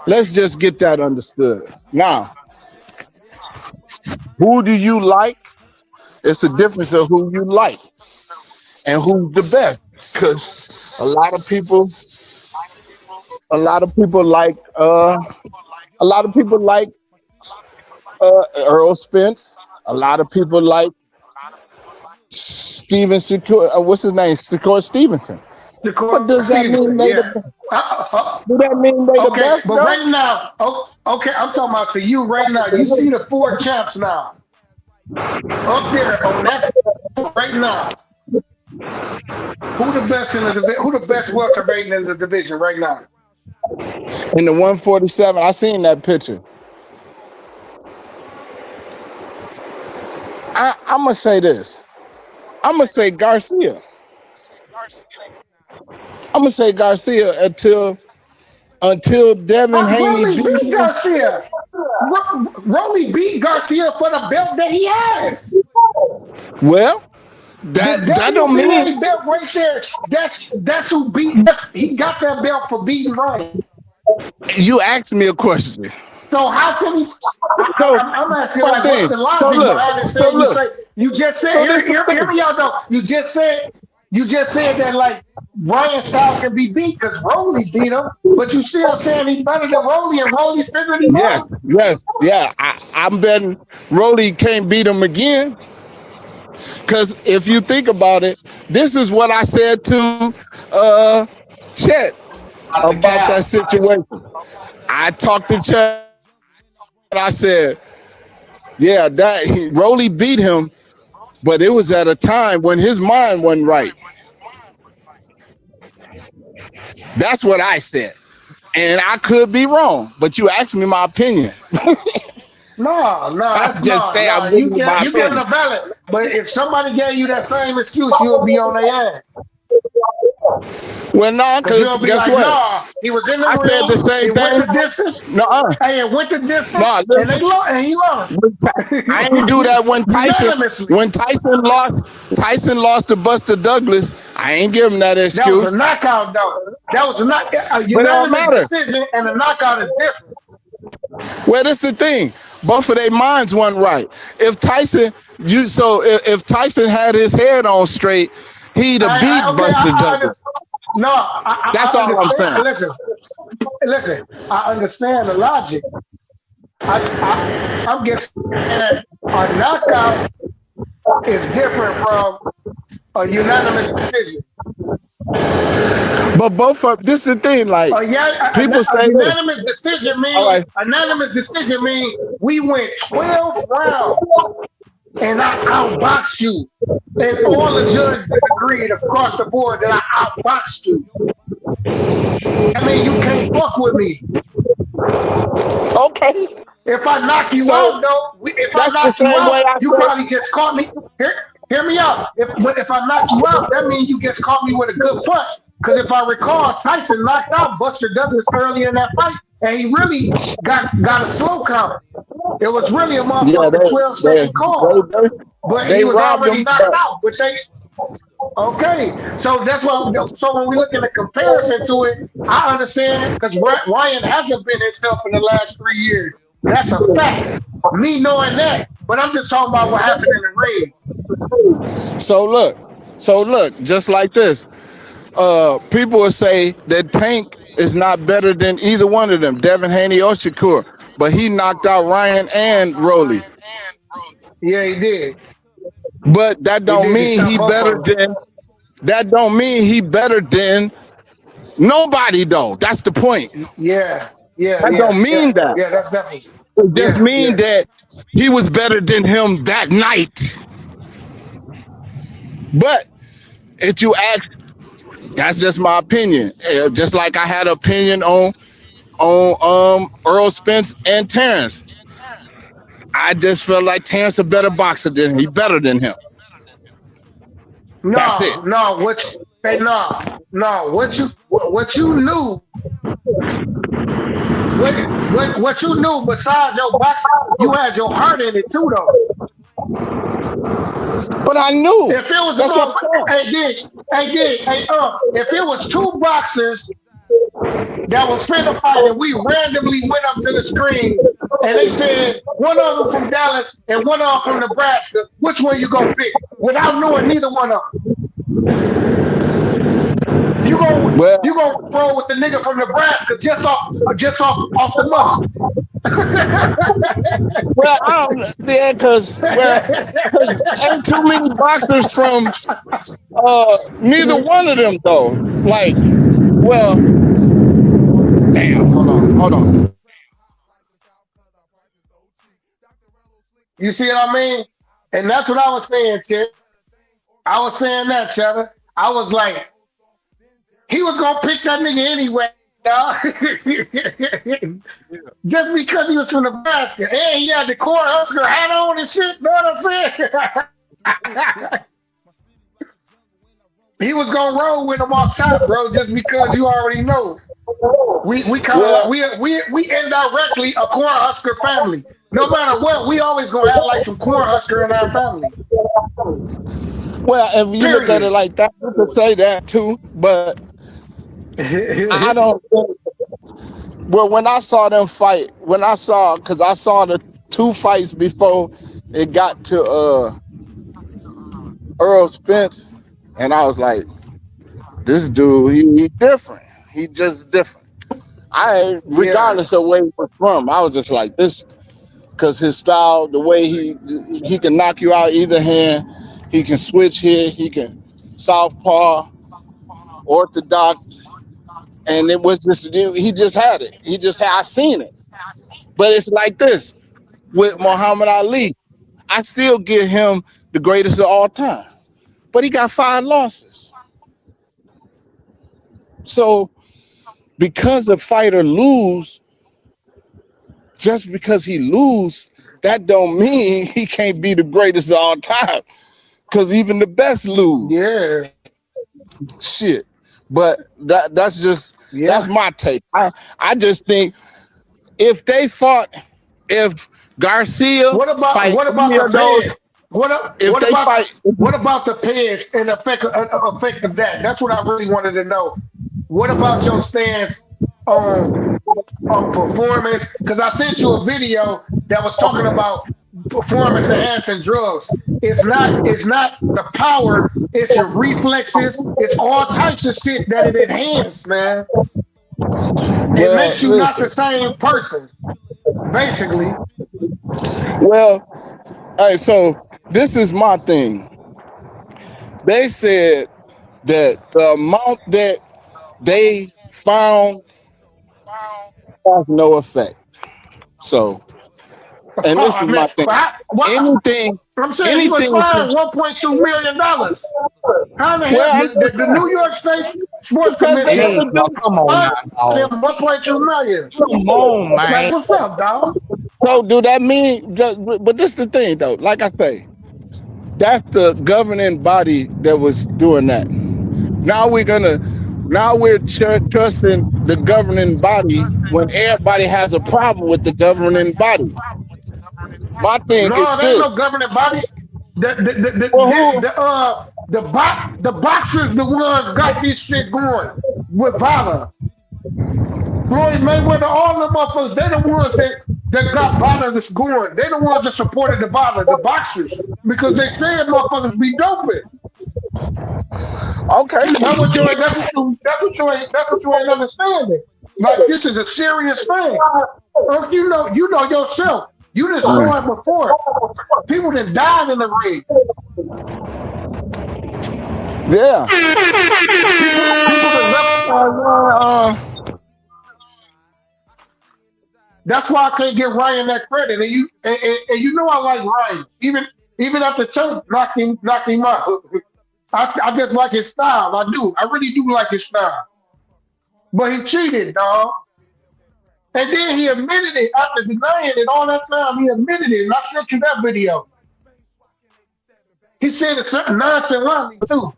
Let's just get that understood. Now, who do you like? It's a difference of who you like and who's the best. Because a lot of people, a lot of people like, a lot of people like Earl Spence. A lot of people like Steven Secure. What's his name? Secure Stevenson. But
Shakur
does that mean
Stevenson.
they
Yeah.
the?
Uh, uh,
Do that mean they the
okay,
best
but
though?
right now, okay, I'm talking about to you right now. You see the four champs now up there on that right now. Who the best in the division? Who the best welterweight in the division right now?
In the 147, I seen that picture. I'm gonna say this. I'm gonna say Garcia. I'm gonna say Garcia until Devin Haney
Rolly
beat
beat
him.
Garcia. Rolly beat Garcia for the belt that he has.
Well,
The
that don't mean
WBA belt right there. That's who beat. He got that belt for beating Ryan.
you asked me a question.
So how can he?
So
I'm asking
one
like, what's
thing.
the
So
logic
look.
behind it?
So
Saying
look.
you just said
So this the
hear
thing.
me out though. You just said that like Ryan Styles can be beat because Rolly beat him, but you still saying he better than Rolly and Rolly figured him out.
Yes, yeah. I'm betting Rolly can't beat him again. Because if you think about it, this is what I said to Chet
Out the
about that
cap.
situation. I talked to Chet. I said, yeah, Rolly beat him, but it was at a time when his mind wasn't right. That's what I said. And I could be wrong, but you asked me my opinion.
No,
I
that's
just say I'm
You
giving you
can't
my
you giving
opinion.
a valid. But if somebody gave you that same excuse, you'll be on their ass.
Well, no,
Cause
because
you'll be
guess
like,
what?
nah, he was in the
I said the
ring,
same
he went
thing.
the distance,
No,
hey, it went the distance,
no,
and
listen.
he lost.
I ain't do that when
Unanimously.
Tyson lost to Buster Douglas. I ain't give him that
That was a
excuse.
knockout though. That was a
But it don't
unanimous
matter.
decision, and a knockout is different.
Well, that's the thing. Both of their minds weren't right. If Tyson had his head on straight, he'd have beat
Okay,
Buster Douglas.
no,
That's
I
all I'm
understand.
saying.
Listen, I understand the logic. I'm guessing that a knockout is different from a unanimous decision.
But this is the thing. Like people
A
say this.
unanimous decision
All right.
means we went 12 rounds and I outboxed you. And all the judges agreed across the board that I outboxed you. I mean, you can't fuck with me.
Okay.
If I knock you
So
out, though, if I
that's the
knock you
same way
out,
I
you
said.
probably just caught me. Hear me out. If I knock you out, that means you just caught me with a good punch. Because if I recall, Tyson knocked out Buster Douglas earlier in that fight, and he really got a slow count. It was really a
Yeah,
motherfucking 12-second call. But he
they
was
robbed
already
him.
knocked out. Okay, so that's why. So when we look at the comparison to it, I understand because Ryan hasn't been himself in the last 3 years. That's a fact. Me knowing that, but I'm just talking about what happened in the ring.
So look, just like this. People will say that Tank is not better than either one of them, Devin Haney or Shakur, but he knocked out Ryan and Rolly.
Yeah, he did.
But that
He
don't
did. He
mean
stopped
he
both
better
of them.
than nobody though. That's the point.
Yeah, yeah,
That
yeah,
don't
yeah,
mean that.
yeah. That's definitely.
It just
Yeah,
mean
yeah.
that he was better than him that night. But if you ask, that's just my opinion. Just like I had an opinion on Earl Spence and Terrence. I just felt like Terrence a better boxer than him. He better than him. That's it.
No. No. What you knew? What you knew besides your boxing, you had your heart in it too, though.
But I knew.
If it was
That's what I'm saying.
if it was two boxers that was finna fight and we randomly went up to the screen and they said one of them from Dallas and one of them from Nebraska, which one you gonna pick? Without knowing neither one of them.
Well,
You gonna roll with the nigga from Nebraska just off the muscle.
well, I don't, yeah, because ain't too many boxers from neither one of them though. Like, well, damn, hold on.
You see what I mean? And that's what I was saying, Tim. I was saying that, Cheddar. I was like, he was gonna pick that nigga anyway, dog. Just because he was from Nebraska. And he had the Cornhusker hat on and shit, know what I'm saying? He was gonna roll with him off top, bro, just because you already know. We kind of we indirectly a Cornhusker family. No matter what, we always gonna have like some Cornhusker in our family.
Well, if you look at it
Period.
like that, you could say that too. But I don't. Well, when I saw them fight, because I saw the two fights before it got to Earl Spence, and I was like, this dude, he different. He just different.
Yeah,
Regardless of where he was from, I was just like this, because his style, the way he can knock you out either hand, he can switch here, he can southpaw, orthodox, and it was just he just had it. I seen it, but it's like this with Muhammad Ali. I still give him the greatest of all time, but he got 5 losses. So because a fighter lose, just because he lose, that don't mean he can't be the greatest of all time. Because even the best lose.
yeah,
Shit. But that's
yeah.
my take. I just think if they fought, if Garcia
What about
fight
what about
any
the
of those,
pants?
if they fight,
What about the pants and the effect of that? That's what I really wanted to know. What about your stance on performance? Because I sent you a video that was talking about performance enhancing drugs. It's not the power. It's your reflexes. It's all types of shit that it enhances, man. It
well,
makes you not the
listen,
same person, basically.
well, all right, so this is my thing. They said that the amount that they found has no effect. So, and this
Oh
is
man,
my thing. Anything,
I'm saying he was
anything.
fined $1.2 million. How the hell
Well, I'm just
the
saying
New York State Sports
because they
Commission
Hey,
never
bro,
do.
come on
fined
now, dog.
him 1.2 million?
Come on,
Like,
man.
what's up, dog?
So, do that mean? But this is the thing, though. Like I say, that's the governing body that was doing that. Now we're gonna, now we're trusting the governing body when everybody has a problem with the governing body. My thing is
No, there ain't no
this.
governing body.
Well, who?
The boxers, the ones got this shit going with Valor. Floyd Mayweather, all the motherfuckers, they're the ones that got violence going. They're the ones that supported the violence, the boxers, because they said motherfuckers be doping.
Okay.
That's what you ain't understanding. Like, this is a serious thing. You know yourself. You just saw it before. People that died in the ring.
Yeah.
People that left.
Uh,
That's why I can't give Ryan that credit. And you know I like Ryan. Even after Chuck knocked him out. I just like his style. I do. I really do like his style. But he cheated, dog. And then he admitted it after denying it all that time. He admitted it. And I sent you that video. He said it's nonchalantly too.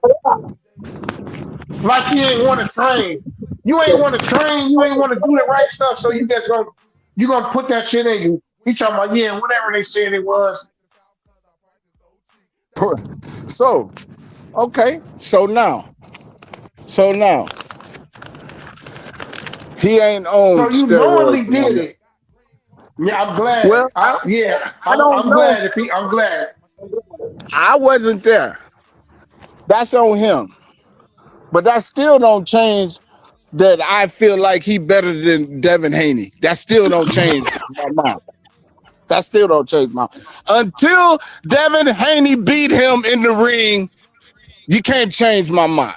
Like he ain't want to train. You ain't want to train. You ain't want to do the right stuff. So you gonna put that shit in you. He talking about, yeah, whatever they said it was.
so, okay. So now, he ain't on
So you
steroids
knowingly
no
did
more.
it. Yeah, I'm glad.
Well, I don't
I'm
know.
glad I'm glad.
I wasn't there. That's on him. But that still don't change that I feel like he better than Devin Haney. That still don't change my mind. That still don't change my mind. Until Devin Haney beat him in the ring, you can't change my mind.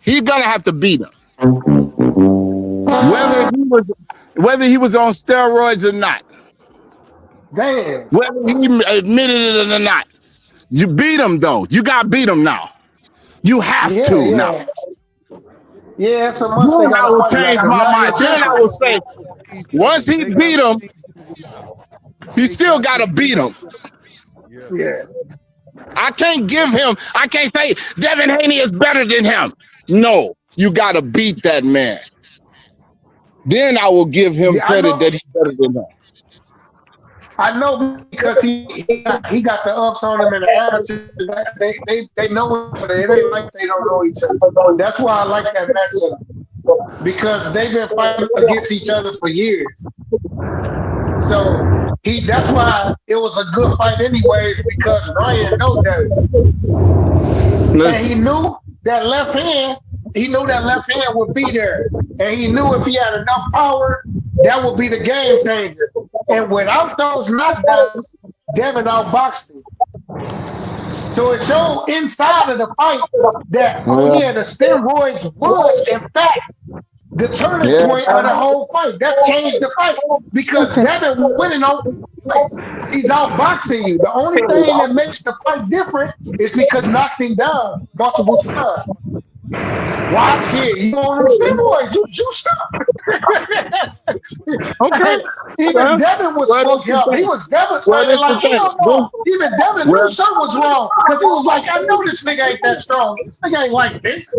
He's gonna have to beat him. Whether he was on steroids or not,
Damn.
whether he admitted it or not. You beat him though. You gotta beat him now. You have
Yeah,
to now.
yeah. Yeah, so
Then
much they
I
gotta
will
fight now
change
because
my
now he
mind.
a
Then I
champion.
will say, once he beat him, he still gotta beat him.
Yeah.
I can't say Devin Haney is better than him. No, you gotta beat that man. Then I will give him
Yeah, I
credit
know.
that he's better than him.
I know because he got the ups on him and the attitude. They know each other. It ain't like they don't know each other. That's why I like that matchup because they've been fighting against each other for years. So that's why it was a good fight anyways because Ryan know that. And
Listen,
he knew that left hand would be there. And he knew if he had enough power, that would be the game changer. And without those knockdowns, Devin outboxed him. So it showed inside of the fight that, oh
well,
yeah, the steroids was in fact the turning
yeah,
point of the whole fight. That changed the fight because Devin winning all fights. He's outboxing you. The only thing that makes the fight different is because you knocked him down multiple times. Watch it. You on them steroids. You juiced up.
okay.
Even
Well,
Devin was
well, that's
fucked
the
up. He
thing.
was
Well,
devastated
that's the
like hell
thing.
no. Even Devin knew
Well,
something was wrong because he was like, I know this nigga ain't that strong. This nigga ain't like this.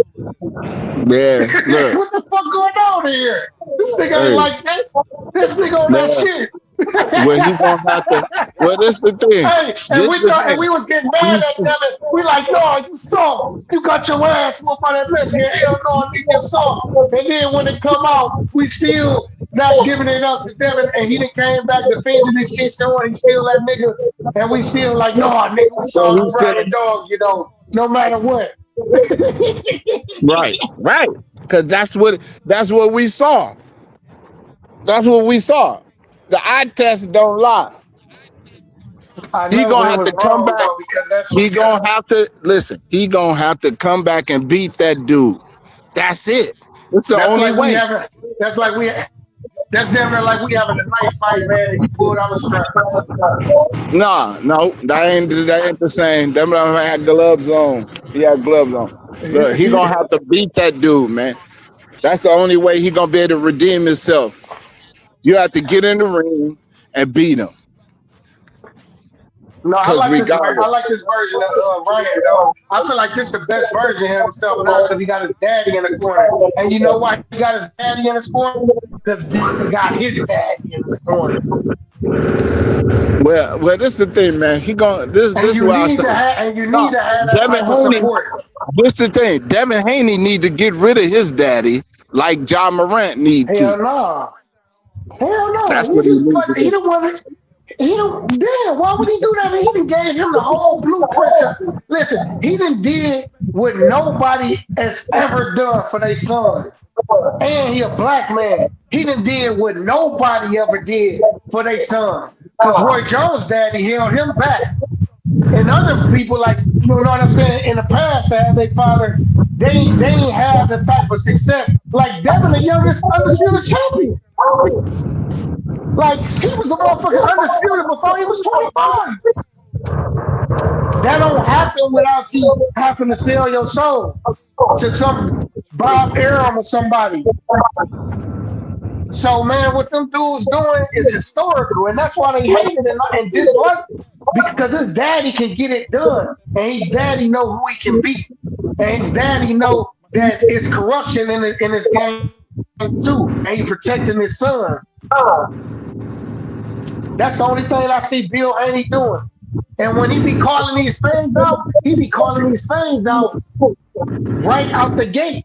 yeah. Look,
What the fuck going on here? This nigga ain't
hey,
like this. This nigga on that
now,
shit.
well, he gonna have to. Well, this the thing.
Hey, and
This
we
the
thought, and
thing.
we was getting mad
He's,
at them. And we like, no, you saw, you got your ass whooped by that bitch here. Hell no, nigga, you saw. And then when it come out, we still not giving it up to Devin, and he done came back defending this shit, showing he still that nigga, and we still like, no, nigga, we
so
saw the
he's still
Ryan dog, no matter what.
right, right. Because that's what we saw. That's what we saw. The eye test don't lie.
I
He
know, but
gonna
it
have
was
to come
wrong
back.
though because that's
He
what
gonna have to listen. He gonna have to come back and beat that dude. That's it. It's the
that's
only
like we
way.
having. That's like we. That's damn near like we having a knife fight, man, and you pulled out a strap.
Nah, no, that ain't the same. Them had gloves on. He had gloves on. Look, he gonna have to beat that dude, man. That's the only way he gonna be able to redeem himself. You have to get in the ring and beat him.
No, I
Cause
like this.
regardless,
I like this version of Ryan though. I feel like this the best version of himself now because he got his daddy in the corner. And you know why he got his daddy in his corner? Because Devin got his daddy in his corner.
well, this is the thing, man. He gonna this
And
this is
you
what I
need
say.
to have
No,
that
Devin
type of
Haney.
support.
This is the thing. Devin Haney need to get rid of his daddy, like John Morant need
Hell
to.
no. Hell no.
That's
He
what he
just
needs to
but he
do.
don't want it. He don't damn, why would he do that? He done gave him the whole blueprint to listen, he done did what nobody has ever done for their son. And he a black man. He done did what nobody ever did for their son. Because Roy Jones' daddy held him back. And other people, like, you know what I'm saying, in the past that had their father, they ain't have the type of success. Like Devin, the youngest undisputed champion. Like, he was a motherfucker undisputed before he was 25. That don't happen without you having to sell your soul to some Bob Arum or somebody. So man, what them dudes doing is historical, and that's why they hate it and dislike it. Because his daddy can get it done, and his daddy know who he can beat, and his daddy know that it's corruption in his game too, and he protecting his son. That's the only thing I see Bill Haney doing. And when he be calling these fans out, he be calling these fans out right out the gate.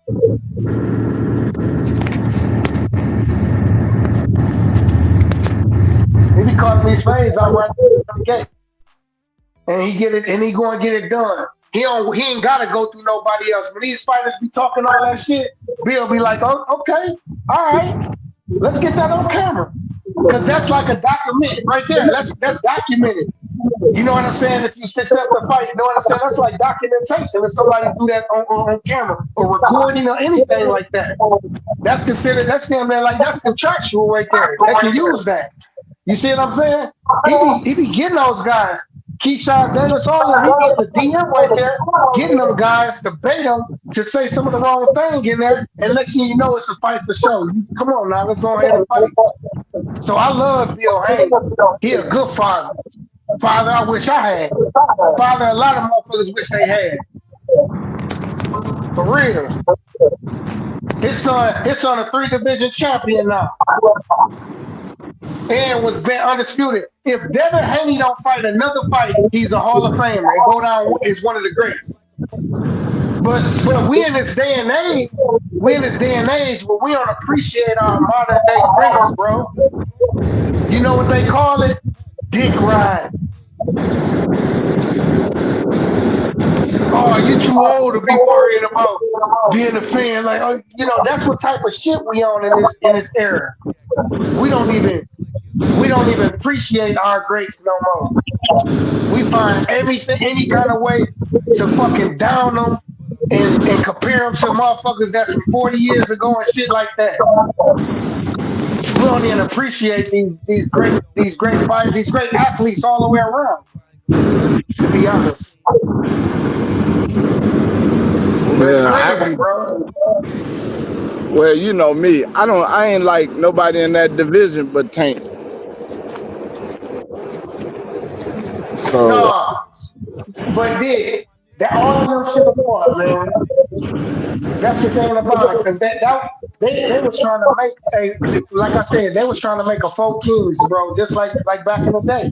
He be calling these fans out right out the gate. And he get it, and he going to get it done. He ain't got to go through nobody else. When these fighters be talking all that shit, Bill be like, oh, okay, all right, let's get that on camera. Because that's like a document right there. That's documented. You know what I'm saying? If you accept the fight, you know what I'm saying? That's like documentation. If somebody do that on camera or recording or anything like that, that's considered. That's damn near like that's contractual right there. They can use that. You see what I'm saying? He be getting those guys. Keyshawn Davis, all of them, he get the DM right there, getting them guys to bait them to say some of the wrong thing in there, and let you know it's a fight for show. Come on now, let's go ahead and fight. So I love Bill Haney. He a good father. Father I wish I had. Father a lot of motherfuckers wish they had. For real. His son a 3-division champion now. And was undisputed. If Devin Haney don't fight another fight, he's a Hall of Famer and go down as one of the greats. But we in this day and age, where we don't appreciate our modern day greats, bro. You know what they call it? Dick ride. Oh, you too old to be worrying about being a fan. Like, oh, that's what type of shit we on in this era. We don't even appreciate our greats no more. We find everything, any kind of way to fucking down them and compare them to motherfuckers that's from 40 years ago and shit like that. We don't even appreciate these great fighters, these great athletes all the way around. To be honest, it's
Yeah,
crazy, bro.
well, you know me. I ain't like nobody in that division but Tank. So
No, but that all of them should have fought, man. That's the thing about it, because they was trying to make like I said, they was trying to make a four kings, bro, just like back in the day.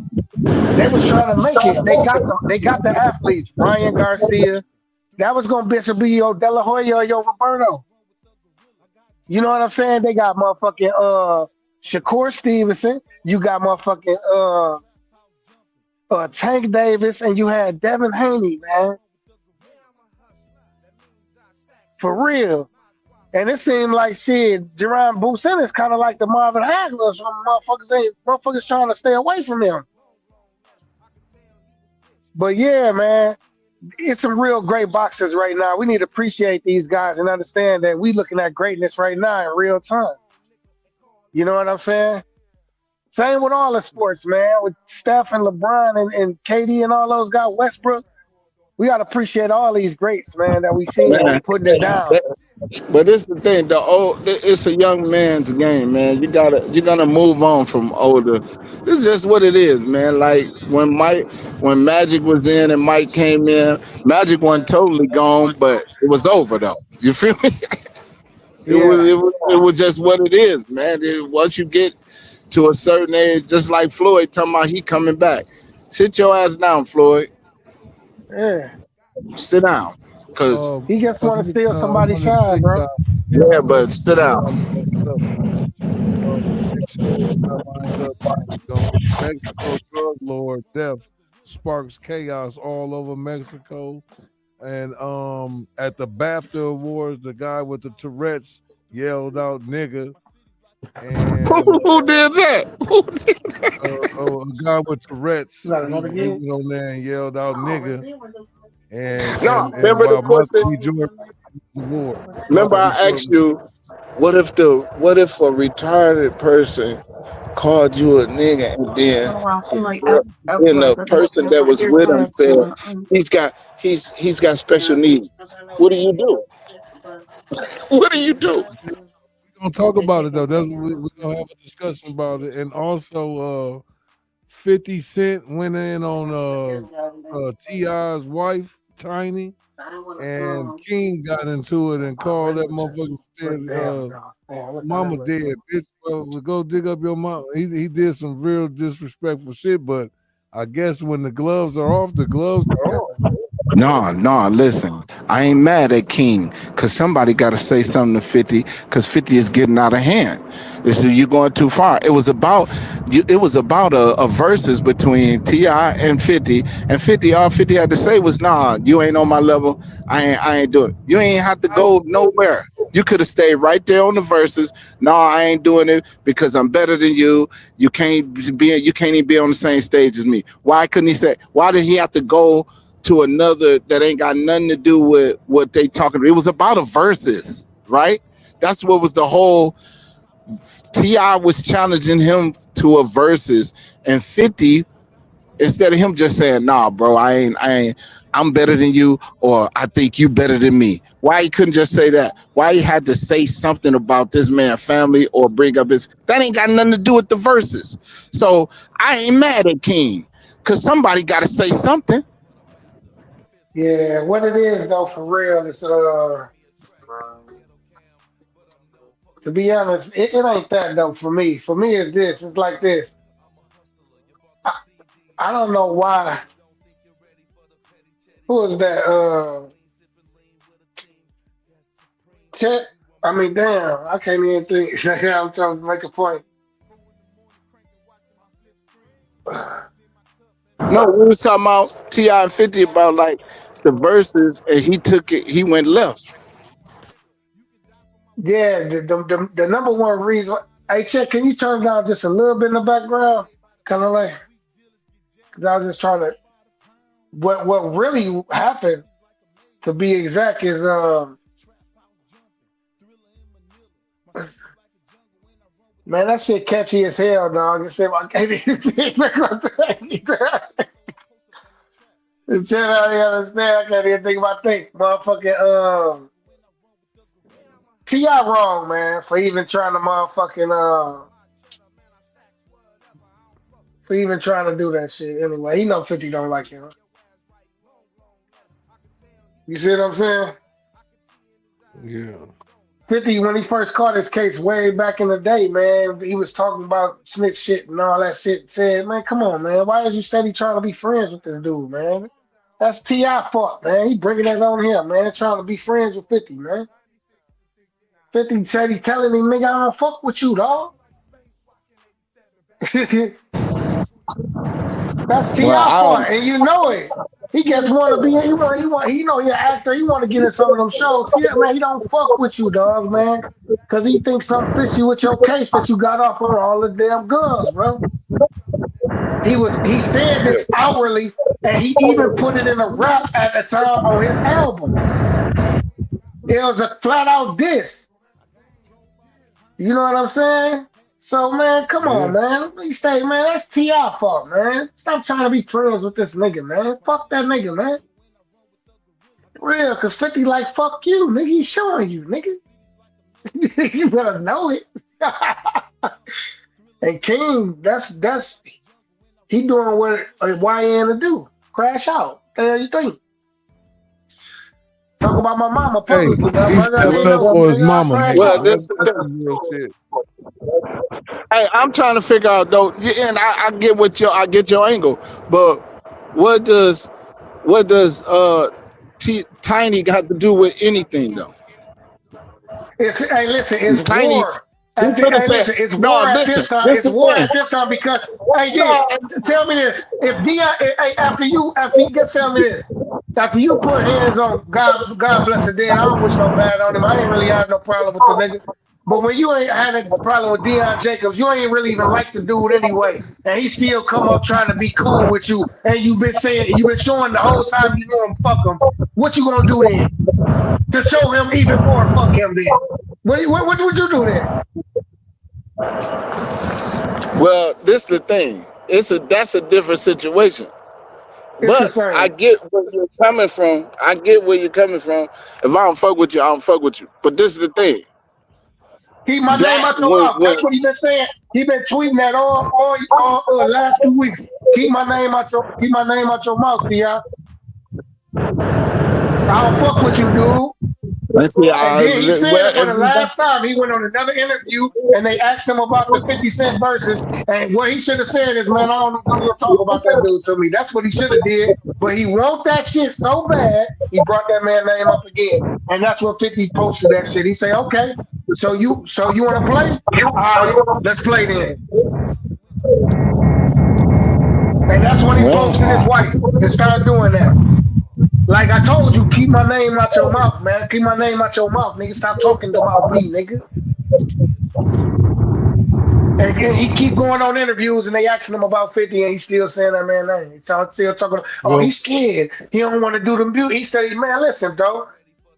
They was trying to make it. They got them. They got the athletes. Ryan Garcia. That was gonna be your De La Hoya or your Roberto. You know what I'm saying? They got motherfucking Shakur Stevenson. You got motherfucking Tank Davis, and you had Devin Haney, man, for real. And it seemed like shit. Jerron Boosin is kind of like the Marvin Hagler. Some motherfuckers trying to stay away from him. But yeah, man, it's some real great boxers right now. We need to appreciate these guys and understand that we looking at greatness right now in real time. You know what I'm saying? Same with all the sports, man. With Steph and LeBron and KD and all those guys, Westbrook. We got to appreciate all these greats, man, that we seen
man,
and putting it down.
but it's the thing. It's a young man's game, man. You're gonna move on from older. This is just what it is, man. Like when Magic was in and Mike came in, Magic wasn't totally gone, but it was over though. You feel me?
Yeah,
It was just what it is, man. Once you get to a certain age, just like Floyd talking about, he coming back. Sit your ass down, Floyd.
yeah.
Sit down, cause
He just want to steal
I
somebody's
want to
shine,
thank
bro.
y'all.
yeah,
I want
but
to
sit
thank
down.
y'all for that stuff. Make sure y'all lined up. Mexico drug lord death sparks chaos all over Mexico. And at the BAFTA Awards, the guy with the Tourette's yelled out "nigga," and
Who did that?
a guy with Tourette's
You got
he,
another
he
gig?
went on there and yelled out "nigga," and
No,
and and
remember the
while Michael
question.
B. Jordan the award,
Remember,
Michael B.
I asked
Jordan.
you, what if a retarded person called you a nigga, and then the person that was with him said he's got special needs. What do you do? What do you do?
We're gonna talk about it though. We're gonna have a discussion about it, and also 50 Cent went in on Ti's wife, Tiny, and King got into it and called that motherfucker said,
Damn, bro. Damn, what the
"Mama
hell is
dead,
this?
bitch. Well, go dig up your mom." He did some real disrespectful shit, but I guess when the gloves are off, the gloves are off.
No, no, listen. I ain't mad at King because somebody got to say something to 50 because 50 is getting out of hand. This is you going too far. It was about a versus between Ti and 50, and 50. All 50 had to say was, "Nah, you ain't on my level. I ain't doing it. You ain't have to go nowhere. You could have stayed right there on the verses. No, I ain't doing it because I'm better than you. You can't even be on the same stage as me. Why couldn't he say? Why did he have to go to another that ain't got nothing to do with what they talking about? It was about a versus, right? That's what was the whole. Ti was challenging him to a versus, and 50, instead of him just saying, "Nah, bro, I ain't, I'm better than you," or "I think you better than me." Why he couldn't just say that? Why he had to say something about this man's family or bring up his? That ain't got nothing to do with the verses. So I ain't mad at King because somebody got to say something.
Yeah, what it is though, for real, is to be honest, it ain't that though for me. For me, it's this. It's like this. I don't know why. Who is that? Cat. I mean, damn. I can't even think. I'm trying to make a point.
No, we was talking about Ti and 50 about like the verses, and he took it. He went left.
Yeah, the number one reason. Hey, Chet, can you turn down just a little bit in the background? Kind of like, because I was just trying to. What really happened, to be exact, is man, that shit catchy as hell, dog. It said, I can't even think about that. The Chet, I don't understand. I can't even think about think, motherfucking Ti wrong, man, for even trying to motherfucking for even trying to do that shit. Anyway, he know 50 don't like him. You see what I'm saying?
Yeah.
50, when he first caught his case way back in the day, man, he was talking about snitch shit and all that shit. Said, man, come on, man. Why is you steady trying to be friends with this dude, man? That's T.I. fault, man. He bringing that on him, man. Trying to be friends with 50, man. 50 said he telling him, nigga, I don't fuck with you, dog. That's
Well,
T.I.
I
fault,
don't.
and you know it. He just want to be, he know he an actor. He want to get in some of them shows. Yeah, man, he don't fuck with you, dog, man. Because he thinks something fishy with your case that you got off on all the damn guns, bro. He said this outwardly, and he even put it in a rap at the time on his album. It was a flat out diss. You know what I'm saying? So man, come on,
Yeah.
man. Please stay, man. That's T.I. fault, man. Stop trying to be friends with this nigga, man. Fuck that nigga, man. Real, cause 50 like fuck you, nigga. He's showing you, nigga. You better know it. And King, that's he doing what a YN to do. Crash out. The hell you think? Talk about my mama
Hey,
publicly, now,
he
brother. I
stepped
ain't
up
know,
for his
nigga. I
mama,
crash
man.
Well,
out.
this is
That's
the
some real shit.
Hey, I'm trying to figure out though, yeah, and I get I get your angle, but what does Tiny got to do with anything though?
Hey, listen, it's
Tiny,
war.
he could have
Hey,
said,
listen, it's
no,
war at
listen,
this time.
this
It's
the
war
thing.
at this time because, hey,
No,
tell me this. If Dion, hey, after you get, tell me this. After you put hands on God bless the dead, I don't wish no bad on him. I ain't really have no problem with the nigga. But when you ain't had a problem with Deion Jacobs, you ain't really even like the dude anyway, and he still come up trying to be cool with you, and you've been showing the whole time you know him, fuck him. What you gonna do then? To show him even more, fuck him then. What would you do then?
well, this the thing. That's a different situation.
It's the
But I
same.
get where you're coming from. I get where you're coming from. If I don't fuck with you, I don't fuck with you. But this is the thing.
Keep my name
That
out your mouth.
when
That's what he been saying. He been tweeting that all last 2 weeks. Keep my name out your mouth, Ti. I don't fuck with you, dude.
let's see,
And then he said
well,
it for
if
the
we
last time. He went on another interview and they asked him about the 50 Cent verses. And what he should have said is, man, I don't even talk about that dude to me. That's what he should have did. But he want that shit so bad, he brought that man name up again. And that's what 50 posted that shit. He say, okay, so you want to play? All right, let's play then. And that's when he
well,
posted his wife and started doing that. Like I told you, keep my name out your mouth, man. Keep my name out your mouth, nigga. Stop talking about me, nigga. And he keep going on interviews and they asking him about 50 and he's still saying that man name. He's still talking, oh,
Well,
he's scared. He don't want to do the music. He said, man, listen, dog.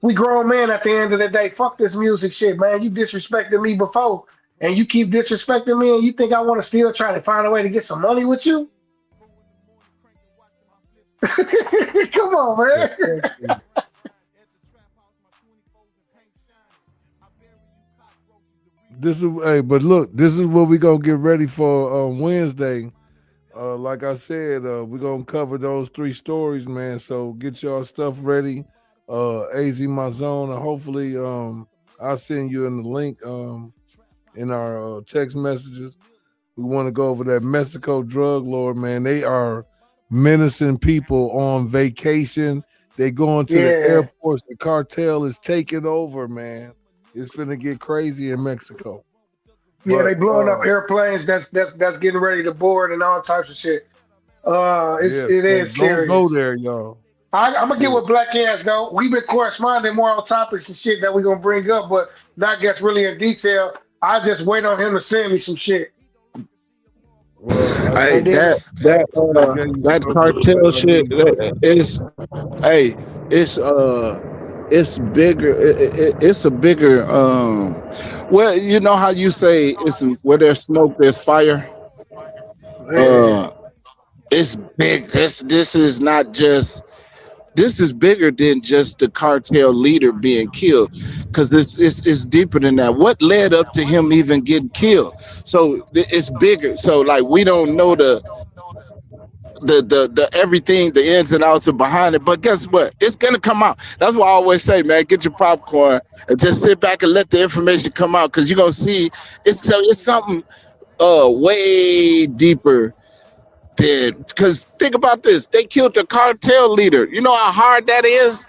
We grown men at the end of the day. Fuck this music shit, man. You disrespected me before and you keep disrespecting me and you think I want to still try to find a way to get some money with you? Come on,
yeah,
man.
thank you. This is hey, but look, this is what we gonna get ready for Wednesday. Like I said, we're gonna cover those three stories, man. So get y'all stuff ready. AZ my zone, and hopefully I'll send you in the link in our text messages. We want to go over that Mexico drug lord, man. They are menacing people on vacation. They going to the
Yeah.
airports. The cartel is taking over, man. It's finna get crazy in Mexico.
Yeah, they
But
blowing up airplanes that's getting ready to board and all types of shit.
yeah,
It
so
is
don't go
serious.
there, y'all.
I'm gonna get
Shit.
with Black Ants though. We've been corresponding more on topics and shit that we're gonna bring up, but not get really in detail. I just wait on him to send me some shit.
Well,
Hey,
And then it's
I gave you
that
something.
cartel
I gave
shit
you something.
is, hey, it's bigger. It's a bigger. Well, you know how you say it's where there's smoke, there's fire.
yeah.
Uh, it's big. This is not just. This is bigger than just the cartel leader being killed, because it's deeper than that. What led up to him even getting killed? So it's bigger. So like we don't know the everything, the ins and outs are behind it. But guess what? It's gonna come out. That's why I always say, man, get your popcorn and just sit back and let the information come out, because you're gonna see it's something way deeper than, because think about this. They killed the cartel leader. You know how hard that is?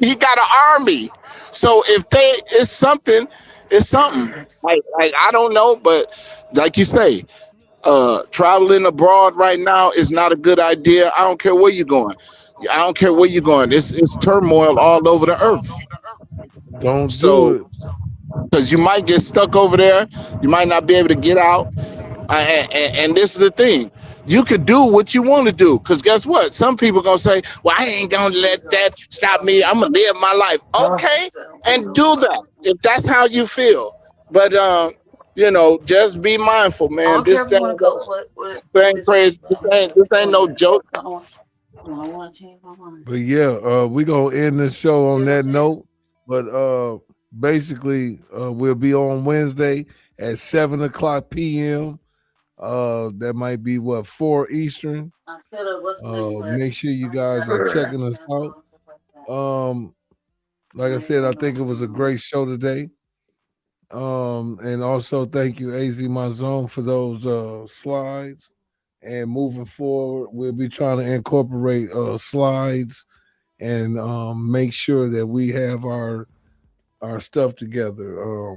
He got an army. So if they it's something like I don't know, but like you say, traveling abroad right now is not a good idea. I don't care where you're going. I don't care where you're going. It's turmoil all over the earth.
Don't do
So
it.
because you might get stuck over there, you might not be able to get out. And this is the thing. You could do what you want to do, because guess what? Some people gonna say, "Well, I ain't gonna let that stop me. I'm gonna live my life."
Huh?
Okay, and do that if that's how you feel. But just be mindful,
I
man.
don't care
This
if you
thing,
want to go with
thing
this
crazy.
person.
This ain't no joke.
I don't want. No, I want to change my mind.
But yeah, we gonna end the show on
You know what I'm
that
saying?
note. But basically, we'll be on Wednesday at 7:00 p.m. That might be 4 Eastern.
I feel it. What's the name? But
Make sure you
I ain't trying
guys
to
are
be
checking us
disrespectful
out.
and stuff like that.
Like I said, I think it was a
Mm-hmm.
great show today. And also thank you, AZ My Zone, for those slides. And moving forward, we'll be trying to incorporate slides and make sure that we have our stuff together.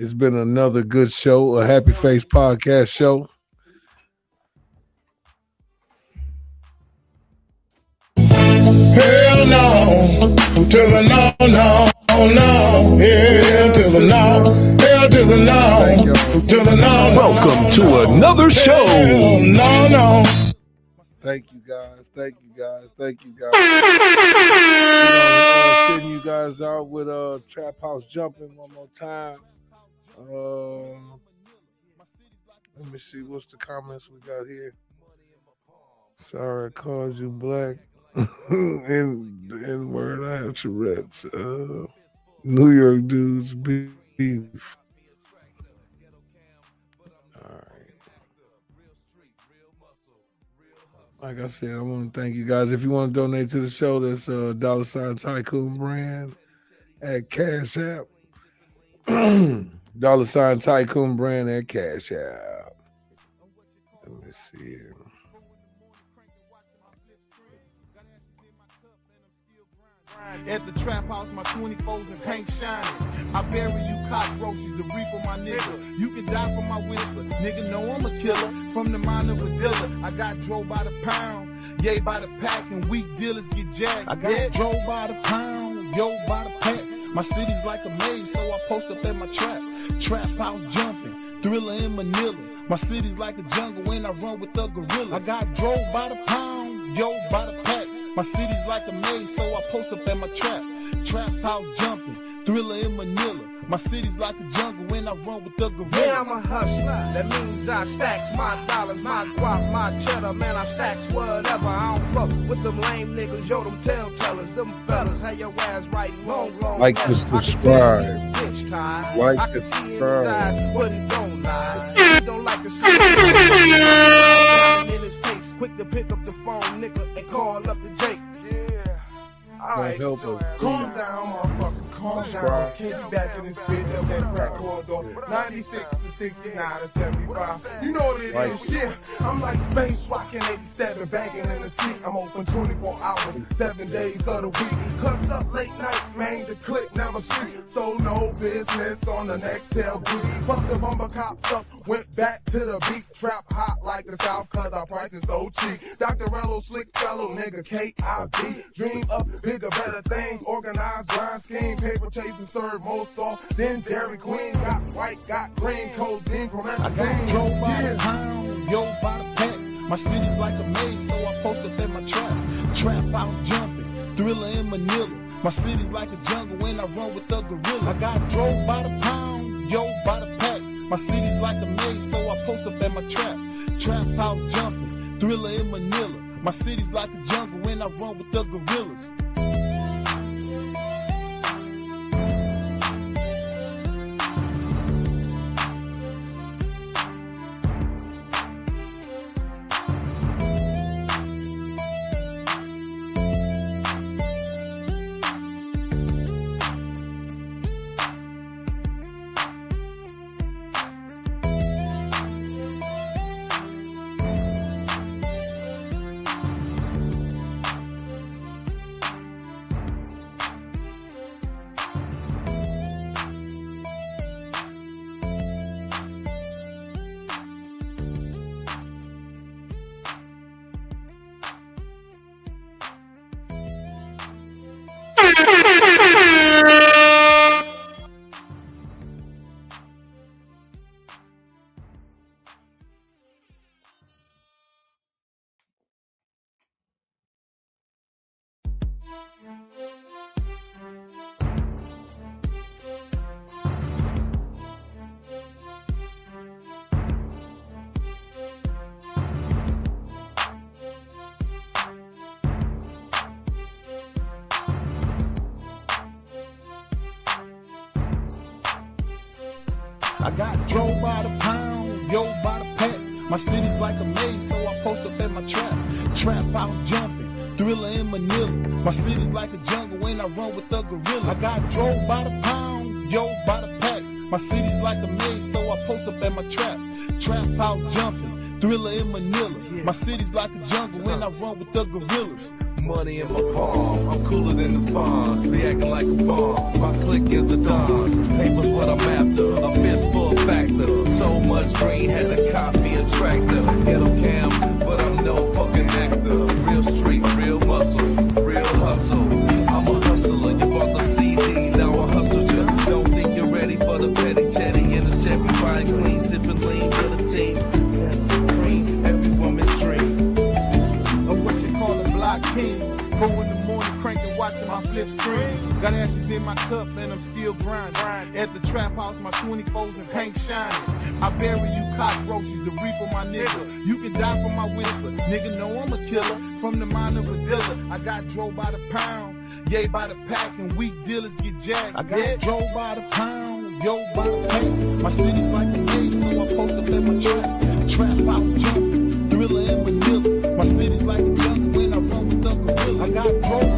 It's been another good show, a Happy Face podcast show.
Hell no, to the no, no, no. Hell to the no, hell to the no, to the no.
Welcome to another show.
Hell no, no.
Thank you guys. Thank you guys. Thank you guys. We're gonna send you guys out with Trap House Jumping one more time. Let me see what's the comments we got here. Sorry, I called you black. in word I have Tourette's. New York dudes beef. All right. Like I said, I want to thank you guys. If you want to donate to the show, that's $ Tycoon brand at Cash App. $ Tycoon brand at Cash App. Let me see here.
At the trap house, my 24s and paint shining. I bury you cockroaches, the reaper, my nigga. You can die for my whistle. Nigga, know I'm a killer. From the mind of a dealer, I got drove by the pound, yay by the pack, and weak dealers get jacked. I got drove by the pound, yo by the pack. My city's like a maze, so I post up at my trap. Trap house jumping, thriller in Manila. My city's like a jungle when I run with the gorillas. I got drove by the pound, yo by the pack. My city's like a maze, so I post up at my trap. Trap house jumping, thriller in Manila. My city's like a jungle when I run with the gorillas.
Yeah, I'm a hustler. That means I stacks my dollars, my guap, my cheddar. Man, I stacks whatever. I don't fuck with them lame niggas. Yo, them telltellers, them fellas. Have your ass right long.
Like and subscribe. Like
and
and subscribe.
But he don't lie. He don't like to see in his face. Quick to pick up the phone, nigga, and call up the Jake. Yeah.
Alright,
help us.
calm down, motherfuckers, calm down. Can't be back in this bitch up that crack corridor. 96 to 69 to 75. You know what it is, shit. I'm like bass rocking 87, banging in the seat. I'm open 24 hours, 7 days of the week. Cuts up late night, man, the click never sleep. So no business on the next tail beat. Fuck the bumper cops up, went back to the beat. Trap hot like the South, cause our price is so cheap. Dr. Rello, slick fellow, nigga, K.I.B. Dream up bigger, better things, organized, grind scheme, paper chasing, serve more soft than Dairy Queen. Got white, got green, codeine, promethazine.
Drove by the pound, yo, by the packs. My city's like a maze, so I post up in my trap. Trap house jumping, thriller in Manila. My city's like a jungle when I run with the gorilla. I got drove by the pound, yo, by the pack. My city's like a maze, so I post up in my trap. Trap house jumping, thriller in Manila. My city's like a jungle when I run with the gorillas. I got drove by the pound, yo, by the packs. My city's like a maze, so I post up in my trap. Trap house jumping, thriller in Manila. My city's like a jungle when I run with the gorilla. I got drove by the pound, yo, by the packs. My city's like a maze, so I post up in my trap. Trap house jumping, thriller in Manila. My city's like a jungle when I run with the gorillas.
Money in my palm, I'm cooler than the bonds. Be acting like a bomb, my clique is the dons. Paper's what I'm after, a fistful factor. So much green, had to copy a tractor. Ghetto cam, but I'm no fucking actor. Real street, real muscle, real hustle. I'm a hustler, you bought the CD, now I hustle you. Don't think you're ready for the petty teddy in a Chevy, fine clean, sipping lean for the team. That's supreme, every woman's dream.
King. Go in the morning cranking, watching my flip screen. Got ashes in my cup and I'm still grinding. At the trap house, my 24s and paint shining. I bury you cockroaches, the reaper my nigga. You can die for my whistle, nigga know I'm a killer. From the mind of a dealer, I got drove by the pound, yay by the pack, and weak dealers get jacked.
I got drove by the pound, yo, by the pack. My city's like a maze, so I post up in my trap. Trap out jumping, thriller in Manila. My city's like a jungle when I run with the gorilla. I got drove